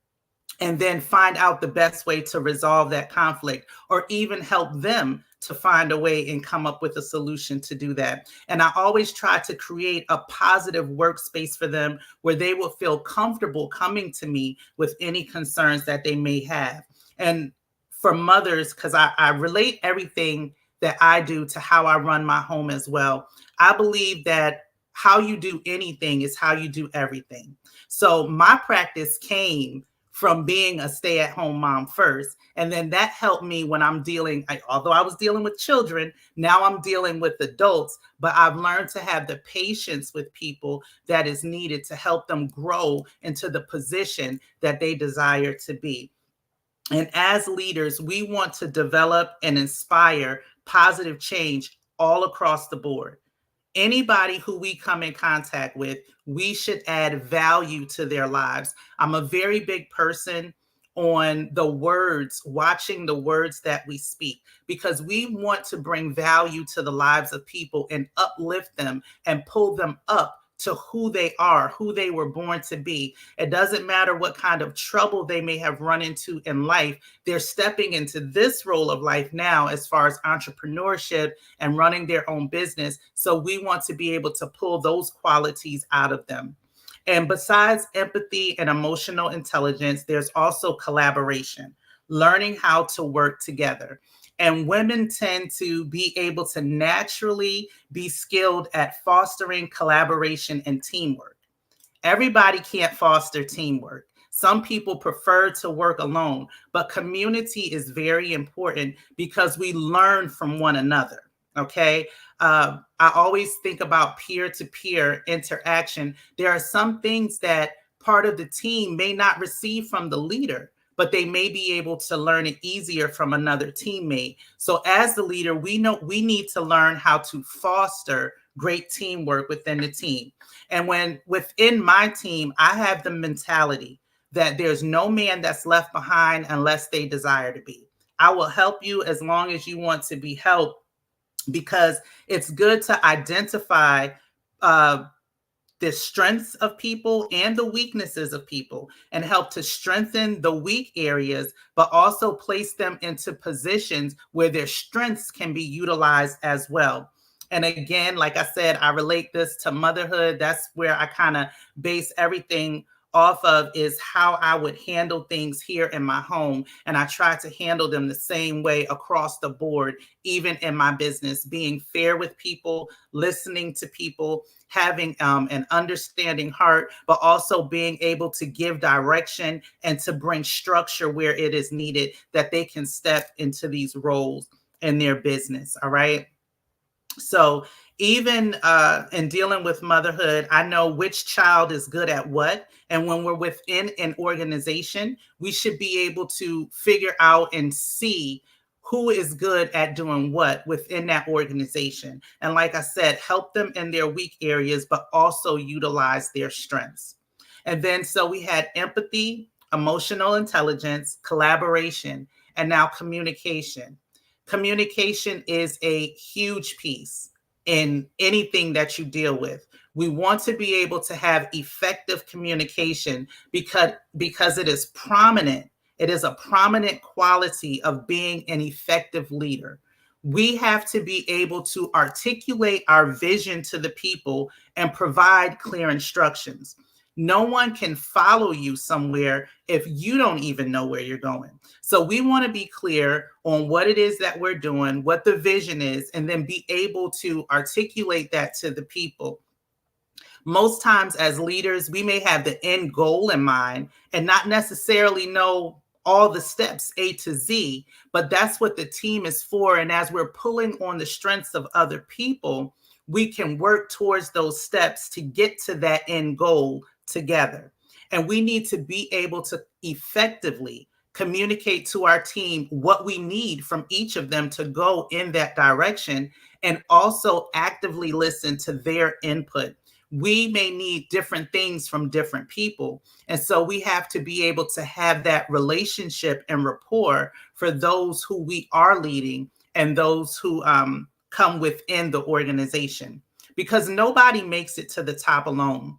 and then find out the best way to resolve that conflict, or even help them to find a way and come up with a solution to do that. And I always try to create a positive workspace for them where they will feel comfortable coming to me with any concerns that they may have. And for mothers, because I relate everything that I do to how I run my home as well. I believe that how you do anything is how you do everything. So my practice came from being a stay-at-home mom first. And then that helped me when I'm dealing, although I was dealing with children, now I'm dealing with adults, but I've learned to have the patience with people that is needed to help them grow into the position that they desire to be. And as leaders, we want to develop and inspire positive change all across the board. Anybody who we come in contact with, we should add value to their lives. I'm a very big person on the words, watching the words that we speak, because we want to bring value to the lives of people and uplift them and pull them up to who they are, who they were born to be. It doesn't matter what kind of trouble they may have run into in life. They're stepping into this role of life now as far as entrepreneurship and running their own business. So we want to be able to pull those qualities out of them. And besides empathy and emotional intelligence, there's also collaboration, learning how to work together. And women tend to be able to naturally be skilled at fostering collaboration and teamwork. Everybody can't foster teamwork. Some people prefer to work alone, but community is very important because we learn from one another. Okay. I always think about peer-to-peer interaction. There are some things that part of the team may not receive from the leader, but they may be able to learn it easier from another teammate. So as the leader, we know we need to learn how to foster great teamwork within the team. And when within my team, I have the mentality that there's no man that's left behind unless they desire to be. I will help you as long as you want to be helped, because it's good to identify the strengths of people and the weaknesses of people and help to strengthen the weak areas, but also place them into positions where their strengths can be utilized as well. And again, like I said, I relate this to motherhood. That's where I kind of base everything off of, is how I would handle things here in my home. And I try to handle them the same way across the board, even in my business, being fair with people, listening to people, having an understanding heart, but also being able to give direction and to bring structure where it is needed, that they can step into these roles in their business. All right. So even in dealing with motherhood, I know which child is good at what. And when we're within an organization, we should be able to figure out and see who is good at doing what within that organization. And like I said, help them in their weak areas, but also utilize their strengths. And then so we had empathy, emotional intelligence, collaboration, and now communication. Communication is a huge piece in anything that you deal with. We want to be able to have effective communication because it is prominent. It is a prominent quality of being an effective leader. We have to be able to articulate our vision to the people and provide clear instructions. No one can follow you somewhere if you don't even know where you're going. So we want to be clear on what it is that we're doing, what the vision is, and then be able to articulate that to the people. Most times as leaders, we may have the end goal in mind and not necessarily know all the steps A to Z, but that's what the team is for. And as we're pulling on the strengths of other people, we can work towards those steps to get to that end goal together. And we need to be able to effectively communicate to our team what we need from each of them to go in that direction, and also actively listen to their input. We may need different things from different people. And so we have to be able to have that relationship and rapport for those who we are leading and those who come within the organization, because nobody makes it to the top alone.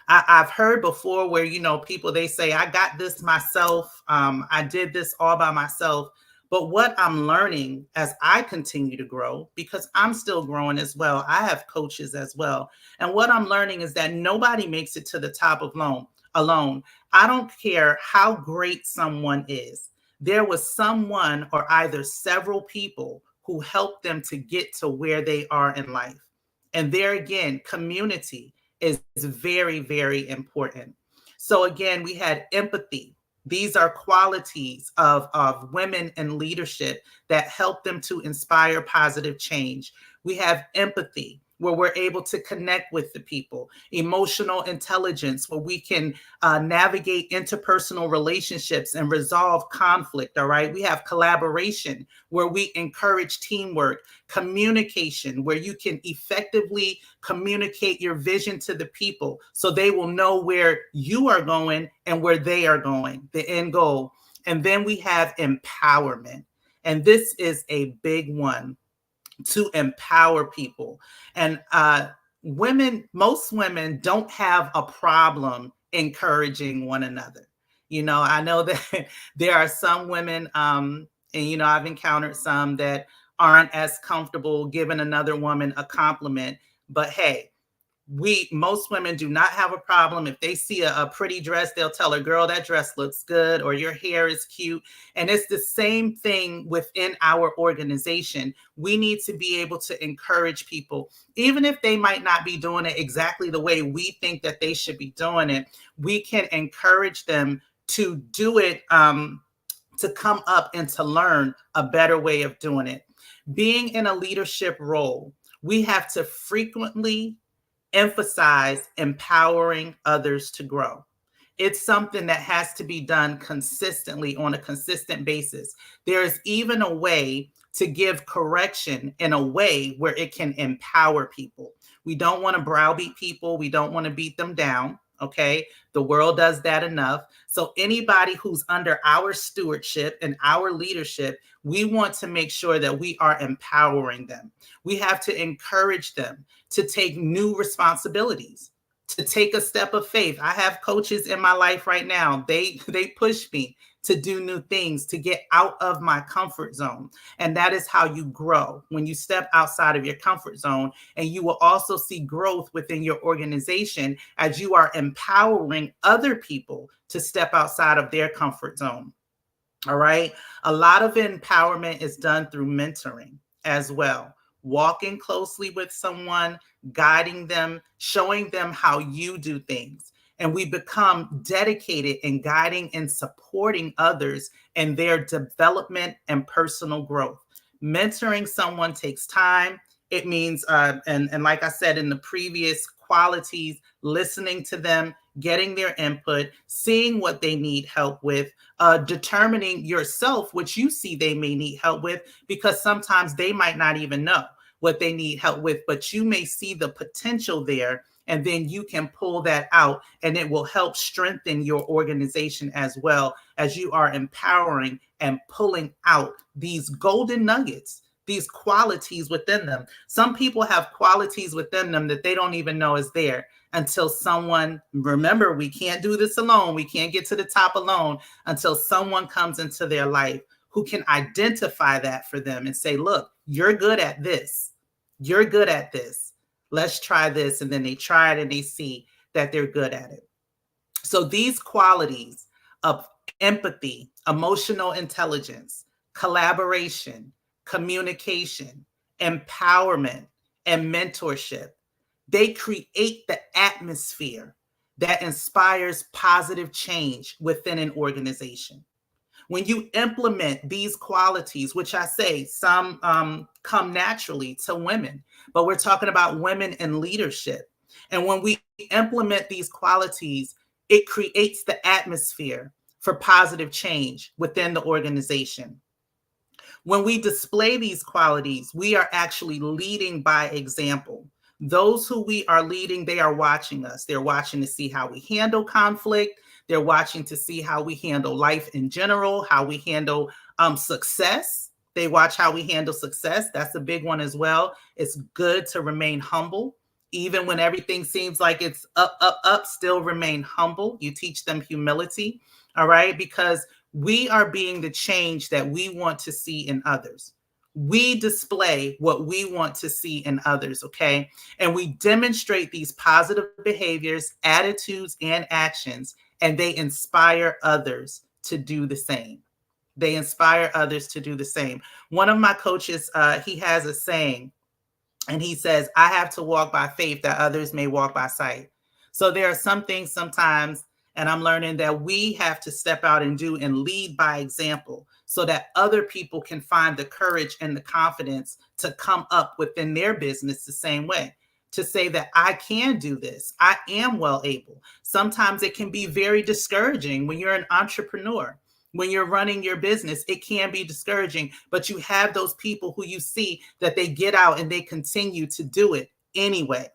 I've heard before where, people, they say, I got this myself. I did this all by myself. But what I'm learning as I continue to grow, because I'm still growing as well, I have coaches as well. And what I'm learning is that nobody makes it to the top alone. I don't care how great someone is. There was someone or either several people who helped them to get to where they are in life. And there again, community is very, very important. So again, we had empathy. These are qualities of women in leadership that help them to inspire positive change. We have empathy, where we're able to connect with the people. Emotional intelligence, where we can navigate interpersonal relationships and resolve conflict, all right? We have collaboration, where we encourage teamwork. Communication, where you can effectively communicate your vision to the people so they will know where you are going and where they are going, the end goal. And then we have empowerment. And this is a big one, to empower people. And most women don't have a problem encouraging one another. I know that there are some women, and I've encountered some that aren't as comfortable giving another woman a compliment. But hey, most women do not have a problem. If they see a pretty dress, they'll tell her, girl, that dress looks good, or your hair is cute. And it's the same thing within our organization. We need to be able to encourage people, even if they might not be doing it exactly the way we think that they should be doing it. We can encourage them to do it, to come up and to learn a better way of doing it. Being in a leadership role, we have to frequently emphasize empowering others to grow. It's something that has to be done consistently on a consistent basis. There is even a way to give correction in a way where it can empower people. We don't want to browbeat people. We don't want to beat them down. Okay. The world does that enough. So anybody who's under our stewardship and our leadership, we want to make sure that we are empowering them. We have to encourage them to take new responsibilities, to take a step of faith. I have coaches in my life right now. They push me to do new things, to get out of my comfort zone. And that is how you grow, when you step outside of your comfort zone. And you will also see growth within your organization as you are empowering other people to step outside of their comfort zone. All right. A lot of empowerment is done through mentoring as well. Walking closely with someone, guiding them, showing them how you do things. And we become dedicated in guiding and supporting others in their development and personal growth. Mentoring someone takes time. It means, and like I said in the previous qualities, listening to them, getting their input, seeing what they need help with, determining yourself what you see they may need help with, because sometimes they might not even know what they need help with, but you may see the potential there, and then you can pull that out, and it will help strengthen your organization as well, as you are empowering and pulling out these golden nuggets, these qualities within them. Some people have qualities within them that they don't even know is there until someone, remember, we can't do this alone. We can't get to the top alone until someone comes into their life who can identify that for them and say, look, you're good at this. You're good at this. Let's try this. And then they try it and they see that they're good at it. So these qualities of empathy, emotional intelligence, collaboration, communication, empowerment, and mentorship, they create the atmosphere that inspires positive change within an organization. When you implement these qualities, which I say some come naturally to women, but we're talking about women in leadership. And when we implement these qualities, it creates the atmosphere for positive change within the organization. When we display these qualities, we are actually leading by example. Those who we are leading, they are watching us. They're watching to see how we handle conflict. They're watching to see how we handle life in general, how we handle success. They watch how we handle success. That's a big one as well. It's good to remain humble. Even when everything seems like it's up, up, up, still remain humble. You teach them humility, all right? Because we are being the change that we want to see in others. We display what we want to see in others, okay? And we demonstrate these positive behaviors, attitudes, and actions, and they inspire others to do the same. They inspire others to do the same. One of my coaches, he has a saying, and he says, I have to walk by faith that others may walk by sight. So there are some things sometimes, and I'm learning that we have to step out and do and lead by example so that other people can find the courage and the confidence to come up within their business the same way, to say that I can do this. I am well able. Sometimes it can be very discouraging when you're an entrepreneur. When you're running your business, it can be discouraging, but you have those people who you see that they get out and they continue to do it anyway.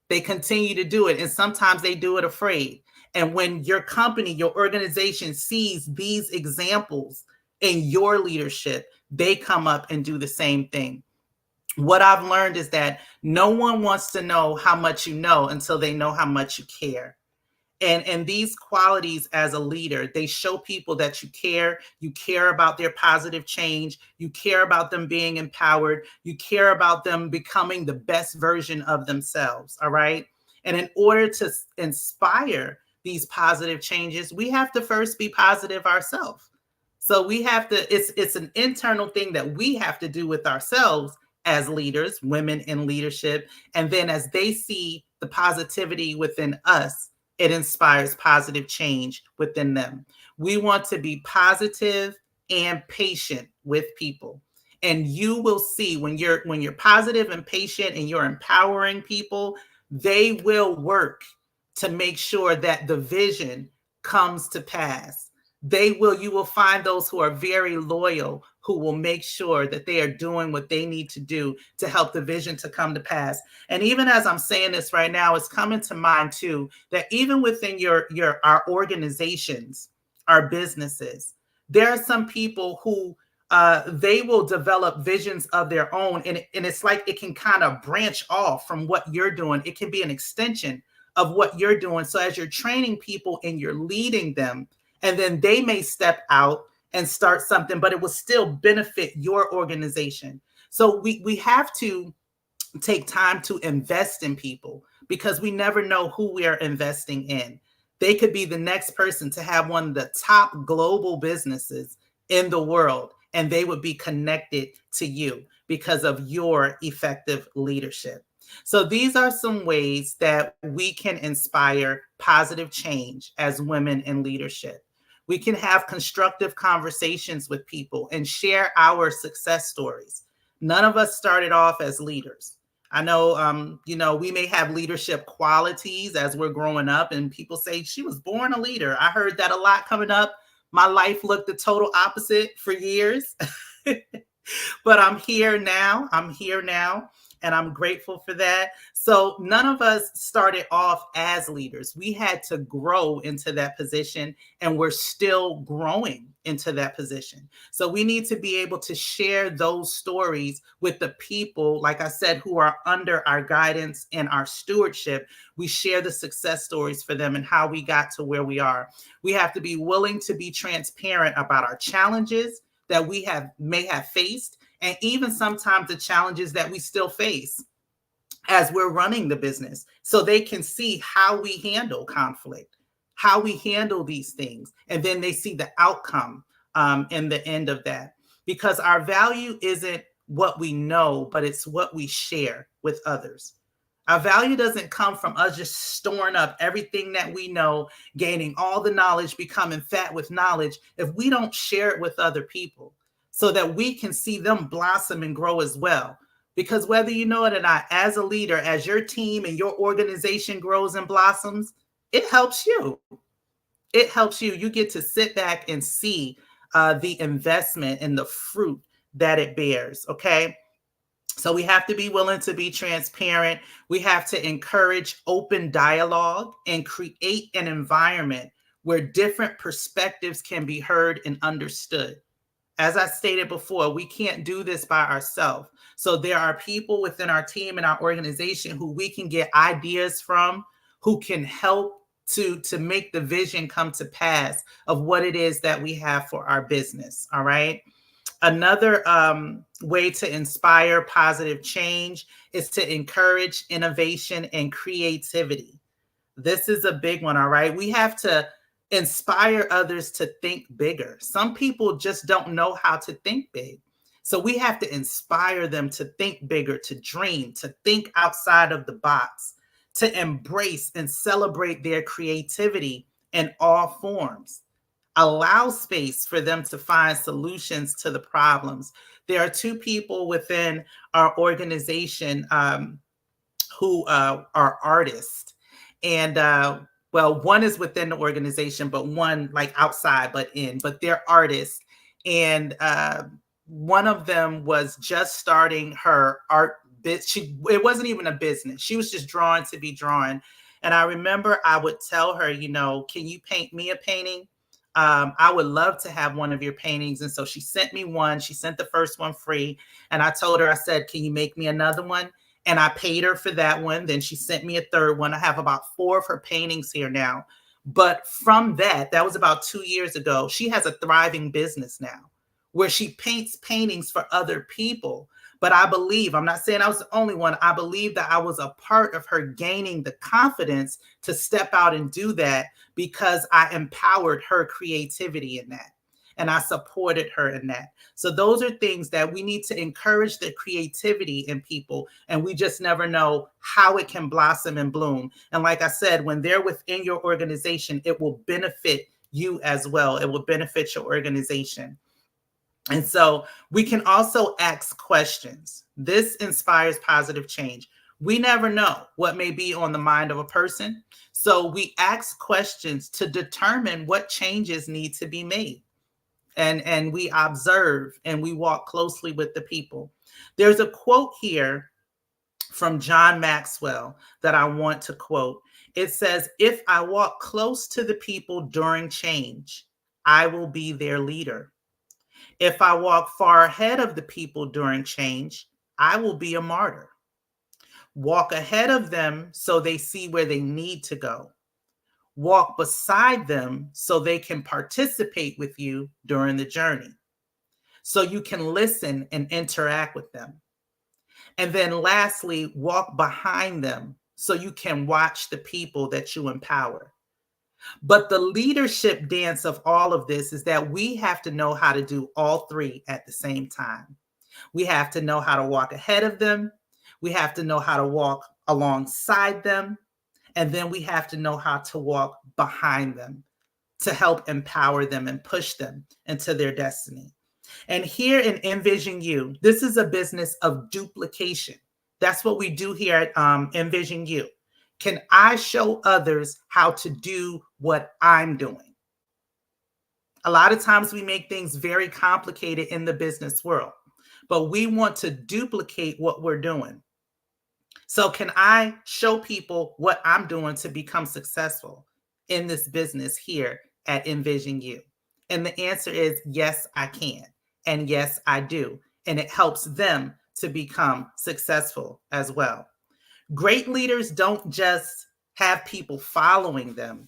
They continue to do it. And sometimes they do it afraid. And when your company, your organization sees these examples in your leadership, they come up and do the same thing. What I've learned is that no one wants to know how much you know until they know how much you care. And these qualities as a leader, they show people that you care about their positive change, you care about them being empowered, you care about them becoming the best version of themselves, all right? And in order to inspire these positive changes, we have to first be positive ourselves. So we have to, it's an internal thing that we have to do with ourselves as leaders, women in leadership. And then as they see the positivity within us, it inspires positive change within them. We want to be positive and patient with people. And you will see when you're positive and patient and you're empowering people, they will work to make sure that the vision comes to pass. You will find those who are very loyal, who will make sure that they are doing what they need to do to help the vision to come to pass. And even as I'm saying this right now, it's coming to mind too, that even within our organizations, our businesses, there are some people who they will develop visions of their own. And it's like it can kind of branch off from what you're doing. It can be an extension of what you're doing. So as you're training people and you're leading them, and then they may step out and start something, but it will still benefit your organization. So we have to take time to invest in people because we never know who we are investing in. They could be the next person to have one of the top global businesses in the world, and they would be connected to you because of your effective leadership. So these are some ways that we can inspire positive change as women in leadership. We can have constructive conversations with people and share our success stories. None of us started off as leaders. I know, we may have leadership qualities as we're growing up, and people say she was born a leader. I heard that a lot coming up. My life looked the total opposite for years, but I'm here now. And I'm grateful for that. So none of us started off as leaders. We had to grow into that position, and we're still growing into that position. So we need to be able to share those stories with the people, like I said, who are under our guidance and our stewardship. We share the success stories for them and how we got to where we are. We have to be willing to be transparent about our challenges that we may have faced, and even sometimes the challenges that we still face as we're running the business, so they can see how we handle conflict, how we handle these things, and then they see the outcome in the end of that. Because our value isn't what we know, but it's what we share with others. Our value doesn't come from us just storing up everything that we know, gaining all the knowledge, becoming fat with knowledge, if we don't share it with other people, so that we can see them blossom and grow as well. Because whether you know it or not, as a leader, as your team and your organization grows and blossoms, it helps you. it helps you. You get to sit back and see the investment and the fruit that it bears. Okay. So we have to be willing to be transparent. We have to encourage open dialogue and create an environment where different perspectives can be heard and understood. As I stated before, we can't do this by ourselves. So there are people within our team and our organization who we can get ideas from, who can help to make the vision come to pass of what it is that we have for our business. All right. Another way to inspire positive change is to encourage innovation and creativity. This is a big one. All right. We have to inspire others to think bigger. Some people just don't know how to think big. So we have to inspire them to think bigger, to dream, to think outside of the box, to embrace and celebrate their creativity in all forms. Allow space for them to find solutions to the problems. There are two people within our organization who are artists. And well, one is within the organization, but one like outside, but they're artists. And one of them was just starting her art bit. It wasn't even a business. She was just drawing to be drawing. And I remember I would tell her, you know, can you paint me a painting? I would love to have one of your paintings. And so she sent me one. She sent the first one free. And I told her, I said, can you make me another one? And I paid her for that one. Then she sent me a third one. I have about 4 of her paintings here now. But from that was about 2 years ago. She has a thriving business now where she paints paintings for other people. But I believe, I'm not saying I was the only one. I believe that I was a part of her gaining the confidence to step out and do that because I empowered her creativity in that. And I supported her in that. So those are things that we need to encourage the creativity in people. And we just never know how it can blossom and bloom. And like I said, when they're within your organization, it will benefit you as well. It will benefit your organization. And so we can also ask questions. This inspires positive change. We never know what may be on the mind of a person. So we ask questions to determine what changes need to be made. And we observe and we walk closely with the people. There's a quote here from John Maxwell that I want to quote. It says, if I walk close to the people during change, I will be their leader. If I walk far ahead of the people during change, I will be a martyr. Walk ahead of them so they see where they need to go. Walk beside them so they can participate with you during the journey. So you can listen and interact with them. And then lastly, walk behind them so you can watch the people that you empower. But the leadership dance of all of this is that we have to know how to do all three at the same time. We have to know how to walk ahead of them. We have to know how to walk alongside them. And then we have to know how to walk behind them to help empower them and push them into their destiny. And here in Envision You, this is a business of duplication. That's what we do here at Envision You. Can I show others how to do what I'm doing? A lot of times we make things very complicated in the business world, but we want to duplicate what we're doing. So can I show people what I'm doing to become successful in this business here at Envision You? And the answer is yes, I can. And yes, I do. And it helps them to become successful as well. Great leaders don't just have people following them.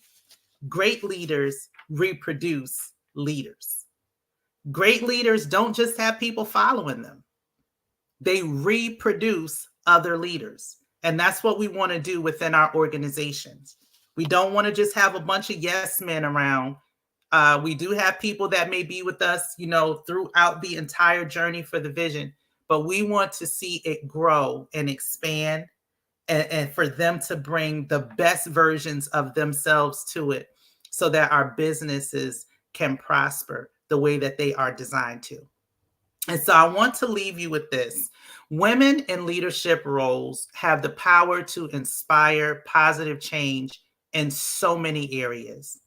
Great leaders reproduce leaders. Great leaders don't just have people following them. They reproduce other leaders. And that's what we want to do within our organizations. We don't want to just have a bunch of yes men around. We do have people that may be with us, throughout the entire journey for the vision, but we want to see it grow and expand and for them to bring the best versions of themselves to it so that our businesses can prosper the way that they are designed to. And so I want to leave you with this. Women in leadership roles have the power to inspire positive change in so many areas.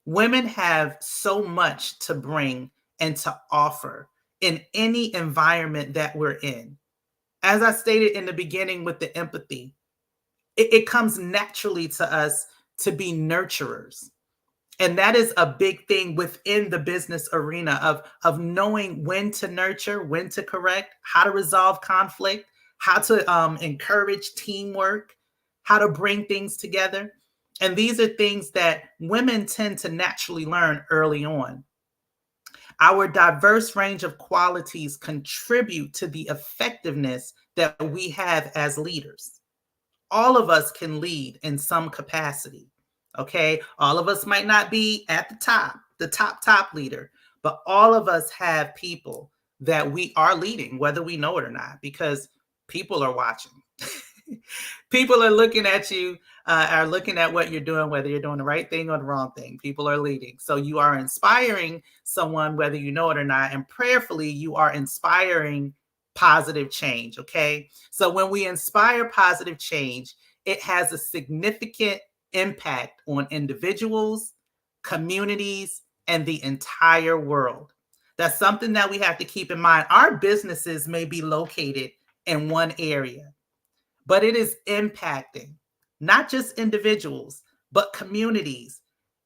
Women have so much to bring and to offer in any environment that we're in. As I stated in the beginning with the empathy, it comes naturally to us to be nurturers. And that is a big thing within the business arena of knowing when to nurture, when to correct, how to resolve conflict, how to encourage teamwork, how to bring things together. And these are things that women tend to naturally learn early on. Our diverse range of qualities contribute to the effectiveness that we have as leaders. All of us can lead in some capacity. Okay. All of us might not be at the top leader, but all of us have people that we are leading, whether we know it or not, because people are watching. People are looking at you, are looking at what you're doing, whether you're doing the right thing or the wrong thing. People are leading. So you are inspiring someone, whether you know it or not. And prayerfully, you are inspiring positive change. Okay. So when we inspire positive change, it has a significant impact on individuals, communities, and the entire world. That's something that we have to keep in mind. Our businesses may be located in one area, but it is impacting not just individuals, but communities.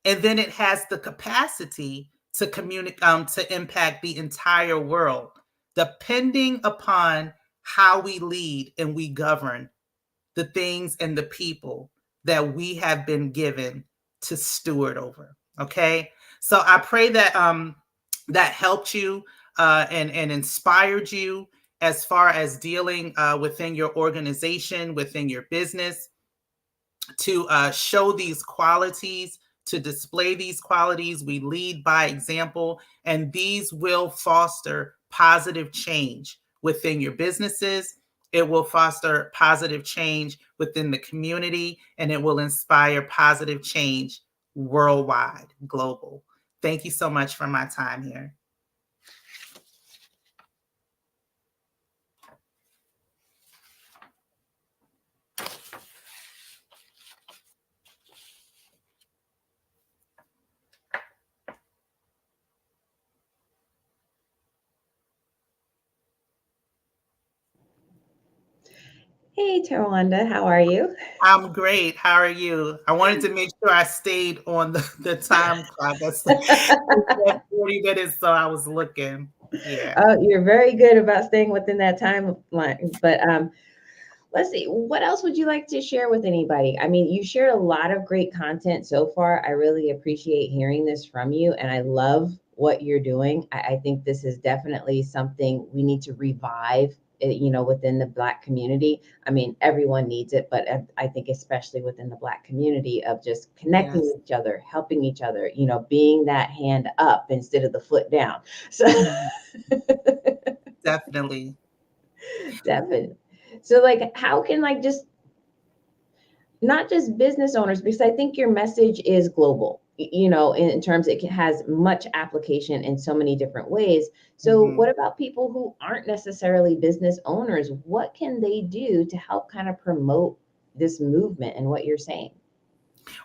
And then it has the capacity to to impact the entire world, depending upon how we lead and we govern the things and the people that we have been given to steward over. Okay. So I pray that that helped you and inspired you as far as dealing within your organization, within your business, to show these qualities, to display these qualities. We lead by example, and these will foster positive change within your businesses. It will foster positive change within the community, and it will inspire positive change worldwide, global. Thank you so much for my time here. Hey, Tawanda, how are you? I'm great. How are you? I wanted to make sure I stayed on the time clock. That's 40 minutes, so I was looking. Yeah. You're very good about staying within that timeline. But let's see, what else would you like to share with anybody? I mean, you shared a lot of great content so far. I really appreciate hearing this from you, and I love what you're doing. I think this is definitely something we need to revive, within the Black community. I mean, everyone needs it, but I think especially within the Black community of just connecting with each other, helping each other, being that hand up instead of the foot down. So Definitely. definitely. So like, how can just not just business owners, because I think your message is global, in terms it has much application in so many different ways. So what about people who aren't necessarily business owners? What can they do to help kind of promote this movement and what you're saying?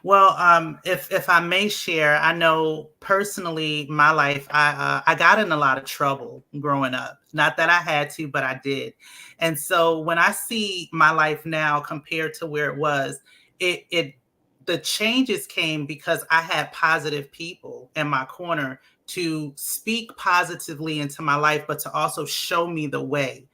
Well, if I may share, I know personally, my life, I got in a lot of trouble growing up. Not that I had to, but I did. And so when I see my life now compared to where it was, the changes came because I had positive people in my corner to speak positively into my life, but to also show me the way.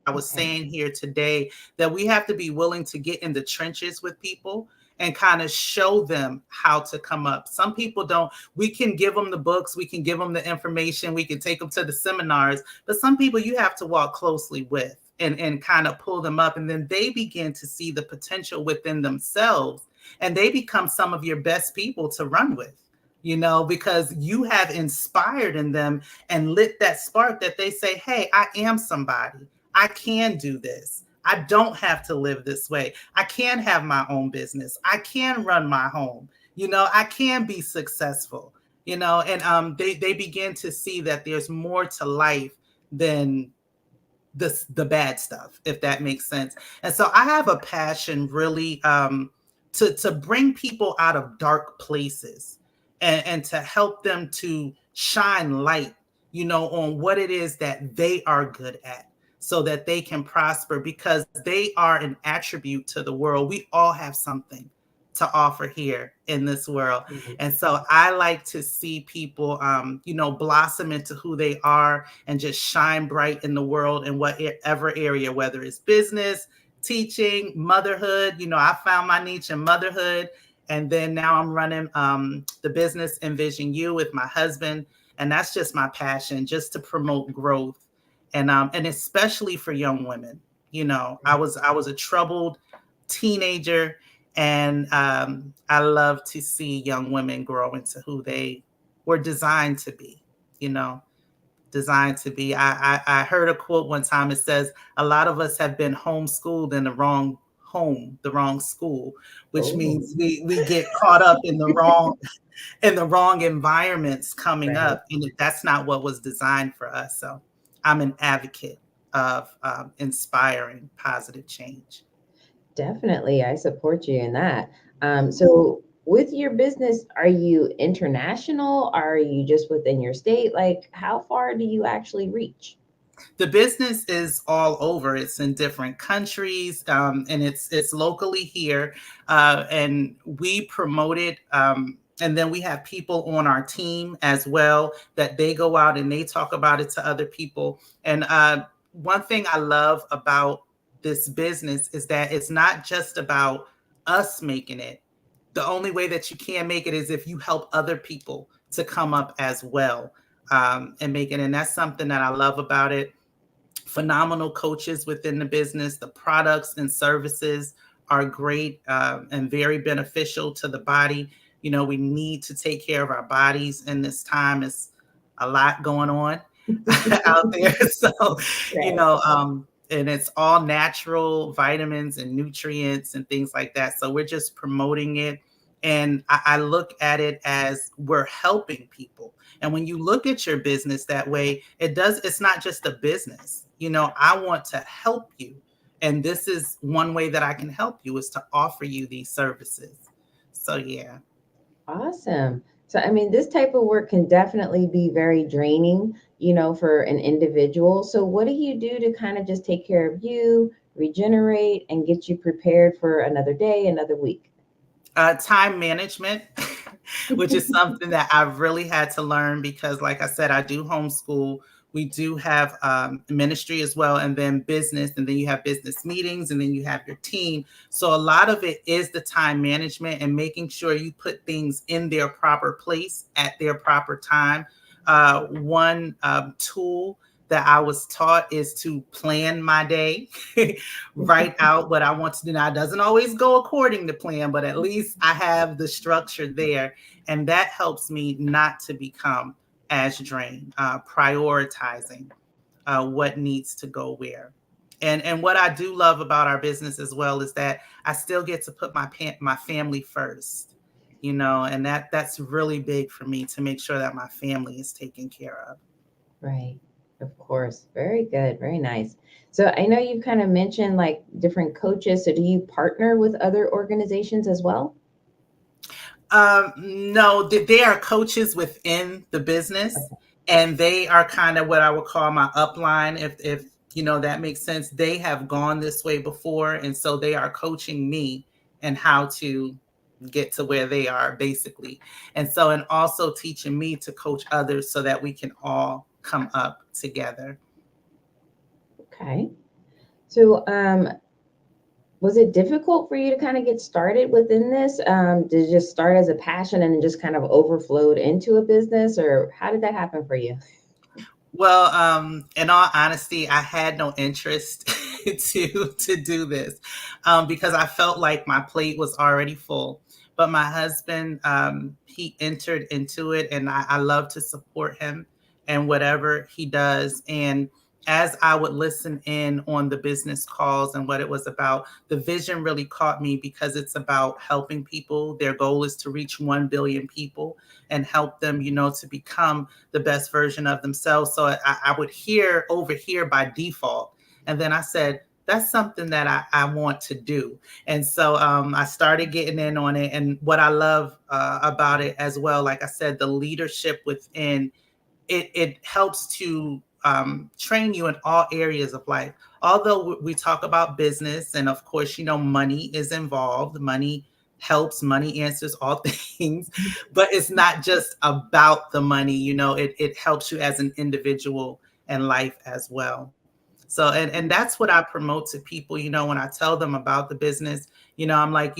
I was saying here today that we have to be willing to get in the trenches with people and kind of show them how to come up. Some people don't. We can give them the books, we can give them the information, we can take them to the seminars, but some people you have to walk closely with and kind of pull them up, and then they begin to see the potential within themselves, and they become some of your best people to run with, because you have inspired in them and lit that spark that they say, hey, I am somebody. I can do this. I don't have to live this way. I can have my own business. I can run my home. I can be successful, and they begin to see that there's more to life than the bad stuff, if that makes sense. And so I have a passion really to bring people out of dark places and to help them to shine light, on what it is that they are good at so that they can prosper, because they are an attribute to the world. We all have something to offer here in this world. And so I like to see people, blossom into who they are and just shine bright in the world in whatever area, whether it's business, teaching, motherhood. I found my niche in motherhood. And then now I'm running the business Envision You with my husband. And that's just my passion, just to promote growth. And especially for young women. I was a troubled teenager, and I love to see young women grow into who they were designed to be, designed to be. I heard a quote one time. It says, a lot of us have been homeschooled in the wrong home, the wrong school, which means we get caught up in the wrong environments coming up. And that's not what was designed for us. So I'm an advocate of inspiring positive change. Definitely. I support you in that. So with your business, are you international? Are you just within your state? Like, how far do you actually reach? The business is all over. It's in different countries, and it's locally here, and we promote it. And then we have people on our team as well that they go out and they talk about it to other people. And one thing I love about this business is that it's not just about us making it. The only way that you can make it is if you help other people to come up as well, and make it. And that's something that I love about it. Phenomenal coaches within the business. The products and services are great, and very beneficial to the body. We need to take care of our bodies in this time. It's a lot going on out there. So, and it's all natural vitamins and nutrients and things like that. So we're just promoting it. And I look at it as we're helping people. And when you look at your business that way, it's not just a business. I want to help you. And this is one way that I can help you, is to offer you these services. So, yeah. Awesome. So, I mean, this type of work can definitely be very draining, for an individual. So what do you do to kind of just take care of you, regenerate, and get you prepared for another day, another week? Time management, which is something that I've really had to learn because, like I said, I do homeschool. We do have ministry as well, and then business, and then you have business meetings, and then you have your team. So a lot of it is the time management and making sure you put things in their proper place at their proper time. One tool that I was taught is to plan my day, write out what I want to do. Now, it doesn't always go according to plan, but at least I have the structure there. And that helps me not to become as drained, prioritizing what needs to go where. And what I do love about our business as well is that I still get to put my family first, and that's really big for me, to make sure that my family is taken care of. Right. Of course. Very good. Very nice. So I know you kind of mentioned like different coaches. So do you partner with other organizations as well? No, they are coaches within the business, and they are kind of what I would call my upline. If that makes sense. They have gone this way before, and so they are coaching me and how to get to where they are, basically. And also teaching me to coach others so that we can all come up together. Okay. So was it difficult for you to kind of get started within this? Did it just start as a passion and then just kind of overflowed into a business, or how did that happen for you? Well, in all honesty, I had no interest to do this, because I felt like my plate was already full. But my husband, he entered into it, and I love to support him and whatever he does. And as I would listen in on the business calls and what it was about, the vision really caught me, because it's about helping people. Their goal is to reach 1 billion people and help them, to become the best version of themselves. So I would overhear by default. And then I said, that's something that I want to do. And so I started getting in on it. And what I love about it as well, like I said, the leadership within it helps to train you in all areas of life. Although we talk about business, and of course, money is involved. Money helps, money answers all things, but it's not just about the money. It helps you as an individual and life as well. So, and that's what I promote to people, when I tell them about the business, I'm like,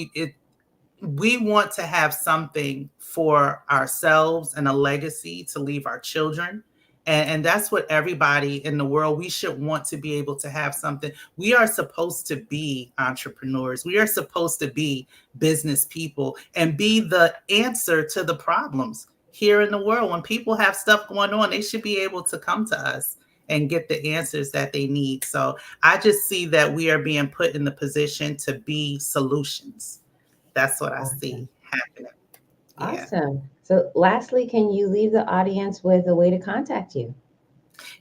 we want to have something for ourselves and a legacy to leave our children. And that's what everybody in the world, we should want to be able to have something. We are supposed to be entrepreneurs. We are supposed to be business people and be the answer to the problems here in the world. When people have stuff going on, they should be able to come to us and get the answers that they need. So I just see that we are being put in the position to be solutions. That's what I see happening. Awesome. So lastly, can you leave the audience with a way to contact you?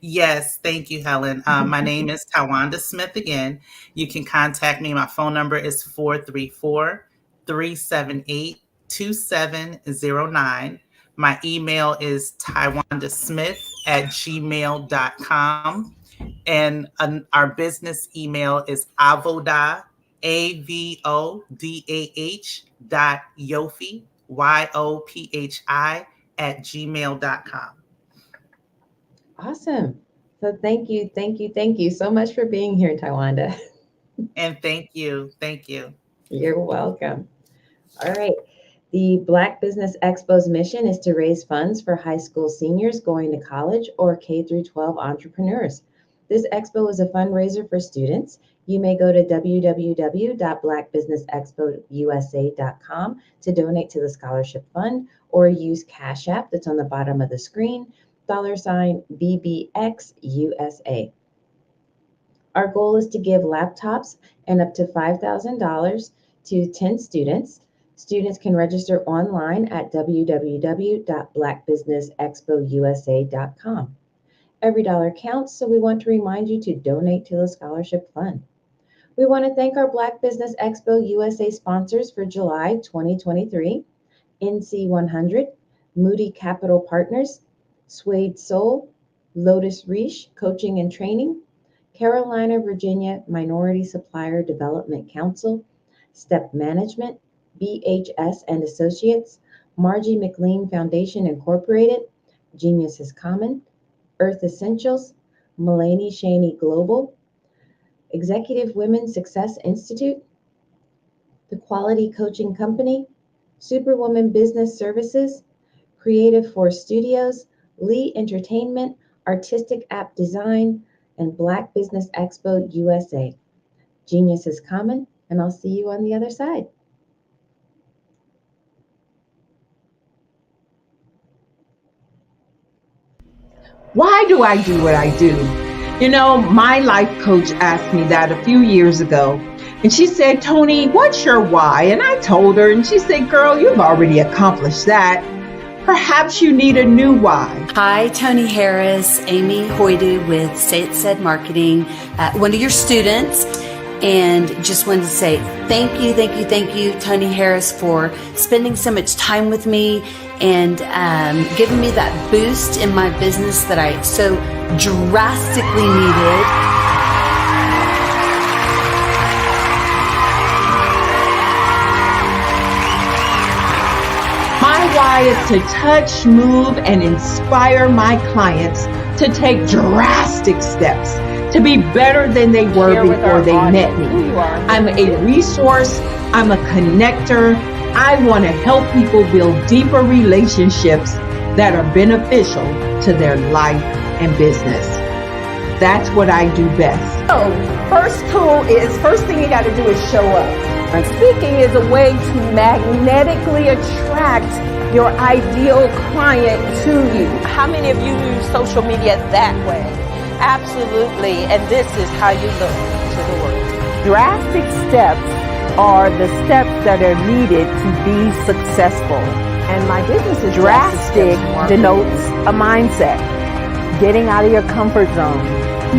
Yes, thank you, Helen. My name is Tawanda Smith again. You can contact me. My phone number is 434-378-2709. My email is tawandasmith@gmail.com. And our business email is avodah, avodah.yofi, YOPHI @gmail.com. Awesome. So thank you so much for being here, Tawanda. And thank you. You're welcome. All right. The Black Business Expo's mission is to raise funds for high school seniors going to college or K-12 entrepreneurs. This expo is a fundraiser for students. You may go to www.blackbusinessexpousa.com to donate to the scholarship fund, or use Cash App that's on the bottom of the screen, $BBXUSA. Our goal is to give laptops and up to $5,000 to 10 students. Students can register online at www.blackbusinessexpousa.com. Every dollar counts, so we want to remind you to donate to the scholarship fund. We want to thank our Black Business Expo USA sponsors for July 2023, NC100, Moody Capital Partners, Suede Soul, Lotus Reach Coaching and Training, Carolina, Virginia Minority Supplier Development Council, Step Management, BHS and Associates, Margie McLean Foundation Incorporated, Genius is Common, Earth Essentials, Mulaney Shaney Global, Executive Women Success Institute, The Quality Coaching Company, Superwoman Business Services, Creative Force Studios, Lee Entertainment, Artistic App Design, and Black Business Expo USA. Genius is Common, and I'll see you on the other side. Why do I do what I do? My life coach asked me that a few years ago, and she said, Tony, what's your why? And I told her, and she said, girl, you've already accomplished that. Perhaps you need a new why. Hi, Tony Harris, Amy Hoydu with Say It Said Marketing, one of your students. And just wanted to say thank you, Tony Harris, for spending so much time with me and giving me that boost in my business that I so drastically needed. My why is to touch, move, and inspire my clients to take drastic steps to be better than they were before they met me. I'm a resource. I'm a connector. I want to help people build deeper relationships that are beneficial to their life and business. That's what I do best. So, first thing you got to do is show up. And speaking is a way to magnetically attract your ideal client to you. How many of you use social media that way? Absolutely, and this is how you look to the world. Drastic steps are the steps that are needed to be successful. And my business is drastic denotes a mindset. Getting out of your comfort zone.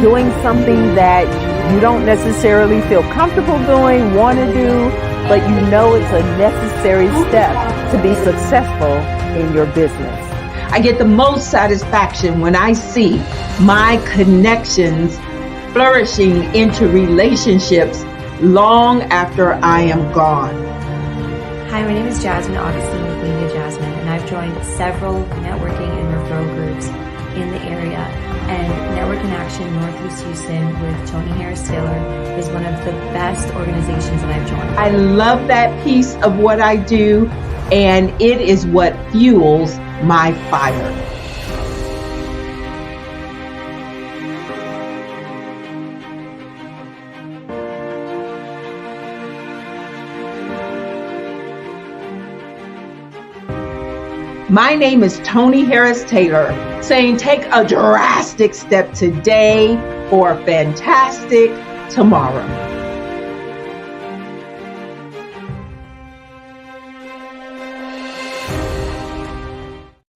Doing something that you don't necessarily feel comfortable doing, want to do, but you know it's a necessary step to be successful in your business. I get the most satisfaction when I see my connections flourishing into relationships long after I am gone. Hi, my name is Jasmine Augustine with Media Jasmine, and I've joined several networking and referral groups in the area. And Network in Action Northeast Houston with Tony Harris Taylor is one of the best organizations that I've joined. I love that piece of what I do, and it is what fuels my fire. My name is Tony Harris Taylor, saying take a drastic step today for a fantastic tomorrow.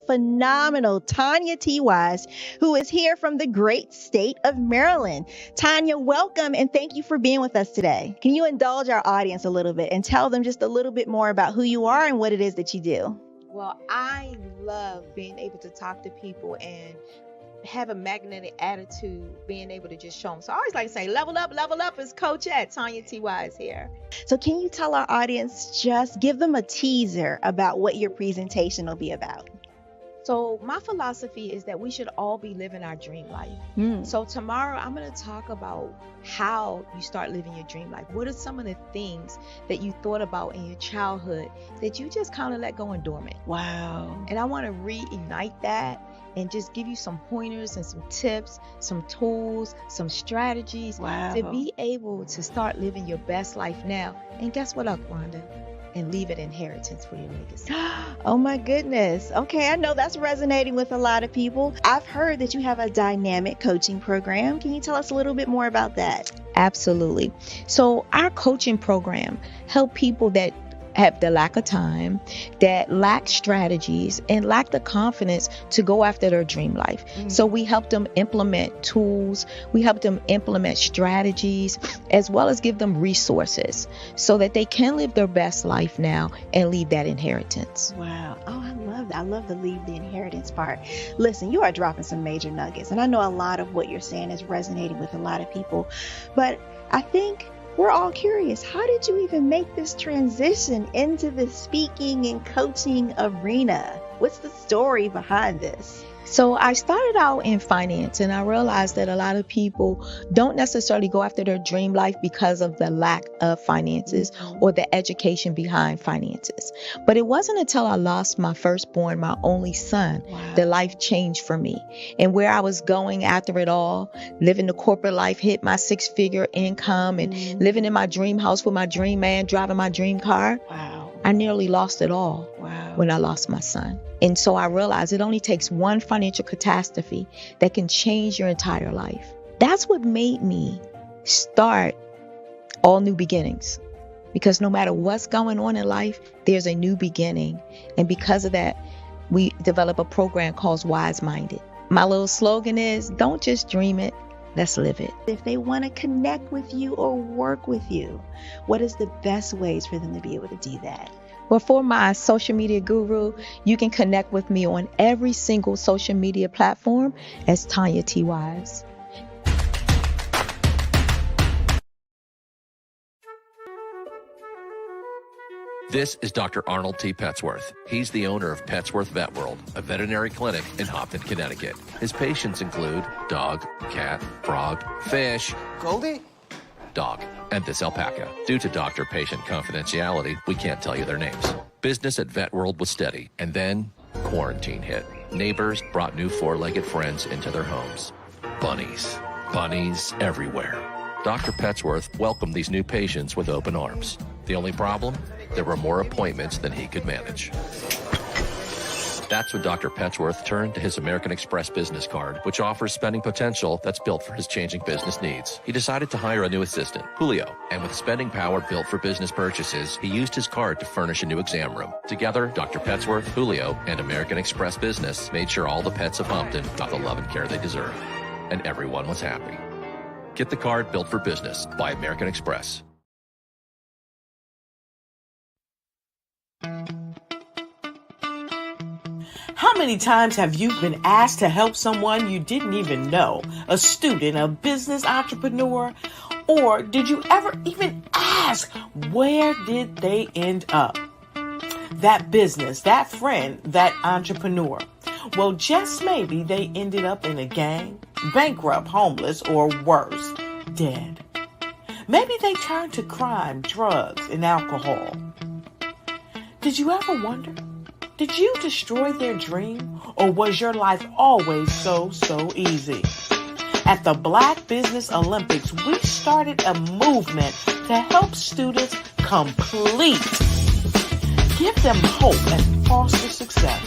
Phenomenal Tanya T. Wise, who is here from the great state of Maryland. Tanya, welcome and thank you for being with us today. Can you indulge our audience a little bit and tell them just a little bit more about who you are and what it is that you do? Well, I love being able to talk to people and have a magnetic attitude, being able to just show them. So I always like to say, level up is Coach at Tanya T. Wise here. So can you tell our audience, just give them a teaser about what your presentation will be about? So my philosophy is that we should all be living our dream life. So tomorrow I'm going to talk about how you start living your dream life. What are some of the things that you thought about in your childhood that you just kind of let go and dormant? Wow. And I want to reignite that and just give you some pointers and some tips, some tools, some strategies to be able to start living your best life now. And guess what, Wanda? And leave an inheritance for your legacy. Oh my goodness. Okay, I know that's resonating with a lot of people. I've heard that you have a dynamic coaching program. Can you tell us a little bit more about that? Absolutely. So our coaching program help people that have the lack of time, that lack strategies, and lack the confidence to go after their dream life. So we help them implement tools, we help them implement strategies, as well as give them resources so that they can live their best life now and leave that inheritance. Wow. Oh, I love that. I love the leave the inheritance part. Listen, you are dropping some major nuggets, and I know a lot of what you're saying is resonating with a lot of people, but I think we're all curious, how did you even make this transition into the speaking and coaching arena? What's the story behind this? So I started out in finance, and I realized that a lot of people don't necessarily go after their dream life because of the lack of finances or the education behind finances. But it wasn't until I lost my firstborn, my only son, that life changed for me. And where I was going after it all, living the corporate life, hit my 6-figure income and living in my dream house with my dream man, driving my dream car. I nearly lost it all when I lost my son. And so I realized it only takes one financial catastrophe that can change your entire life. That's what made me start All New Beginnings. Because no matter what's going on in life, there's a new beginning. And because of that, we develop a program called Wise Minded. My little slogan is, don't just dream it, let's live it. If they want to connect with you or work with you, what is the best ways for them to be able to do that? Well, for my social media guru, you can connect with me on every single social media platform as Tanya T. Wise. This is Dr. Arnold T. Petsworth. He's the owner of Petsworth Vet World, a veterinary clinic in Hopton, Connecticut. His patients include dog, cat, frog, fish, Goldie, dog, and this alpaca. Due to doctor-patient confidentiality, we can't tell you their names. Business at Vet World was steady, and then quarantine hit. Neighbors brought new four-legged friends into their homes. Bunnies. Bunnies everywhere. Dr. Petsworth welcomed these new patients with open arms. The only problem? There were more appointments than he could manage. That's when Dr. Petsworth turned to his American Express business card, which offers spending potential that's built for his changing business needs. He decided to hire a new assistant, Julio, and with spending power built for business purchases, he used his card to furnish a new exam room. Together, Dr. Petsworth, Julio, and American Express Business made sure all the pets of Hopton got the love and care they deserve. And everyone was happy. Get the card built for business by American Express. How many times have you been asked to help someone you didn't even know, a student, a business entrepreneur, or did you ever even ask, where did they end up? That business, that friend, that entrepreneur. Well, just maybe they ended up in a gang, bankrupt, homeless, or worse, dead. Maybe they turned to crime, drugs, and alcohol. Did you ever wonder? Did you destroy their dream, or was your life always so easy? At the Black Business Olympics, we started a movement to help students complete. Give them hope and foster success.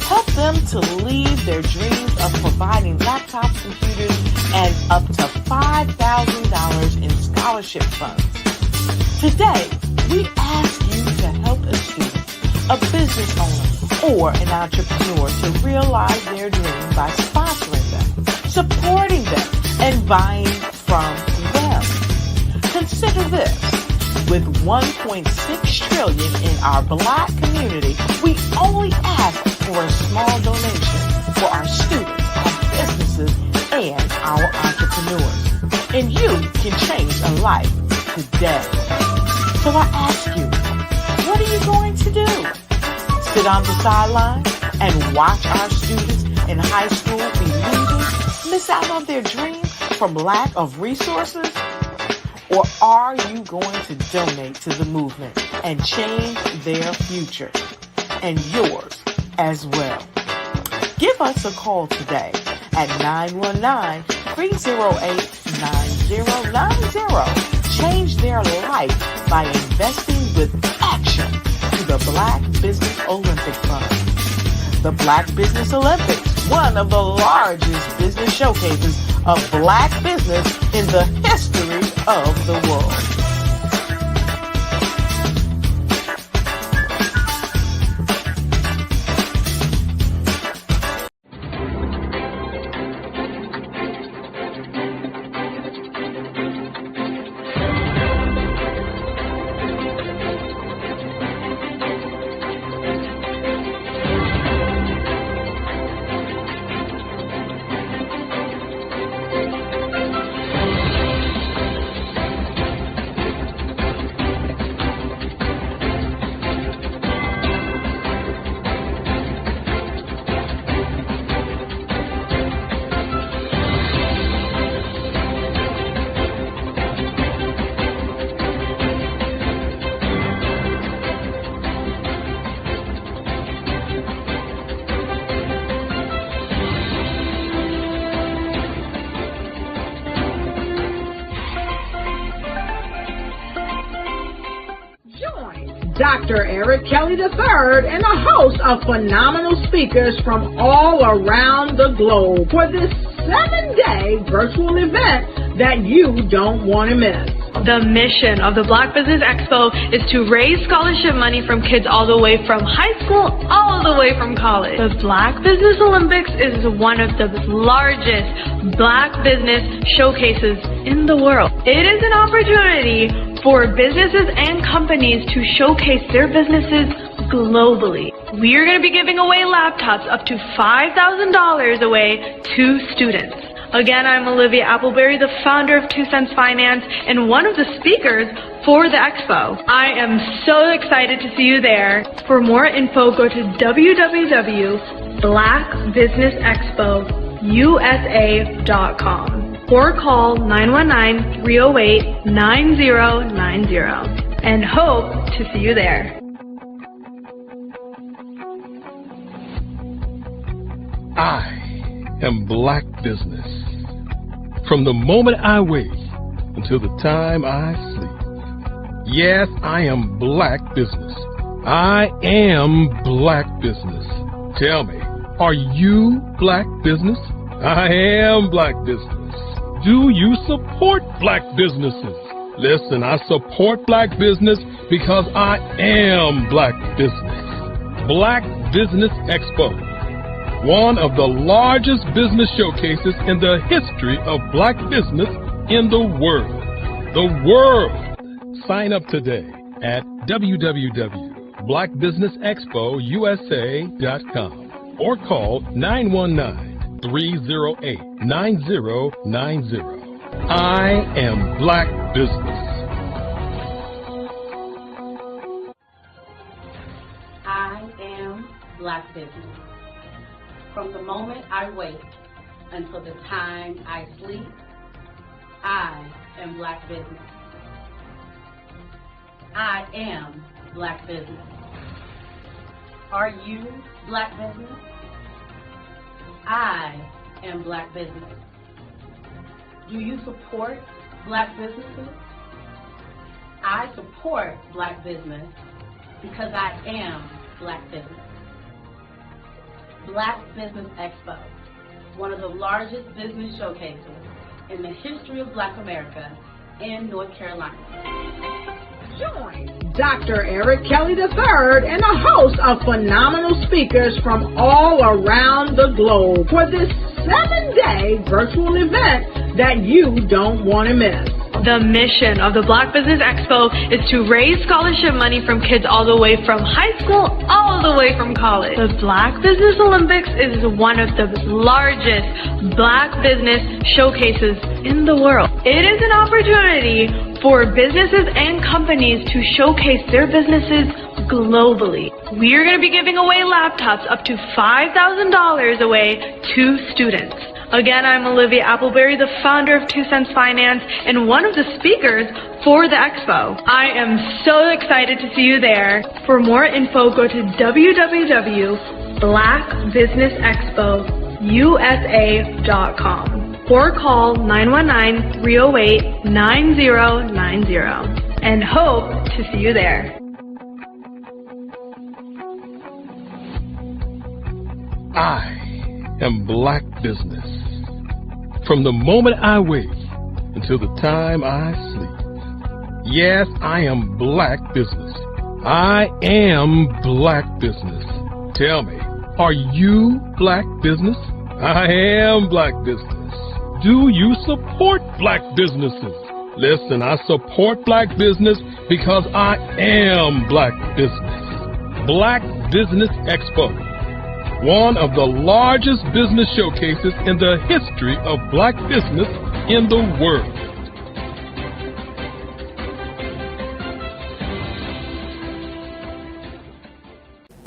Help them to leave their dreams of providing laptops, computers, and up to $5,000 in scholarship funds. Today, we ask you to help a student, a business owner, or an entrepreneur to realize their dream by sponsoring them, supporting them, and buying from them. Consider this. With $1.6 trillion in our Black community, we only ask for a small donation for our students, our businesses, and our entrepreneurs. And you can change a life today. So I ask you, what are you going to do? Sit on the sideline and watch our students in high school be losers, miss out on their dream from lack of resources? Or are you going to donate to the movement and change their future and yours as well? Give us a call today at 919-308-9090. Change their life by investing with action to the Black Business Olympic Fund. The Black Business Olympics, one of the largest business showcases of Black business in the history of the world. Dr. Eric Kelly III and a host of phenomenal speakers from all around the globe for this 7-day virtual event that you don't want to miss. The mission of the Black Business Expo is to raise scholarship money from kids all the way from high school all the way from college. The Black Business Olympics is one of the largest Black business showcases in the world. It is an opportunity for businesses and companies to showcase their businesses globally. We are going to be giving away laptops up to $5,000 away to students. Again, I'm Olivia Appleberry, the founder of 2 Cents Finance and one of the speakers for the expo. I am so excited to see you there. For more info, go to www.blackbusinessexpousa.com or call 919-308-9090 and hope to see you there. I am Black business. From the moment I wake until the time I sleep. Yes, I am Black business. I am Black business. Tell me, are you Black business? I am Black business. Do you support Black businesses? Listen, I support Black business because I am Black business. Black Business Expo, one of the largest business showcases in the history of Black business in the world. The world. Sign up today at www.blackbusinessexpousa.com or call 919-308-9090. I am Black Business. I am Black Business. From the moment I wake until the time I sleep, I am Black Business. I am Black Business. Are you Black Business? I am Black Business. Do you support Black businesses? I support Black business because I am Black business. Black Business Expo, one of the largest business showcases in the history of Black America in North Carolina. Join Dr. Eric Kelly III and a host of phenomenal speakers from all around the globe for this 7-day virtual event that you don't want to miss. The mission of the Black Business Expo is to raise scholarship money from kids all the way from high school all the way from college. The Black Business Olympics is one of the largest Black business showcases in the world. It is an opportunity for businesses and companies to showcase their businesses globally. We are going to be giving away laptops up to $5,000 away to students. Again, I'm Olivia Appleberry, the founder of 2 Cents Finance and one of the speakers for the expo. I am so excited to see you there. For more info, go to www.blackbusinessexpousa.com or call 919-308-9090 and hope to see you there. I am Black Business. From the moment I wake until the time I sleep. Yes, I am Black Business. I am Black Business. Tell me, are you Black Business? I am Black Business. Do you support Black businesses? Listen, I support Black business because I am Black Business. Black Business Expo, one of the largest business showcases in the history of Black business in the world.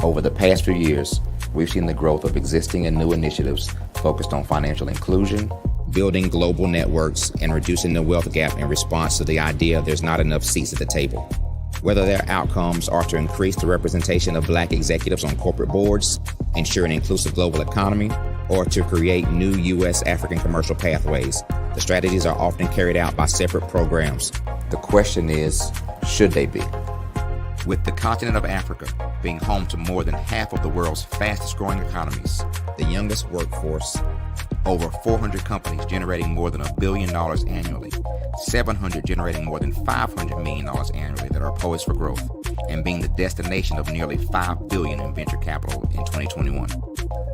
Over the past few years, we've seen the growth of existing and new initiatives focused on financial inclusion, building global networks, and reducing the wealth gap in response to the idea there's not enough seats at the table. Whether their outcomes are to increase the representation of Black executives on corporate boards, ensure an inclusive global economy, or to create new U.S.-African commercial pathways, the strategies are often carried out by separate programs. The question is, should they be? With the continent of Africa being home to more than half of the world's fastest growing economies, the youngest workforce, over 400 companies generating more than $1 billion annually, 700 generating more than $500 million annually that are poised for growth, and being the destination of nearly $5 billion in venture capital in 2021.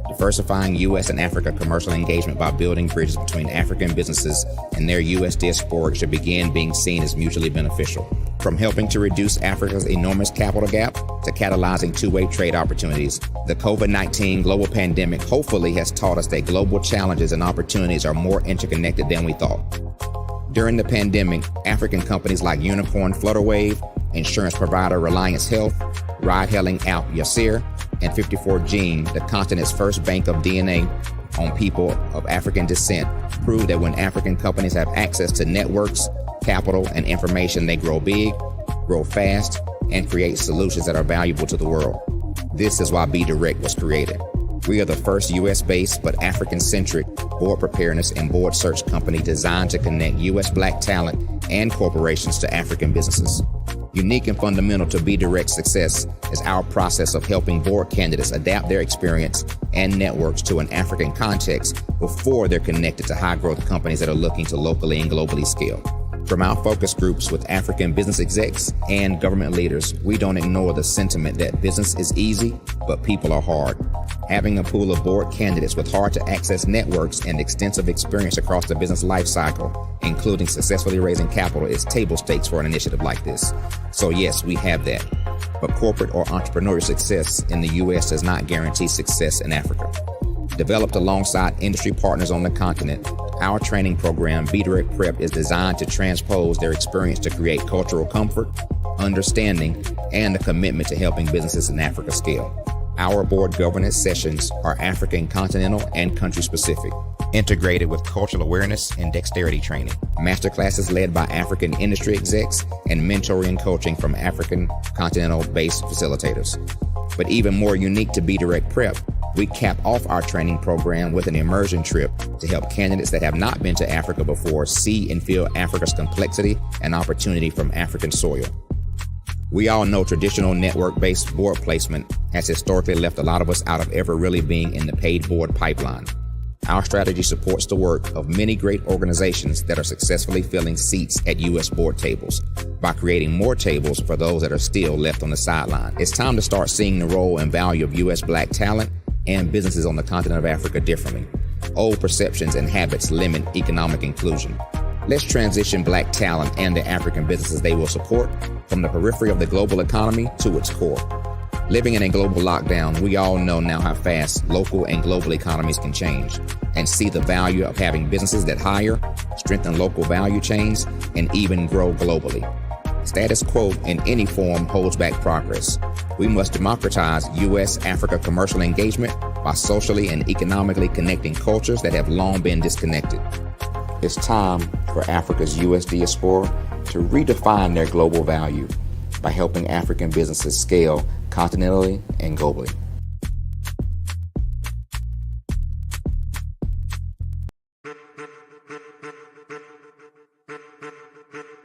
Diversifying U.S. and Africa commercial engagement by building bridges between African businesses and their U.S. diaspora should begin being seen as mutually beneficial. From helping to reduce Africa's enormous capital gap to catalyzing two-way trade opportunities, the COVID-19 global pandemic hopefully has taught us that global challenges and opportunities are more interconnected than we thought. During the pandemic, African companies like Unicorn Flutterwave, insurance provider Reliance Health, ride-hailing app Yasir, and 54Gene, the continent's first bank of DNA on people of African descent, proved that when African companies have access to networks, capital, and information, they grow big, grow fast, and create solutions that are valuable to the world. This is why Be Direct was created. We are the first U.S.-based but African-centric board preparedness and board search company designed to connect U.S. Black talent and corporations to African businesses. Unique and fundamental to Be Direct's success is our process of helping board candidates adapt their experience and networks to an African context before they're connected to high-growth companies that are looking to locally and globally scale. From our focus groups with African business execs and government leaders, we don't ignore the sentiment that business is easy, but people are hard. Having a pool of board candidates with hard-to-access networks and extensive experience across the business life cycle, including successfully raising capital, is table stakes for an initiative like this. So yes, we have that. But corporate or entrepreneurial success in the U.S. does not guarantee success in Africa. Developed alongside industry partners on the continent, our training program, Be Direct Prep, is designed to transpose their experience to create cultural comfort, understanding, and a commitment to helping businesses in Africa scale. Our board governance sessions are African continental and country specific, integrated with cultural awareness and dexterity training, masterclasses led by African industry execs, and mentoring and coaching from African continental-based facilitators. But even more unique to Be Direct Prep, we cap off our training program with an immersion trip to help candidates that have not been to Africa before see and feel Africa's complexity and opportunity from African soil. We all know traditional network-based board placement has historically left a lot of us out of ever really being in the paid board pipeline. Our strategy supports the work of many great organizations that are successfully filling seats at U.S. board tables by creating more tables for those that are still left on the sideline. It's time to start seeing the role and value of U.S. Black talent and businesses on the continent of Africa differently. Old perceptions and habits limit economic inclusion. Let's transition Black talent and the African businesses they will support from the periphery of the global economy to its core. Living in a global lockdown, we all know now how fast local and global economies can change, and see the value of having businesses that hire, strengthen local value chains, and even grow globally. Status quo in any form holds back progress. We must democratize U.S.-Africa commercial engagement by socially and economically connecting cultures that have long been disconnected. It's time for Africa's U.S. diaspora to redefine their global value by helping African businesses scale continentally and globally.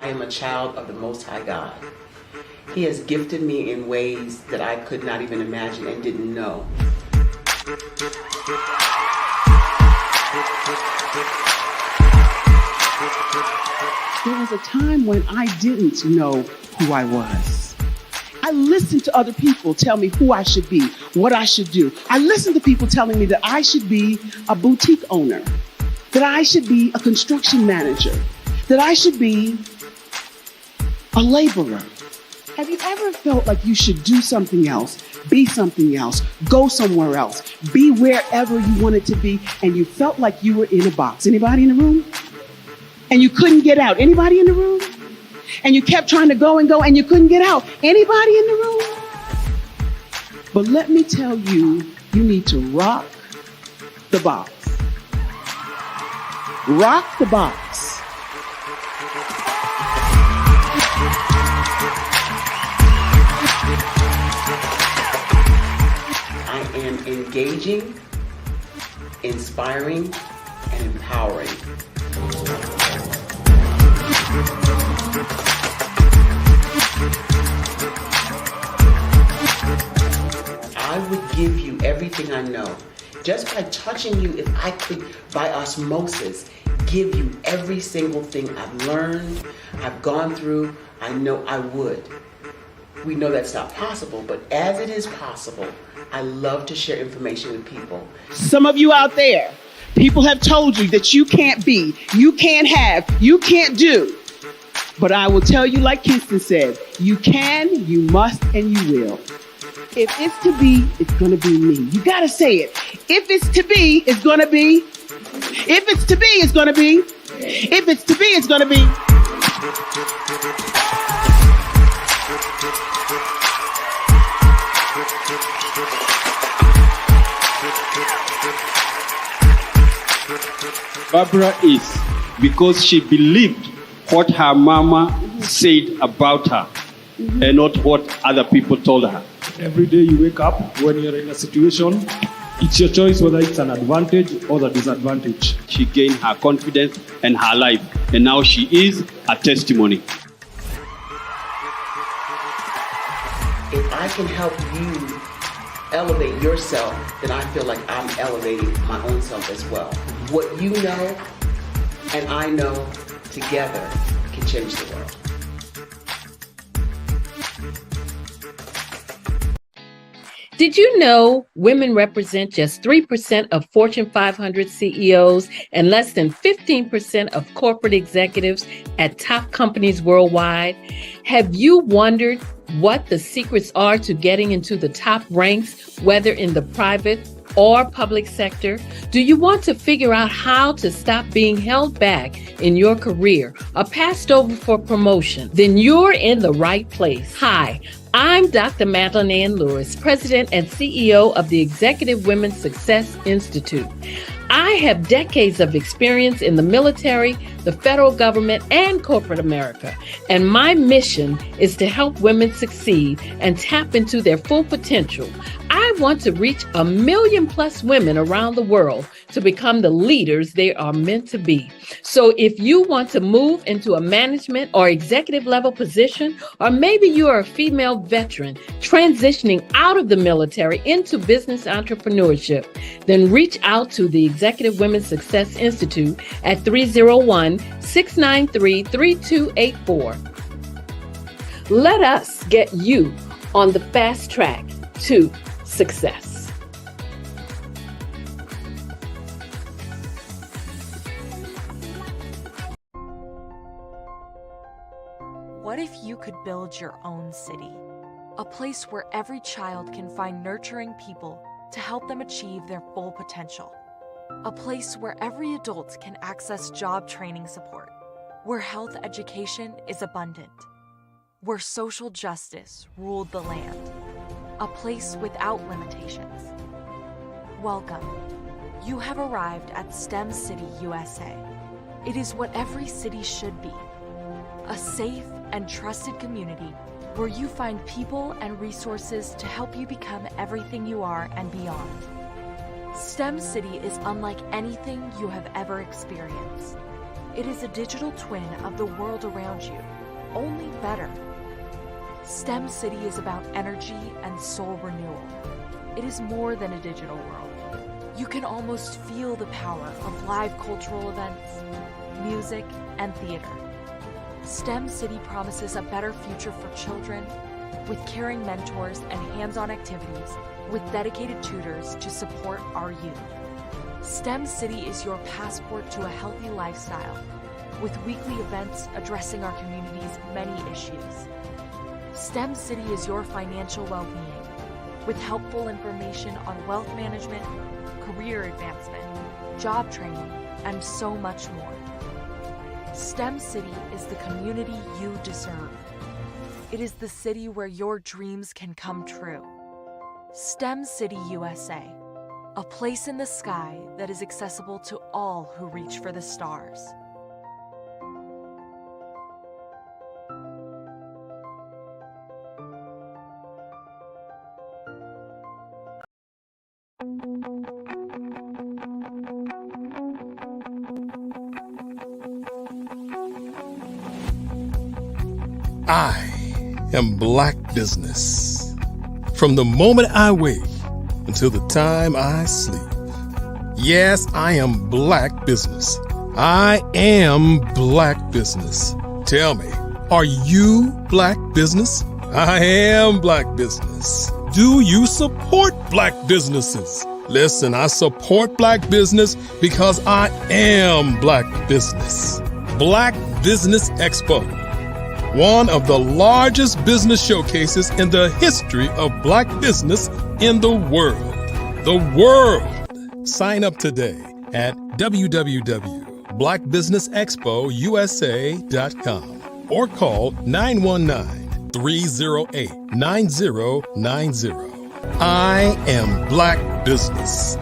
I am a child of the Most High God. He has gifted me in ways that I could not even imagine and didn't know. There was a time when I didn't know who I was. I listened to other people tell me who I should be, what I should do. I listened to people telling me that I should be a boutique owner, that I should be a construction manager, that I should be a laborer. Have you ever felt like you should do something else, be something else, go somewhere else, be wherever you wanted to be, and you felt like you were in a box? Anybody in the room? And you couldn't get out? Anybody in the room? And you kept trying to go and you couldn't get out? Anybody in the room? But let me tell you, you need to rock the box. Rock the box. I am engaging, inspiring, and empowering. I would give you everything I know. Just by touching you, if I could, by osmosis, give you every single thing I've learned, I've gone through, I know I would. We know that's not possible, but as it is possible, I love to share information with people. Some of you out there, people have told you that you can't be, you can't have, you can't do. But I will tell you, like Kingston said, you can, you must, and you will. If it's to be, it's going to be me. You got to say it. If it's to be, it's going to be. If it's to be, it's going to be. If it's to be, it's going to be. Barbara is because she believed what her mama said about her and not what other people told her. Every day you wake up, when you're in a situation, it's your choice whether it's an advantage or the disadvantage. She gained her confidence and her life, and now she is a testimony. If I can help you elevate yourself, then I feel like I'm elevating my own self as well. What you know and I know together can change the world. Did you know women represent just 3% of Fortune 500 CEOs and less than 15% of corporate executives at top companies worldwide? Have you wondered what the secrets are to getting into the top ranks, whether in the private or public sector? Do you want to figure out how to stop being held back in your career or passed over for promotion? Then you're in the right place. Hi, I'm Dr. Madeline Ann Lewis, President and CEO of the Executive Women's Success Institute. I have decades of experience in the military, the federal government, and corporate America, and my mission is to help women succeed and tap into their full potential. I want to reach 1 million plus women around the world to become the leaders they are meant to be. So if you want to move into a management or executive level position, or maybe you are a female veteran transitioning out of the military into business entrepreneurship, then reach out to the Executive Women's Success Institute at 301-693-3284. Let us get you on the fast track to success. What if you could build your own city? A place where every child can find nurturing people to help them achieve their full potential. A place where every adult can access job training support. Where health education is abundant. Where social justice ruled the land. A place without limitations. Welcome. You have arrived at STEM City, USA. It is what every city should be. A safe and trusted community where you find people and resources to help you become everything you are and beyond. STEM City is unlike anything you have ever experienced. It is a digital twin of the world around you, only better. STEM City is about energy and soul renewal. It is more than a digital world. You can almost feel the power of live cultural events, music, and theater. STEM City promises a better future for children with caring mentors and hands-on activities with dedicated tutors to support our youth. STEM City is your passport to a healthy lifestyle with weekly events addressing our community's many issues. STEM City is your financial well-being with helpful information on wealth management, career advancement, job training, and so much more. STEM City is the community you deserve. It is the city where your dreams can come true. STEM City USA, a place in the sky that is accessible to all who reach for the stars. I am Black business. From the moment I wake until the time I sleep. Yes, I am Black business. I am Black business. Tell me, are you Black business? I am Black business. Do you support Black businesses? Listen, I support Black business because I am Black business. Black Business Expo, one of the largest business showcases in the history of Black business in the world. The world! Sign up today at www.blackbusinessexpousa.com or call 919-308-9090. I am Black business.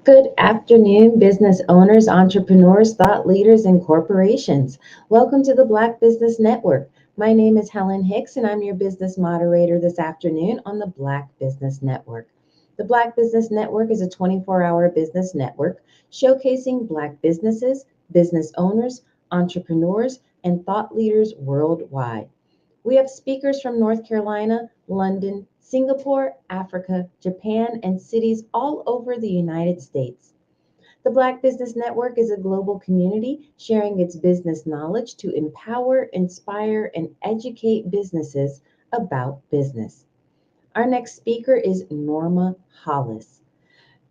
Good afternoon, business owners, entrepreneurs, thought leaders, and corporations. Welcome to the Black Business Network. My name is Helen Hicks, and I'm your business moderator this afternoon on the Black Business Network. The Black Business Network is a 24-hour business network showcasing Black businesses, business owners, entrepreneurs, and thought leaders worldwide. We have speakers from North Carolina, London, Singapore, Africa, Japan, and cities all over the United States. The Black Business Network is a global community sharing its business knowledge to empower, inspire, and educate businesses about business. Our next speaker is Norma Hollis.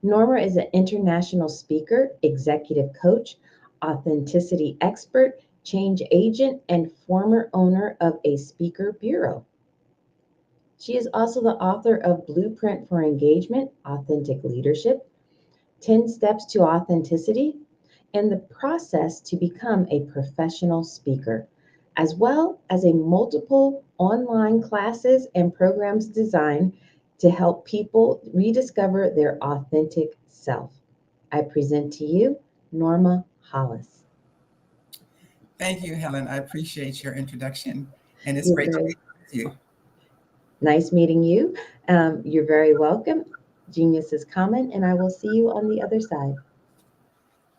Norma is an international speaker, executive coach, authenticity expert, change agent, and former owner of a speaker bureau. She is also the author of Blueprint for Engagement, Authentic Leadership, 10 Steps to Authenticity, and the Process to Become a Professional Speaker, as well as a multiple online classes and programs designed to help people rediscover their authentic self. I present to you Norma Hollis. Thank you, Helen. I appreciate your introduction, and it's You're great to very- be with you. Nice meeting you. You're very welcome. Genius is common, and I will see you on the other side.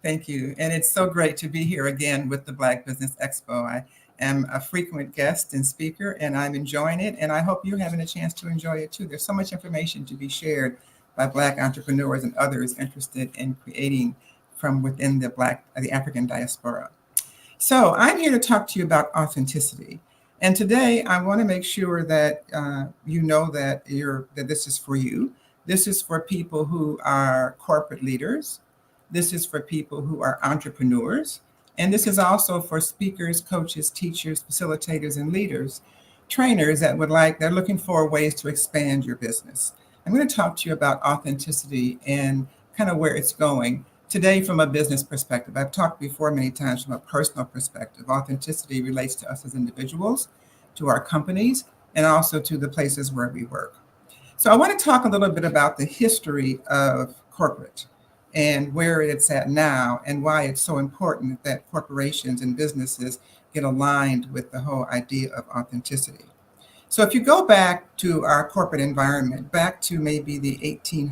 Thank you. And it's so great to be here again with the Black Business Expo. I am a frequent guest and speaker, and I'm enjoying it. And I hope you're having a chance to enjoy it too. There's so much information to be shared by Black entrepreneurs and others interested in creating from within the African diaspora. So I'm here to talk to you about authenticity. And today I want to make sure that you know that this is for you. This is for people who are corporate leaders. This is for people who are entrepreneurs. And this is also for speakers, coaches, teachers, facilitators, and leaders, trainers they're looking for ways to expand your business. I'm going to talk to you about authenticity and kind of where it's going. Today, from a business perspective, I've talked before many times from a personal perspective. Authenticity relates to us as individuals, to our companies, and also to the places where we work. So I want to talk a little bit about the history of corporate and where it's at now and why it's so important that corporations and businesses get aligned with the whole idea of authenticity. So if you go back to our corporate environment, back to maybe the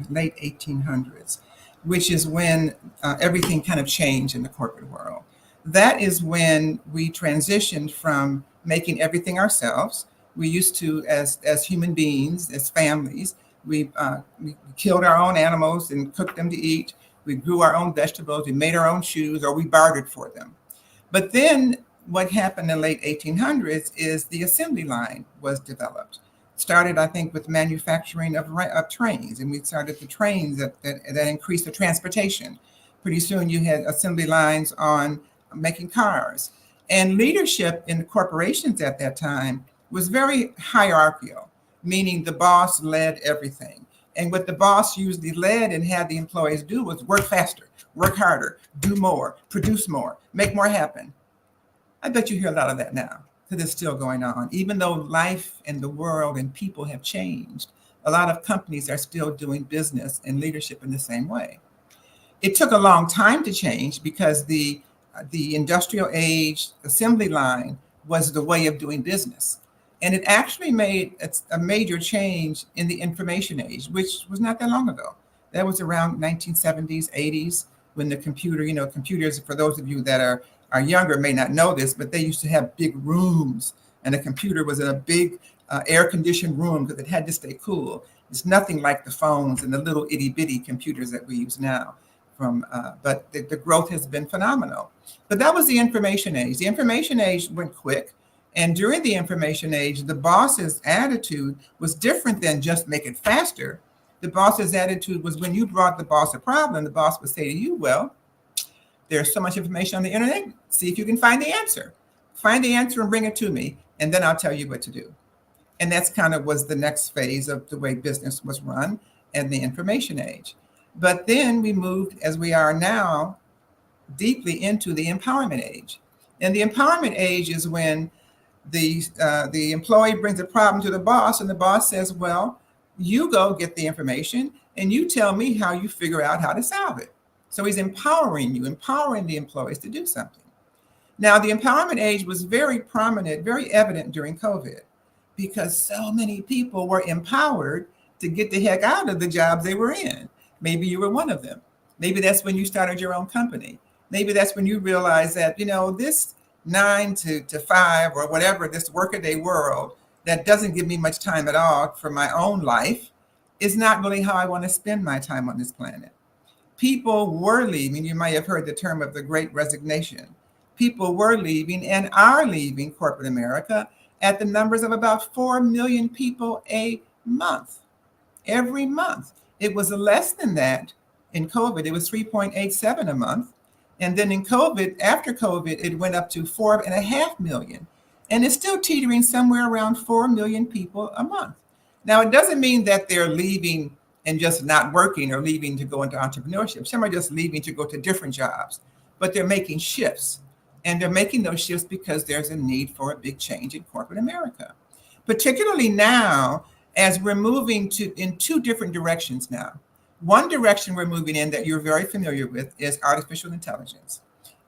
late 1800s, which is when everything kind of changed in the corporate world. That is when we transitioned from making everything ourselves. We used to, as human beings, as families, we killed our own animals and cooked them to eat. We grew our own vegetables, we made our own shoes, or we bartered for them. But then what happened in the late 1800s is the assembly line was developed. Started, I think, with manufacturing of trains, and we started the trains that increased the transportation. Pretty soon you had assembly lines on making cars. And leadership in corporations at that time was very hierarchical, meaning the boss led everything. And what the boss usually led and had the employees do was work faster, work harder, do more, produce more, make more happen. I bet you hear a lot of that now, because it's still going on. Even though life and the world and people have changed, a lot of companies are still doing business and leadership in the same way. It took a long time to change because the industrial age assembly line was the way of doing business. And it actually made a major change in the information age, which was not that long ago. That was around 1970s, 80s, when the computer, computers, for those of you that are younger may not know this, but they used to have big rooms, and the computer was in a big air-conditioned room because it had to stay cool. It's nothing like the phones and the little itty-bitty computers that we use now. But the growth has been phenomenal. But that was the information age. The information age went quick. And during the information age, the boss's attitude was different than just make it faster. The boss's attitude was when you brought the boss a problem, the boss would say to you, well, there's so much information on the internet. See if you can find the answer. Find the answer and bring it to me, and then I'll tell you what to do. And that's kind of was the next phase of the way business was run in the information age. But then we moved, as we are now, deeply into the empowerment age. And the empowerment age is when the employee brings a problem to the boss, and the boss says, well, you go get the information, and you tell me how you figure out how to solve it. So he's empowering you, empowering the employees to do something. Now, the empowerment age was very prominent, very evident during COVID, because so many people were empowered to get the heck out of the jobs they were in. Maybe you were one of them. Maybe that's when you started your own company. Maybe that's when you realized that, this 9 to 5 or whatever, this workaday world that doesn't give me much time at all for my own life is not really how I want to spend my time on this planet. People were leaving. You might have heard the term of the Great Resignation. People were leaving and are leaving corporate America at the numbers of about 4 million people a month, every month. It was less than that in COVID. It was 3.87 a month. And then in COVID, after COVID, it went up to 4.5 million. And it's still teetering somewhere around 4 million people a month. Now, it doesn't mean that they're leaving and just not working or leaving to go into entrepreneurship. Some are just leaving to go to different jobs, but they're making shifts. And they're making those shifts because there's a need for a big change in corporate America, particularly now as we're moving in two different directions now. One direction we're moving in that you're very familiar with is artificial intelligence.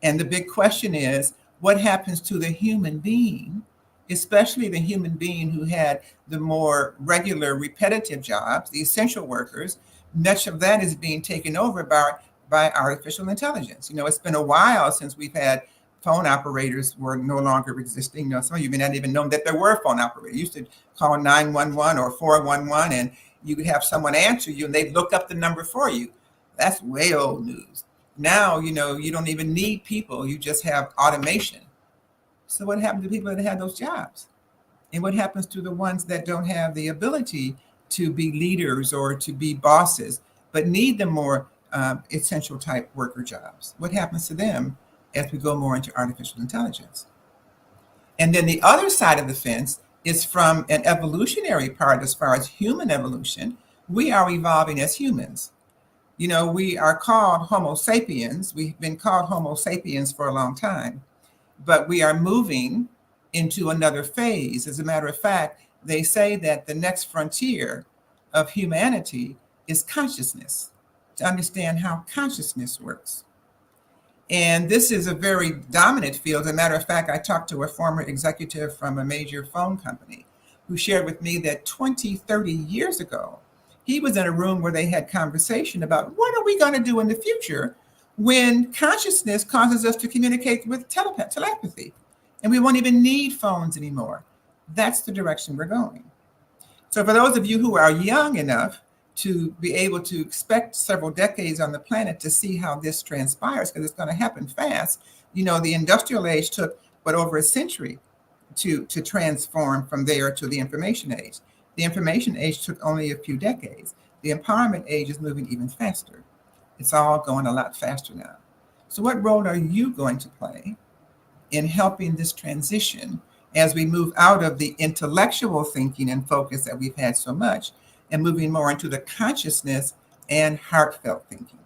And the big question is, what happens to the human being, especially the human being who had the more regular, repetitive jobs, the essential workers? Much of that is being taken over by artificial intelligence. It's been a while since we've had phone operators were no longer existing. Some of you may not even know that there were phone operators. You used to call 911 or 411 and you could have someone answer you and they'd look up the number for you. That's way old news. Now, you don't even need people. You just have automation. So what happened to people that had those jobs? And what happens to the ones that don't have the ability to be leaders or to be bosses, but need the more essential type worker jobs? What happens to them as we go more into artificial intelligence? And then the other side of the fence is from an evolutionary part. As far as human evolution, we are evolving as humans. We are called Homo sapiens. We've been called Homo sapiens for a long time, but we are moving into another phase. As a matter of fact, they say that the next frontier of humanity is consciousness, to understand how consciousness works. And this is a very dominant field. As a matter of fact, I talked to a former executive from a major phone company who shared with me that 20, 30 years ago, he was in a room where they had conversation about what are we going to do in the future when consciousness causes us to communicate with telepathy, and we won't even need phones anymore. That's the direction we're going. So for those of you who are young enough to be able to expect several decades on the planet to see how this transpires, because it's going to happen fast. The industrial age took over a century to transform from there to the information age. The information age took only a few decades. The empowerment age is moving even faster. It's all going a lot faster now. So what role are you going to play in helping this transition as we move out of the intellectual thinking and focus that we've had so much and moving more into the consciousness and heartfelt thinking?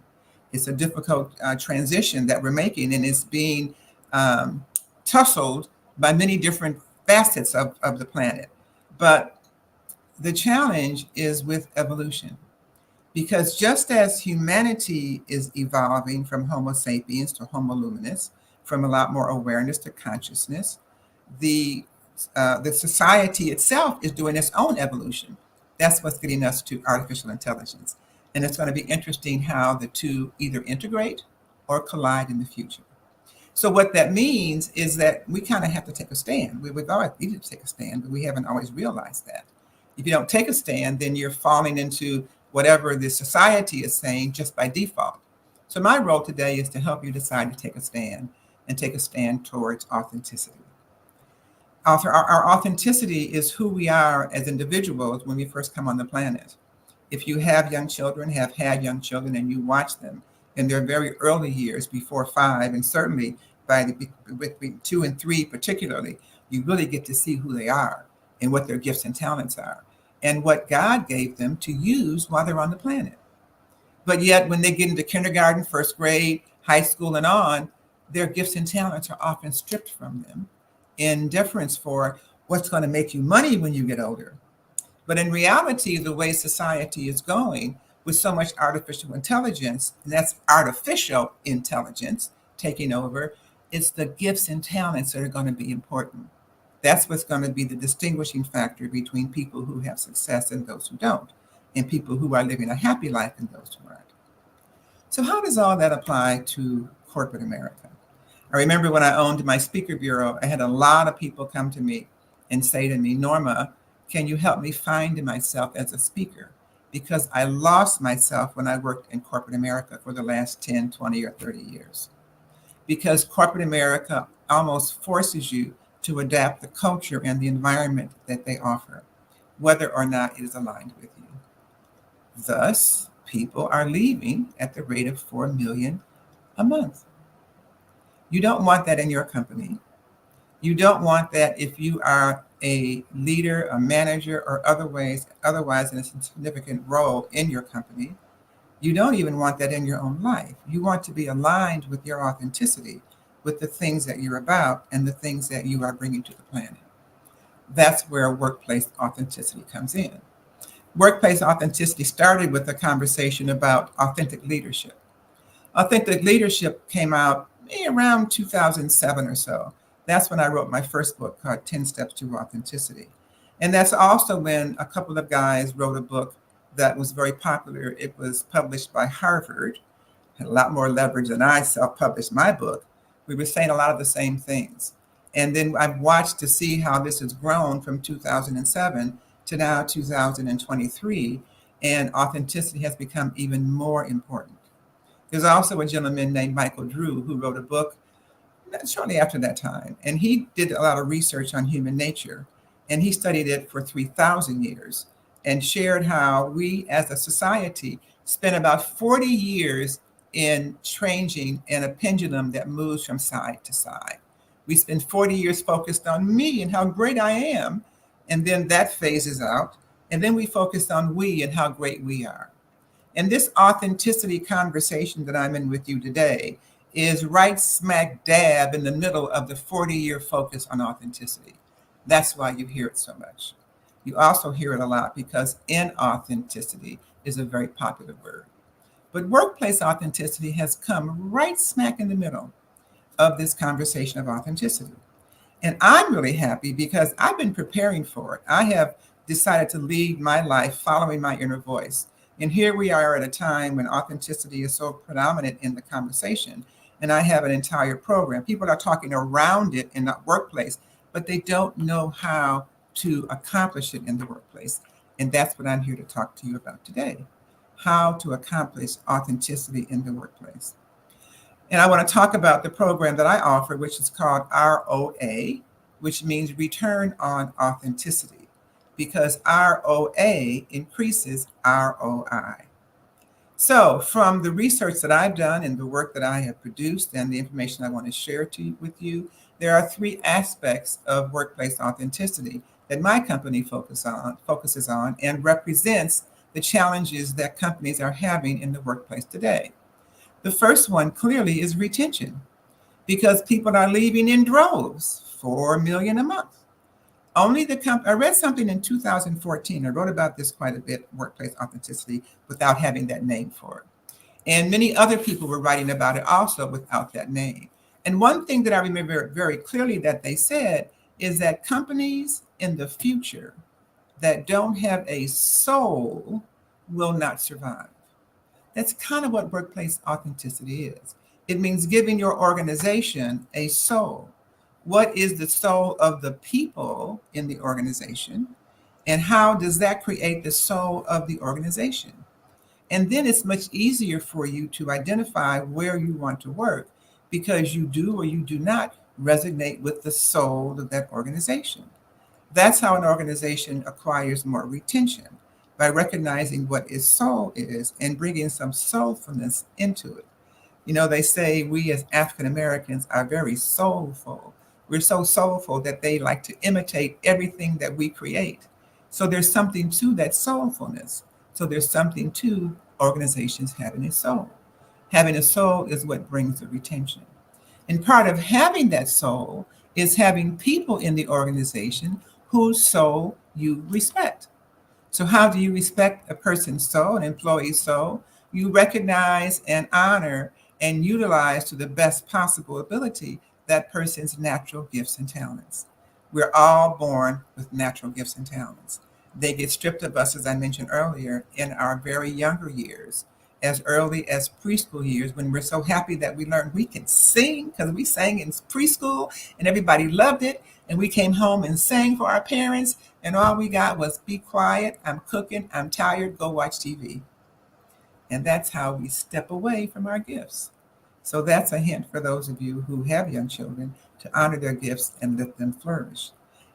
It's a difficult transition that we're making, and it's being tussled by many different facets of the planet. But the challenge is with evolution, because just as humanity is evolving from Homo sapiens to Homo luminous, from a lot more awareness to consciousness, the society itself is doing its own evolution. That's what's getting us to artificial intelligence. And it's going to be interesting how the two either integrate or collide in the future. So what that means is that we kind of have to take a stand. We've always needed to take a stand, but we haven't always realized that. If you don't take a stand, then you're falling into whatever the society is saying just by default. So my role today is to help you decide to take a stand, and take a stand towards authenticity. Our authenticity is who we are as individuals when we first come on the planet. If you have young children, have had young children, and you watch them in their very early years, before 5, and certainly between 2 and 3 particularly, you really get to see who they are and what their gifts and talents are, and what God gave them to use while they're on the planet. But yet, when they get into kindergarten, first grade, high school, and on, their gifts and talents are often stripped from them in deference for what's going to make you money when you get older. But in reality, the way society is going with so much artificial intelligence, and that's artificial intelligence taking over, it's the gifts and talents that are going to be important. That's what's going to be the distinguishing factor between people who have success and those who don't, and people who are living a happy life and those who aren't. So how does all that apply to corporate America? I remember when I owned my speaker bureau, I had a lot of people come to me and say to me, Norma, can you help me find myself as a speaker? Because I lost myself when I worked in corporate America for the last 10, 20, or 30 years. Because corporate America almost forces you to adapt the culture and the environment that they offer, whether or not it is aligned with you. Thus, people are leaving at the rate of 4 million a month. You don't want that in your company. You don't want that if you are a leader, a manager, or otherwise in a significant role in your company. You don't even want that in your own life. You want to be aligned with your authenticity, with the things that you're about and the things that you are bringing to the planet. That's where workplace authenticity comes in. Workplace authenticity started with a conversation about authentic leadership. Authentic leadership came out around 2007 or so. That's when I wrote my first book called 10 Steps to Authenticity. And that's also when a couple of guys wrote a book that was very popular. It was published by Harvard, had a lot more leverage than I self-published my book. We were saying a lot of the same things. And then I've watched to see how this has grown from 2007 to now 2023, and authenticity has become even more important. There's also a gentleman named Michael Drew who wrote a book shortly after that time, and he did a lot of research on human nature, and he studied it for 3,000 years and shared how we as a society spent about 40 years in changing in a pendulum that moves from side to side. We spend 40 years focused on me and how great I am, and then that phases out, and then we focus on we and how great we are. And this authenticity conversation that I'm in with you today is right smack dab in the middle of the 40-year focus on authenticity. That's why you hear it so much. You also hear it a lot because inauthenticity is a very popular word. But workplace authenticity has come right smack in the middle of this conversation of authenticity. And I'm really happy because I've been preparing for it. I have decided to lead my life following my inner voice. And here we are at a time when authenticity is so predominant in the conversation. And I have an entire program. People are talking around it in the workplace, but they don't know how to accomplish it in the workplace. And that's what I'm here to talk to you about today, how to accomplish authenticity in the workplace. And I want to talk about the program that I offer, which is called ROA, which means Return on Authenticity, because ROA increases ROI. So from the research that I've done and the work that I have produced and the information I want to share with you, there are 3 aspects of workplace authenticity that my company focuses on and represents the challenges that companies are having in the workplace today. The first one clearly is retention, because people are leaving in droves, 4 million a month. I read something in 2014. I wrote about this quite a bit, workplace authenticity, without having that name for it. And many other people were writing about it also without that name. And one thing that I remember very clearly that they said is that companies in the future that don't have a soul will not survive. That's kind of what workplace authenticity is. It means giving your organization a soul. What is the soul of the people in the organization? And how does that create the soul of the organization? And then it's much easier for you to identify where you want to work because you do or you do not resonate with the soul of that organization. That's how an organization acquires more retention, by recognizing what its soul is and bringing some soulfulness into it. You know, they say we as African Americans are very soulful. We're so soulful that they like to imitate everything that we create. So there's something to that soulfulness. So there's something to organizations having a soul. Having a soul is what brings the retention. And part of having that soul is having people in the organization whose soul you respect. So how do you respect a person's soul, an employee's soul? You recognize and honor and utilize to the best possible ability that person's natural gifts and talents. We're all born with natural gifts and talents. They get stripped of us, as I mentioned earlier, in our very younger years as early as preschool years, when we're so happy that we learned we can sing, because we sang in preschool and everybody loved it. And we came home and sang for our parents, and all we got was, be quiet, I'm cooking, I'm tired, go watch TV. And that's how we step away from our gifts. So that's a hint for those of you who have young children to honor their gifts and let them flourish.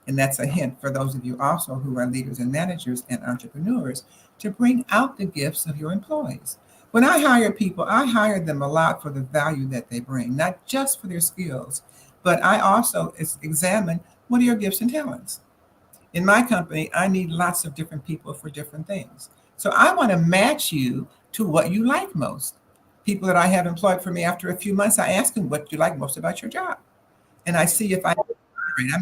And that's a hint for those of you also who are leaders and managers and entrepreneurs to bring out the gifts of your employees. When I hire people, I hire them a lot for the value that they bring, not just for their skills, but I also examine, what are your gifts and talents? In my company, I need lots of different people for different things. So I want to match you to what you like most. People that I have employed for me, after a few months, I ask them, what do you like most about your job? And I see if I'm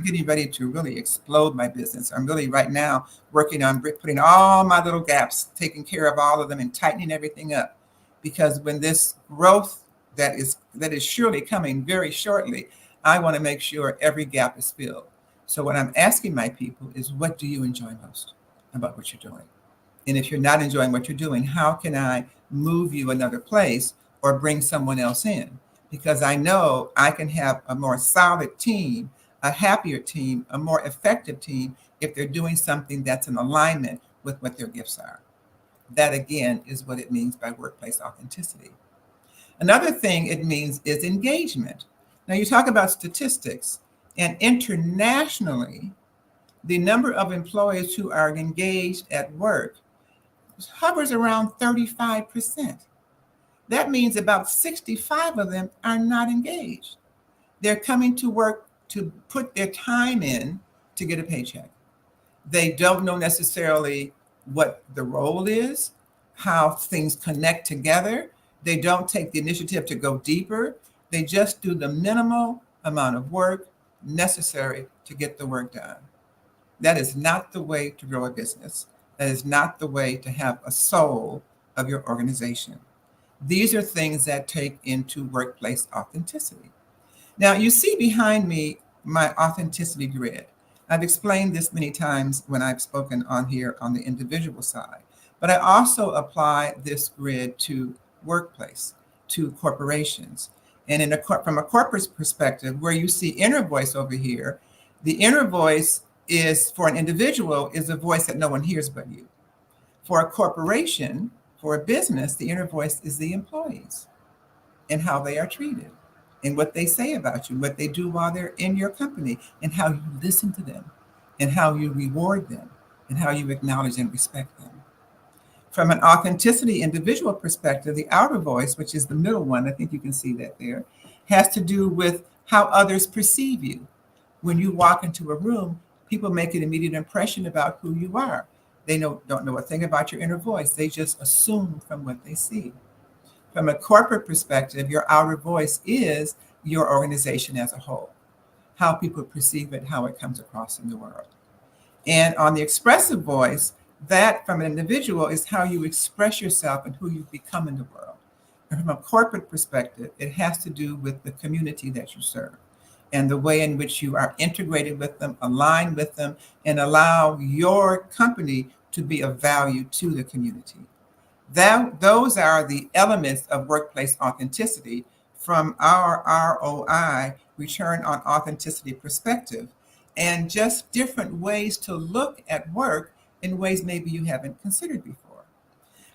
getting ready to really explode my business. I'm really right now working on putting all my little gaps, taking care of all of them and tightening everything up. Because when this growth that is surely coming very shortly, I want to make sure every gap is filled. So what I'm asking my people is, what do you enjoy most about what you're doing? And if you're not enjoying what you're doing, how can I move you another place or bring someone else in? Because I know I can have a more solid team, a happier team, a more effective team if they're doing something that's in alignment with what their gifts are. That, again, is what it means by workplace authenticity. Another thing it means is engagement. Now, you talk about statistics, and internationally, the number of employees who are engaged at work hovers around 35%. That means about 65 of them are not engaged. They're coming to work to put their time in to get a paycheck. They don't know necessarily what the role is, how things connect together. They don't take the initiative to go deeper. They just do the minimal amount of work necessary to get the work done. That is not the way to grow a business. That is not the way to have a soul of your organization. These are things that take into workplace authenticity. Now, you see behind me my authenticity grid. I've explained this many times when I've spoken on here on the individual side, but I also apply this grid to workplace, to corporations. And from a corporate perspective, where you see inner voice over here, the inner voice is, for an individual, is a voice that no one hears but you. For a corporation, for a business, the inner voice is the employees and how they are treated and what they say about you, what they do while they're in your company, and how you listen to them and how you reward them and how you acknowledge and respect them. From an authenticity individual perspective, the outer voice, which is the middle one, I think you can see that there, has to do with how others perceive you. When you walk into a room, people make an immediate impression about who you are. They don't know a thing about your inner voice. They just assume from what they see. From a corporate perspective, your outer voice is your organization as a whole, how people perceive it, how it comes across in the world. And on the expressive voice, that from an individual is how you express yourself and who you become in the world. And from a corporate perspective, it has to do with the community that you serve and the way in which you are integrated with them, aligned with them, and allow your company to be of value to the community. Those are the elements of workplace authenticity from our ROI, return on authenticity perspective, and just different ways to look at work in ways maybe you haven't considered before.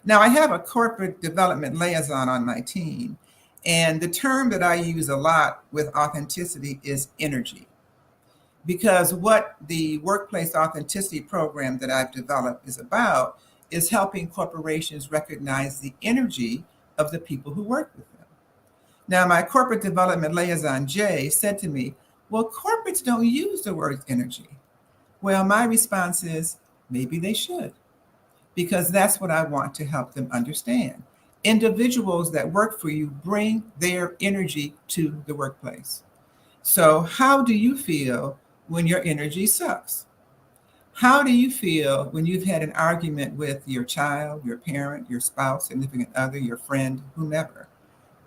Now, I have a corporate development liaison on my team, and the term that I use a lot with authenticity is energy. Because what the workplace authenticity program that I've developed is about is helping corporations recognize the energy of the people who work with them. Now, my corporate development liaison, Jay, said to me, well, corporates don't use the word energy. Well, my response is, maybe they should, because that's what I want to help them understand. Individuals that work for you bring their energy to the workplace. So how do you feel when your energy sucks? How do you feel when you've had an argument with your child, your parent, your spouse, significant other, your friend, whomever,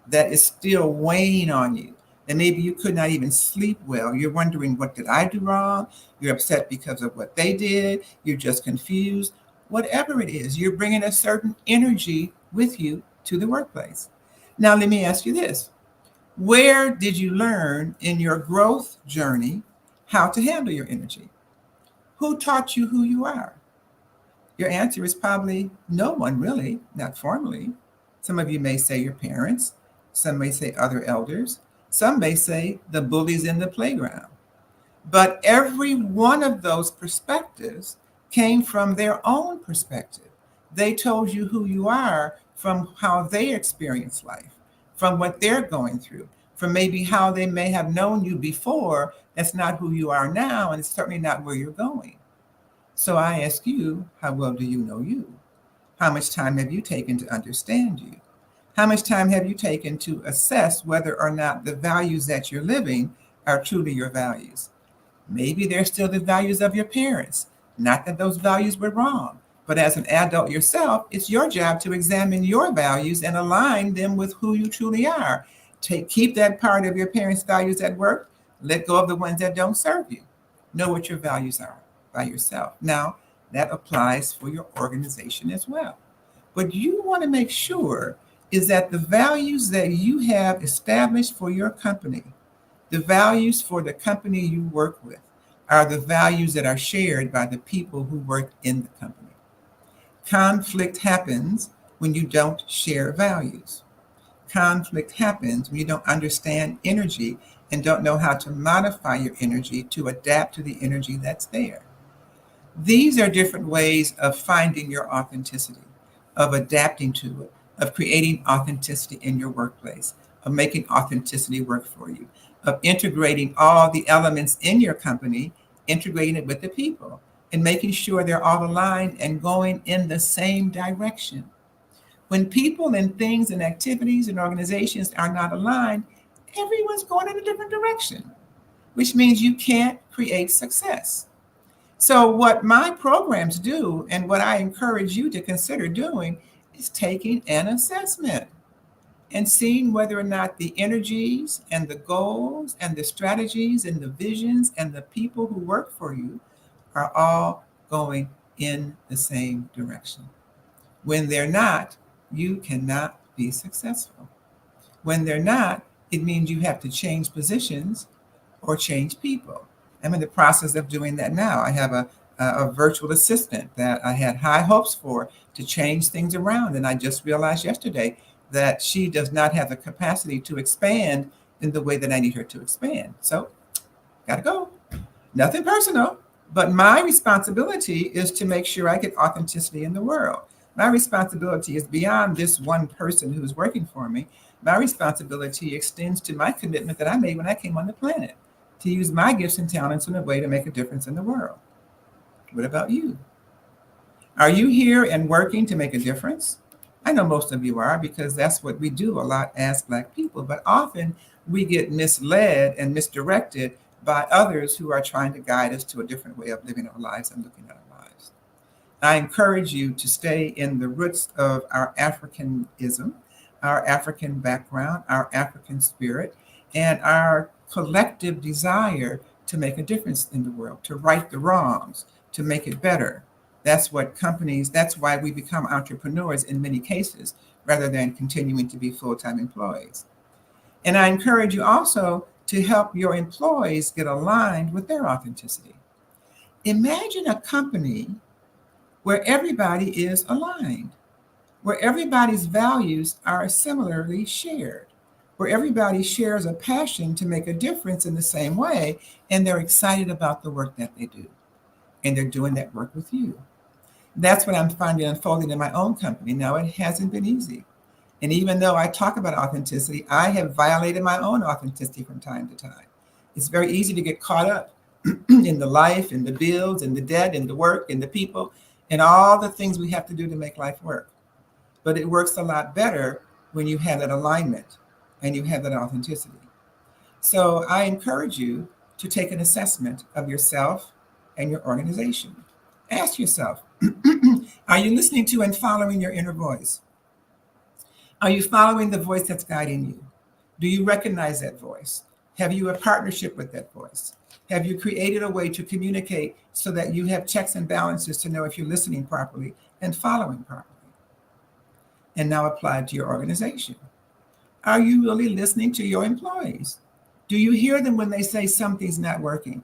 that is still weighing on you? And maybe you could not even sleep well. You're wondering, what did I do wrong? You're upset because of what they did. You're just confused. Whatever it is, you're bringing a certain energy with you to the workplace. Now, let me ask you this. Where did you learn in your growth journey how to handle your energy? Who taught you who you are? Your answer is probably no one, really, not formally. Some of you may say your parents. Some may say other elders. Some may say the bullies in the playground. But every one of those perspectives came from their own perspective. They told you who you are from how they experience life, from what they're going through, from maybe how they may have known you before. That's not who you are now, and it's certainly not where you're going. So I ask you, how well do you know you? How much time have you taken to understand you? How much time have you taken to assess whether or not the values that you're living are truly your values? Maybe they're still the values of your parents. Not that those values were wrong, but as an adult yourself, it's your job to examine your values and align them with who you truly are. Keep that part of your parents' values at work. Let go of the ones that don't serve you. Know what your values are by yourself. Now, that applies for your organization as well. What you want to make sure is that the values that you have established for your company, the values for the company you work with, are the values that are shared by the people who work in the company. Conflict happens when you don't share values. Conflict happens when you don't understand energy and don't know how to modify your energy to adapt to the energy that's there. These are different ways of finding your authenticity, of adapting to it, of creating authenticity in your workplace, of making authenticity work for you, of integrating all the elements in your company, integrating it with the people, and making sure they're all aligned and going in the same direction. When people and things and activities and organizations are not aligned, everyone's going in a different direction, which means you can't create success. So what my programs do, and what I encourage you to consider doing, is taking an assessment and seeing whether or not the energies and the goals and the strategies and the visions and the people who work for you are all going in the same direction. When they're not, you cannot be successful. When they're not, it means you have to change positions or change people. I'm in the process of doing that now. I have a virtual assistant that I had high hopes for to change things around. And I just realized yesterday that she does not have the capacity to expand in the way that I need her to expand. So, gotta go. Nothing personal, but my responsibility is to make sure I get authenticity in the world. My responsibility is beyond this one person who's working for me. My responsibility extends to my commitment that I made when I came on the planet, to use my gifts and talents in a way to make a difference in the world. What about you? Are you here and working to make a difference? I know most of you are, because that's what we do a lot as Black people, but often we get misled and misdirected by others who are trying to guide us to a different way of living our lives and looking at our lives. I encourage you to stay in the roots of our Africanism, our African background, our African spirit, and our collective desire to make a difference in the world, to right the wrongs, to make it better. That's why we become entrepreneurs in many cases, rather than continuing to be full-time employees. And I encourage you also to help your employees get aligned with their authenticity. Imagine a company where everybody is aligned, where everybody's values are similarly shared, where everybody shares a passion to make a difference in the same way, and they're excited about the work that they do, and they're doing that work with you. That's what I'm finding unfolding in my own company. Now, it hasn't been easy. And even though I talk about authenticity, I have violated my own authenticity from time to time. It's very easy to get caught up in the life, in the bills, in the debt, in the work, in the people, and all the things we have to do to make life work. But it works a lot better when you have that alignment and you have that authenticity. So I encourage you to take an assessment of yourself and your organization. Ask yourself, are you listening to and following your inner voice? Are you following the voice that's guiding you? Do you recognize that voice? Have you a partnership with that voice? Have you created a way to communicate so that you have checks and balances to know if you're listening properly and following properly? and now apply it to your organization. Are you really listening to your employees? Do you hear them when they say something's not working?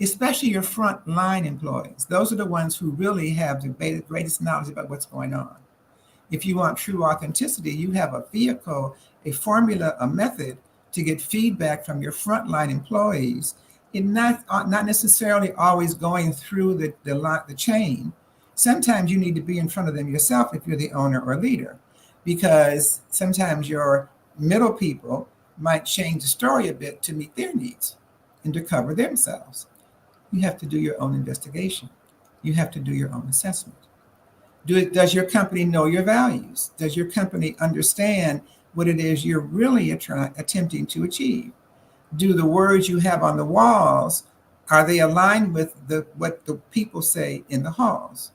Especially your frontline employees. Those are the ones who really have the greatest knowledge about what's going on. If you want true authenticity, you have a vehicle, a formula, a method to get feedback from your frontline employees. It's not necessarily always going through the chain. Sometimes you need to be in front of them yourself if you're the owner or leader, because sometimes your middle people might change the story a bit to meet their needs and to cover themselves. You have to do your own investigation. You have to do your own assessment. Does your company know your values? Does your company understand what it is you're really attempting to achieve? Do the words you have on the walls, are they aligned with what the people say in the halls?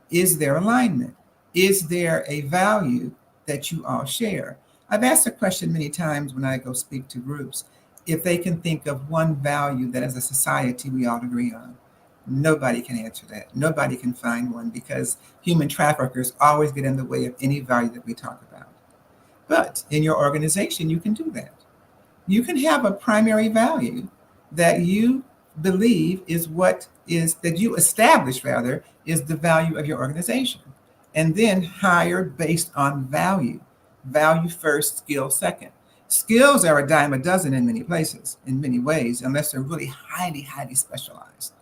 Is there alignment? Is there a value that you all share? I've asked the question many times when I go speak to groups, if they can think of one value that as a society we all agree on. Nobody can answer that. Nobody can find one, because human traffickers always get in the way of any value that we talk about. But in your organization, you can do that. You can have a primary value that you believe that you establish rather, is the value of your organization. And then hire based on value. Value first, skill second. Skills are a dime a dozen in many places, in many ways, unless they're really highly, highly specialized.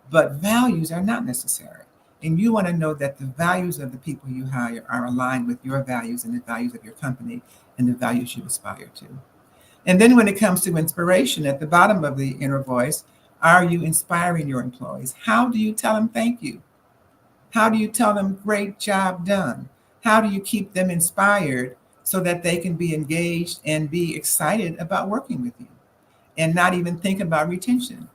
But values are not necessary. And you want to know that the values of the people you hire are aligned with your values and the values of your company and the values you aspire to. And then when it comes to inspiration, at the bottom of the inner voice, are you inspiring your employees? How do you tell them thank you? How do you tell them great job done? How do you keep them inspired so that they can be engaged and be excited about working with you and not even think about retention?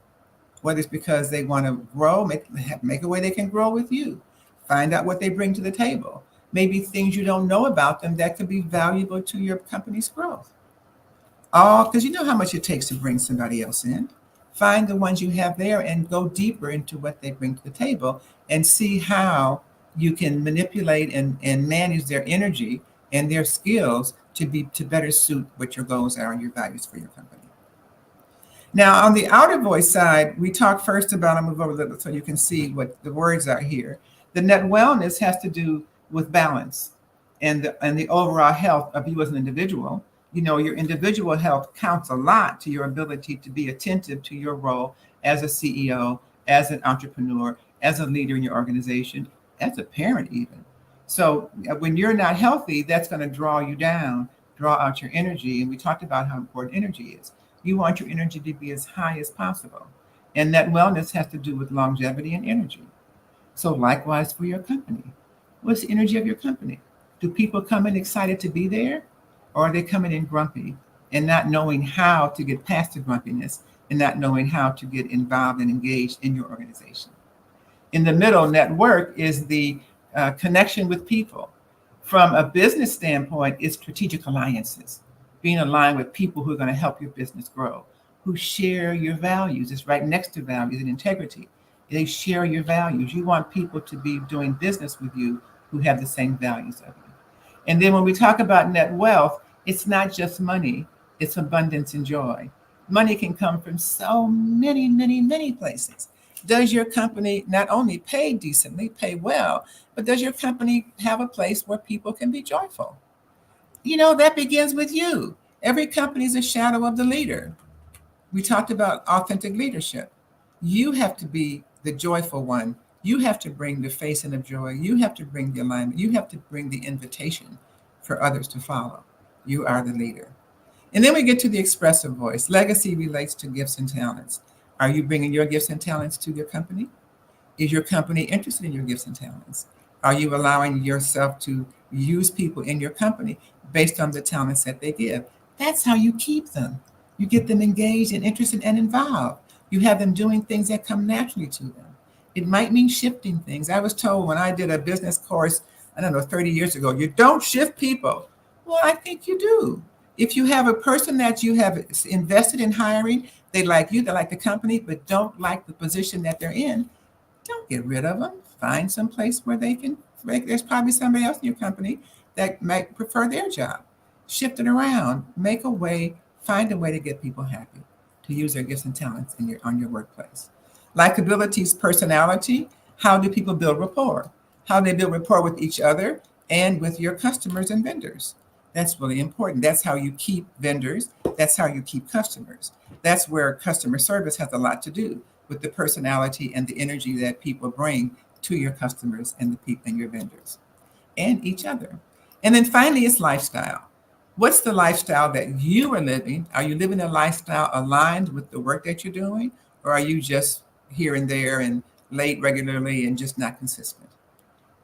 Whether it's because they want to grow, make a way they can grow with you, find out what they bring to the table, maybe things you don't know about them that could be valuable to your company's growth. All because you know how much it takes to bring somebody else in. Find the ones you have there and go deeper into what they bring to the table and see how you can manipulate and manage their energy and their skills to better suit what your goals are and your values for your company. Now, on the outer voice side, we talk first about, I'll move over a little so you can see what the words are here. The net wellness has to do with balance and the overall health of you as an individual. You know, your individual health counts a lot to your ability to be attentive to your role as a CEO, as an entrepreneur, as a leader in your organization, as a parent even. So when you're not healthy, that's going to draw you down, draw out your energy. And we talked about how important energy is. You want your energy to be as high as possible. And that wellness has to do with longevity and energy. So likewise for your company. What's the energy of your company? Do people come in excited to be there? Or are they coming in grumpy and not knowing how to get past the grumpiness and not knowing how to get involved and engaged in your organization? In the middle, network is the connection with people. From a business standpoint, it's strategic alliances, being aligned with people who are going to help your business grow, who share your values. It's right next to values and integrity. They share your values. You want people to be doing business with you who have the same values of you. And then when we talk about net wealth, it's not just money, it's abundance and joy. Money can come from so many, many, many places. Does your company not only pay decently, pay well, but does your company have a place where people can be joyful? You know, that begins with you. Every company is a shadow of the leader. We talked about authentic leadership. You have to be the joyful one. You have to bring the facing of joy. You have to bring the alignment. You have to bring the invitation for others to follow. You are the leader. And then we get to the expressive voice. Legacy relates to gifts and talents. Are you bringing your gifts and talents to your company? Is your company interested in your gifts and talents? Are you allowing yourself to use people in your company based on the talents that they give? That's how you keep them. You get them engaged and interested and involved. You have them doing things that come naturally to them. It might mean shifting things. I was told when I did a business course, 30 years ago, you don't shift people. Well, I think you do. If you have a person that you have invested in hiring, they like you, they like the company, but don't like the position that they're in, don't get rid of them. Find some place where they can, there's probably somebody else in your company that might prefer their job. Shift it around, make a way, find a way to get people happy, to use their gifts and talents on your workplace. Likability is personality. How do people build rapport? How they build rapport with each other and with your customers and vendors. That's really important. That's how you keep vendors. That's how you keep customers. That's where customer service has a lot to do with the personality and the energy that people bring to your customers and the people and your vendors and each other. And then finally, it's lifestyle. What's the lifestyle that you are living? Are you living a lifestyle aligned with the work that you're doing? Or are you just here and there and late regularly and just not consistent?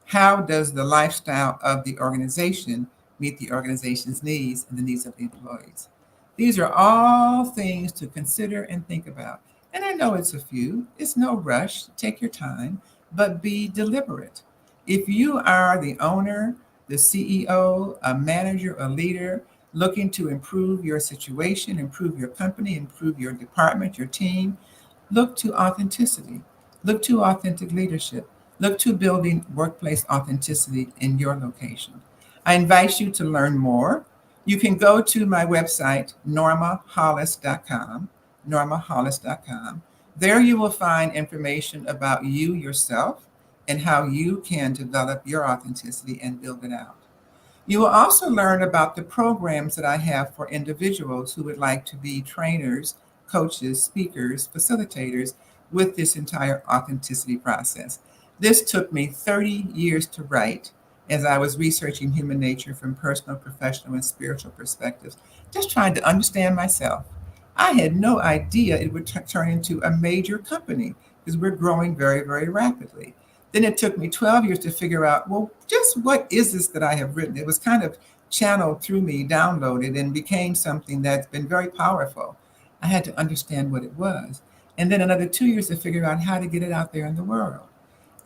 How does the lifestyle of the organization meet the organization's needs and the needs of the employees? These are all things to consider and think about. And I know it's a few, it's no rush, take your time, but be deliberate. If you are the owner, the CEO, a manager, a leader, looking to improve your situation, improve your company, improve your department, your team, look to authenticity, look to authentic leadership, look to building workplace authenticity in your location. I invite you to learn more. You can go to my website, normahollis.com, normahollis.com. There you will find information about you yourself and how you can develop your authenticity and build it out. You will also learn about the programs that I have for individuals who would like to be trainers, coaches, speakers, facilitators with this entire authenticity process. This took me 30 years to write as I was researching human nature from personal, professional, and spiritual perspectives, just trying to understand myself. I had no idea it would turn into a major company because we're growing very, very rapidly. Then it took me 12 years to figure out, well, just what is this that I have written? It was kind of channeled through me, downloaded, and became something that's been very powerful. I had to understand what it was. And then another 2 years to figure out how to get it out there in the world.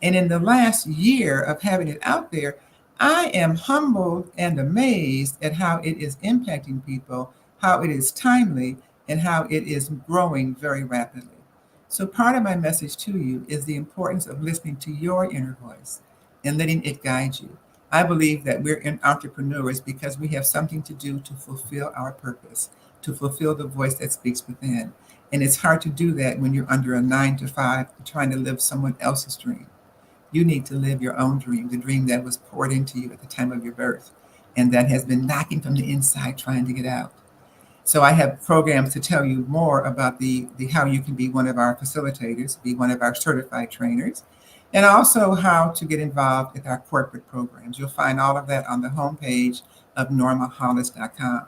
And in the last year of having it out there, I am humbled and amazed at how it is impacting people, how it is timely, and how it is growing very rapidly. So part of my message to you is the importance of listening to your inner voice and letting it guide you. I believe that we're entrepreneurs because we have something to do to fulfill our purpose, to fulfill the voice that speaks within. And it's hard to do that when you're under a 9 to 5 trying to live someone else's dream. You need to live your own dream, the dream that was poured into you at the time of your birth and that has been knocking from the inside trying to get out. So I have programs to tell you more about the how you can be one of our facilitators, be one of our certified trainers, and also how to get involved with our corporate programs. You'll find all of that on the homepage of normahollis.com.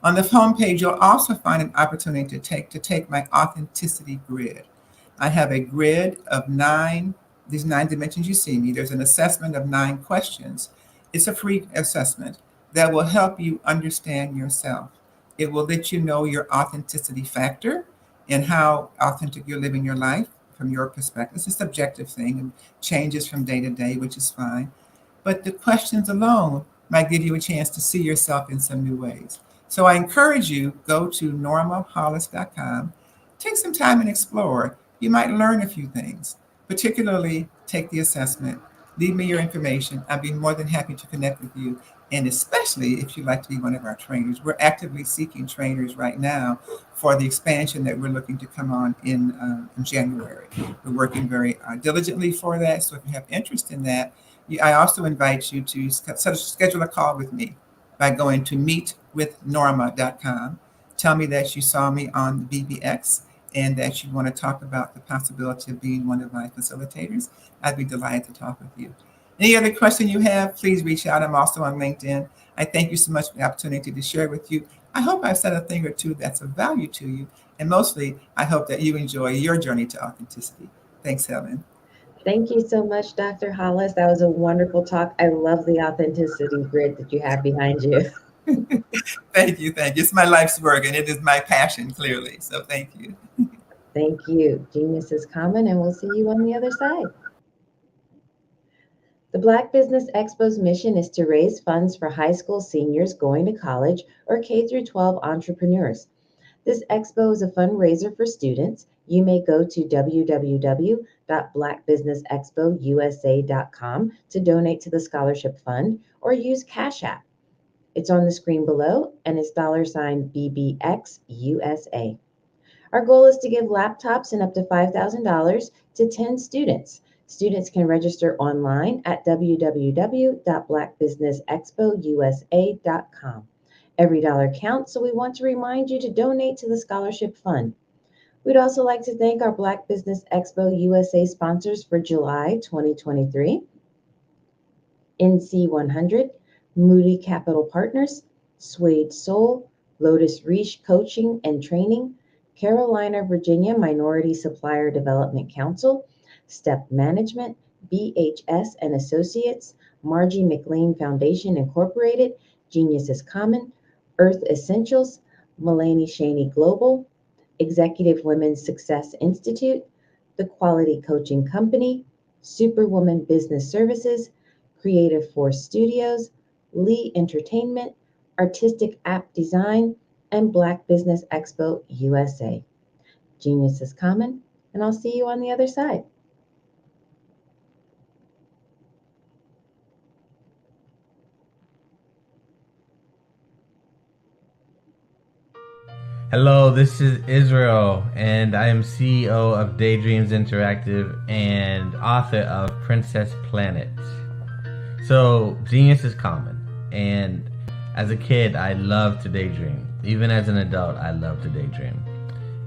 On the homepage, you'll also find an opportunity to take my authenticity grid. I have a grid of these 9 dimensions you see me. There's an assessment of 9 questions. It's a free assessment that will help you understand yourself. It will let you know your authenticity factor and how authentic you're living your life from your perspective. It's a subjective thing and changes from day to day, which is fine. But the questions alone might give you a chance to see yourself in some new ways. So I encourage you, go to normahollis.com, take some time and explore. You might learn a few things, particularly take the assessment. Leave me your information. I'd be more than happy to connect with you. And especially if you'd like to be one of our trainers. We're actively seeking trainers right now for the expansion that we're looking to come on in January. We're working very diligently for that. So if you have interest in that, I also invite you to schedule a call with me by going to meetwithnorma.com. Tell me that you saw me on BBX and that you want to talk about the possibility of being one of my facilitators. I'd be delighted to talk with you. Any other question you have, please reach out. I'm also on LinkedIn. I thank you so much for the opportunity to share with you. I hope I've said a thing or two that's of value to you. And mostly, I hope that you enjoy your journey to authenticity. Thanks, Helen. Thank you so much, Dr. Hollis. That was a wonderful talk. I love the authenticity grid that you have behind you. Thank you. It's my life's work, and it is my passion, clearly. So thank you. Thank you. Genius is common, and we'll see you on the other side. The Black Business Expo's mission is to raise funds for high school seniors going to college or K-12 entrepreneurs. This expo is a fundraiser for students. You may go to www.blackbusinessexpousa.com to donate to the scholarship fund or use Cash App. It's on the screen below and it's $BBXUSA. Our goal is to give laptops and up to $5,000 to 10 students. Students can register online at www.blackbusinessexpousa.com. Every dollar counts, so we want to remind you to donate to the scholarship fund. We'd also like to thank our Black Business Expo USA sponsors for July 2023. NC100, Moody Capital Partners, Suede Soul, Lotus Reach Coaching and Training, Carolina, Virginia Minority Supplier Development Council, Step Management, BHS and Associates, Margie McLean Foundation Incorporated, Genius is Common, Earth Essentials, Mulaney Shaney Global, Executive Women's Success Institute, The Quality Coaching Company, Superwoman Business Services, Creative Force Studios, Lee Entertainment, Artistic App Design, and Black Business Expo USA. Genius is Common, and I'll see you on the other side. Hello, this is Israel, and I am CEO of Daydreams Interactive and author of Princess Planet. So, genius is common, and as a kid, I loved to daydream. Even as an adult, I loved to daydream.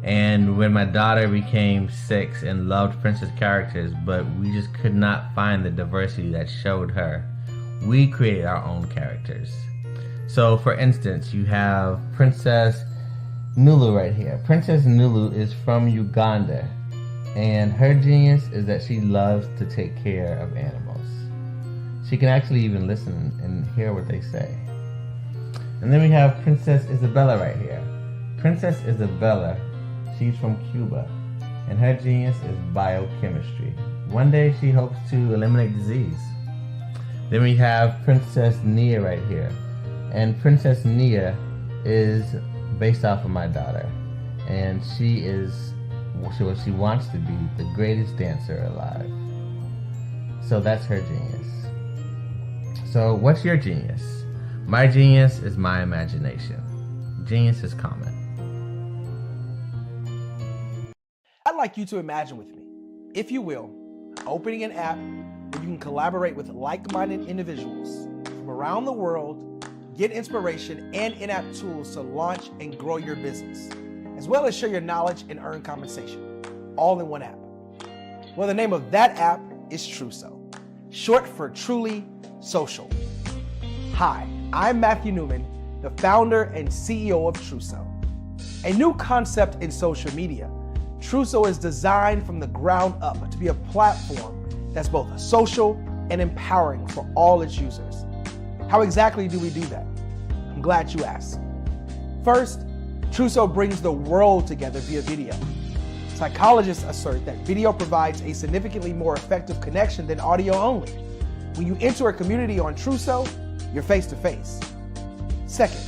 And when my daughter became 6 and loved princess characters, but we just could not find the diversity that showed her, we created our own characters. So, for instance, you have Princess Nulu right here. Princess Nulu is from Uganda, and her genius is that she loves to take care of animals. She can actually even listen and hear what they say. And then we have Princess Isabella right here. Princess Isabella, she's from Cuba, and her genius is biochemistry. One day she hopes to eliminate disease. Then we have Princess Nia right here, and Princess Nia is based off of my daughter, and she is what she wants to be, the greatest dancer alive. So that's her genius. So what's your genius? My genius is my imagination. Genius is common. I'd like you to imagine with me, if you will, opening an app where you can collaborate with like-minded individuals from around the world, get inspiration and in-app tools to launch and grow your business, as well as share your knowledge and earn compensation, all in one app. Well, the name of that app is Truso, short for Truly Social. Hi, I'm Matthew Newman, the founder and CEO of Truso. A new concept in social media, Truso is designed from the ground up to be a platform that's both social and empowering for all its users. How exactly do we do that? I'm glad you asked. First, Truso brings the world together via video. Psychologists assert that video provides a significantly more effective connection than audio only. When you enter a community on Truso, you're face to face. Second,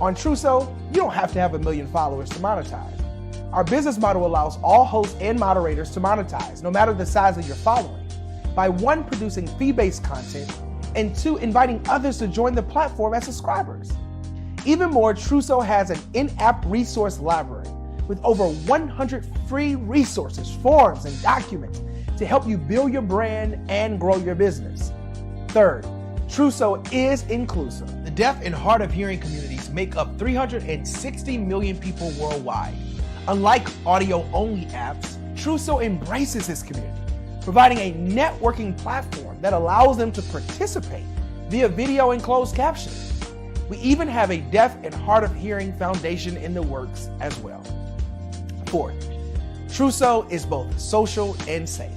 on Truso, you don't have to have 1 million followers to monetize. Our business model allows all hosts and moderators to monetize, no matter the size of your following, by 1, producing fee-based content, and 2, inviting others to join the platform as subscribers. Even more, Truso has an in-app resource library with over 100 free resources, forms, and documents to help you build your brand and grow your business. Third, Truso is inclusive. The deaf and hard of hearing communities make up 360 million people worldwide. Unlike audio-only apps, Truso embraces this community, providing a networking platform that allows them to participate via video and closed captioning. We even have a deaf and hard of hearing foundation in the works as well. Fourth, Truso is both social and safe.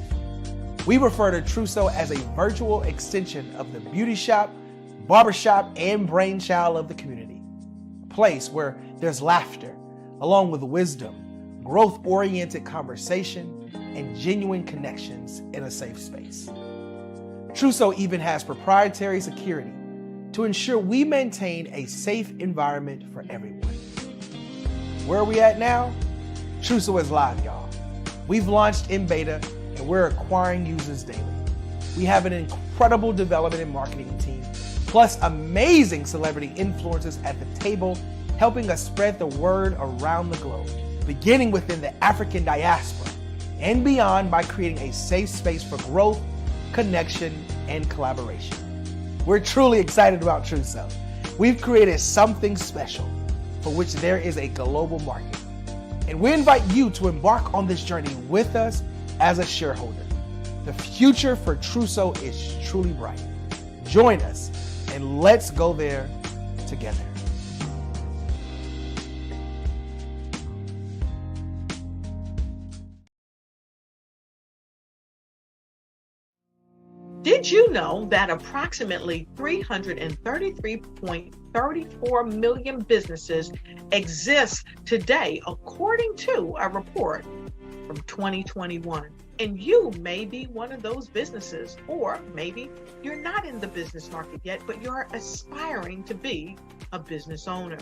We refer to Truso as a virtual extension of the beauty shop, barbershop, and brainchild of the community. A place where there's laughter, along with wisdom, growth-oriented conversation, and genuine connections in a safe space. Truso even has proprietary security to ensure we maintain a safe environment for everyone. Where are we at now? Truso is live, y'all. We've launched in beta and we're acquiring users daily. We have an incredible development and marketing team, plus amazing celebrity influencers at the table, helping us spread the word around the globe, beginning within the African diaspora and beyond by creating a safe space for growth, connection, and collaboration. We're truly excited about TrueSelf. We've created something special for which there is a global market. And we invite you to embark on this journey with us as a shareholder. The future for TrueSelf is truly bright. Join us and let's go there together. Did you know that approximately 333.34 million businesses exist today, according to a report from 2021? And you may be one of those businesses, or maybe you're not in the business market yet, but you're aspiring to be a business owner.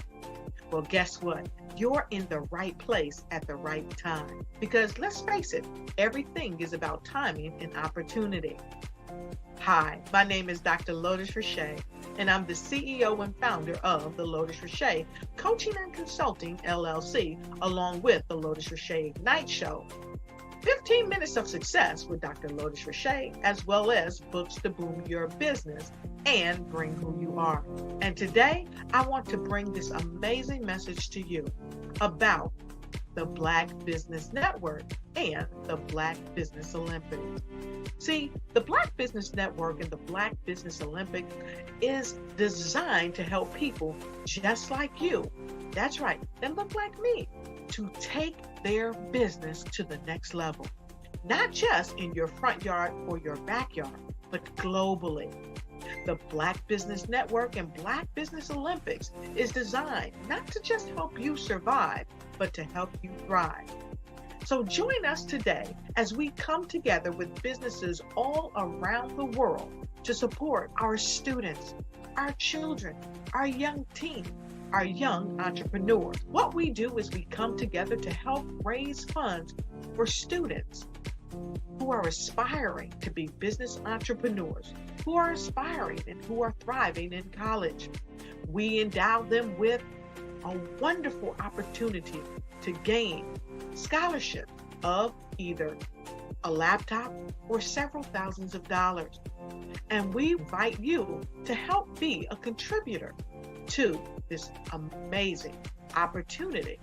Well, guess what? You're in the right place at the right time. Because let's face it, everything is about timing and opportunity. Hi, my name is Dr. Lotus Richey, and I'm the CEO and founder of the Lotus Richey Coaching and Consulting LLC, along with the Lotus Richey Ignite Show. 15 minutes of success with Dr. Lotus Richey, as well as books to boom your business and bring who you are. And today, I want to bring this amazing message to you about the Black Business Network and the Black Business Olympics. See, the Black Business Network and the Black Business Olympics is designed to help people just like you, that's right, that look like me, to take their business to the next level. Not just in your front yard or your backyard, but globally. The Black Business Network and Black Business Olympics is designed not to just help you survive, but to help you thrive. So join us today as we come together with businesses all around the world to support our students, our children, our young teens, our young entrepreneurs. What we do is we come together to help raise funds for students who are aspiring to be business entrepreneurs, who are aspiring and who are thriving in college. We endow them with a wonderful opportunity to gain scholarship of either a laptop or several thousands of dollars. And we invite you to help be a contributor to this amazing opportunity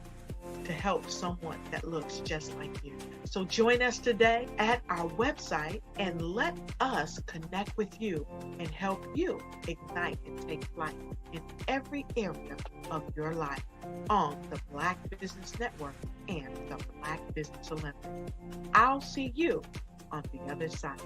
to help someone that looks just like you. So join us today at our website and let us connect with you and help you ignite and take flight in every area of your life on the Black Business Network and the Black Business Olympics. I'll see you on the other side.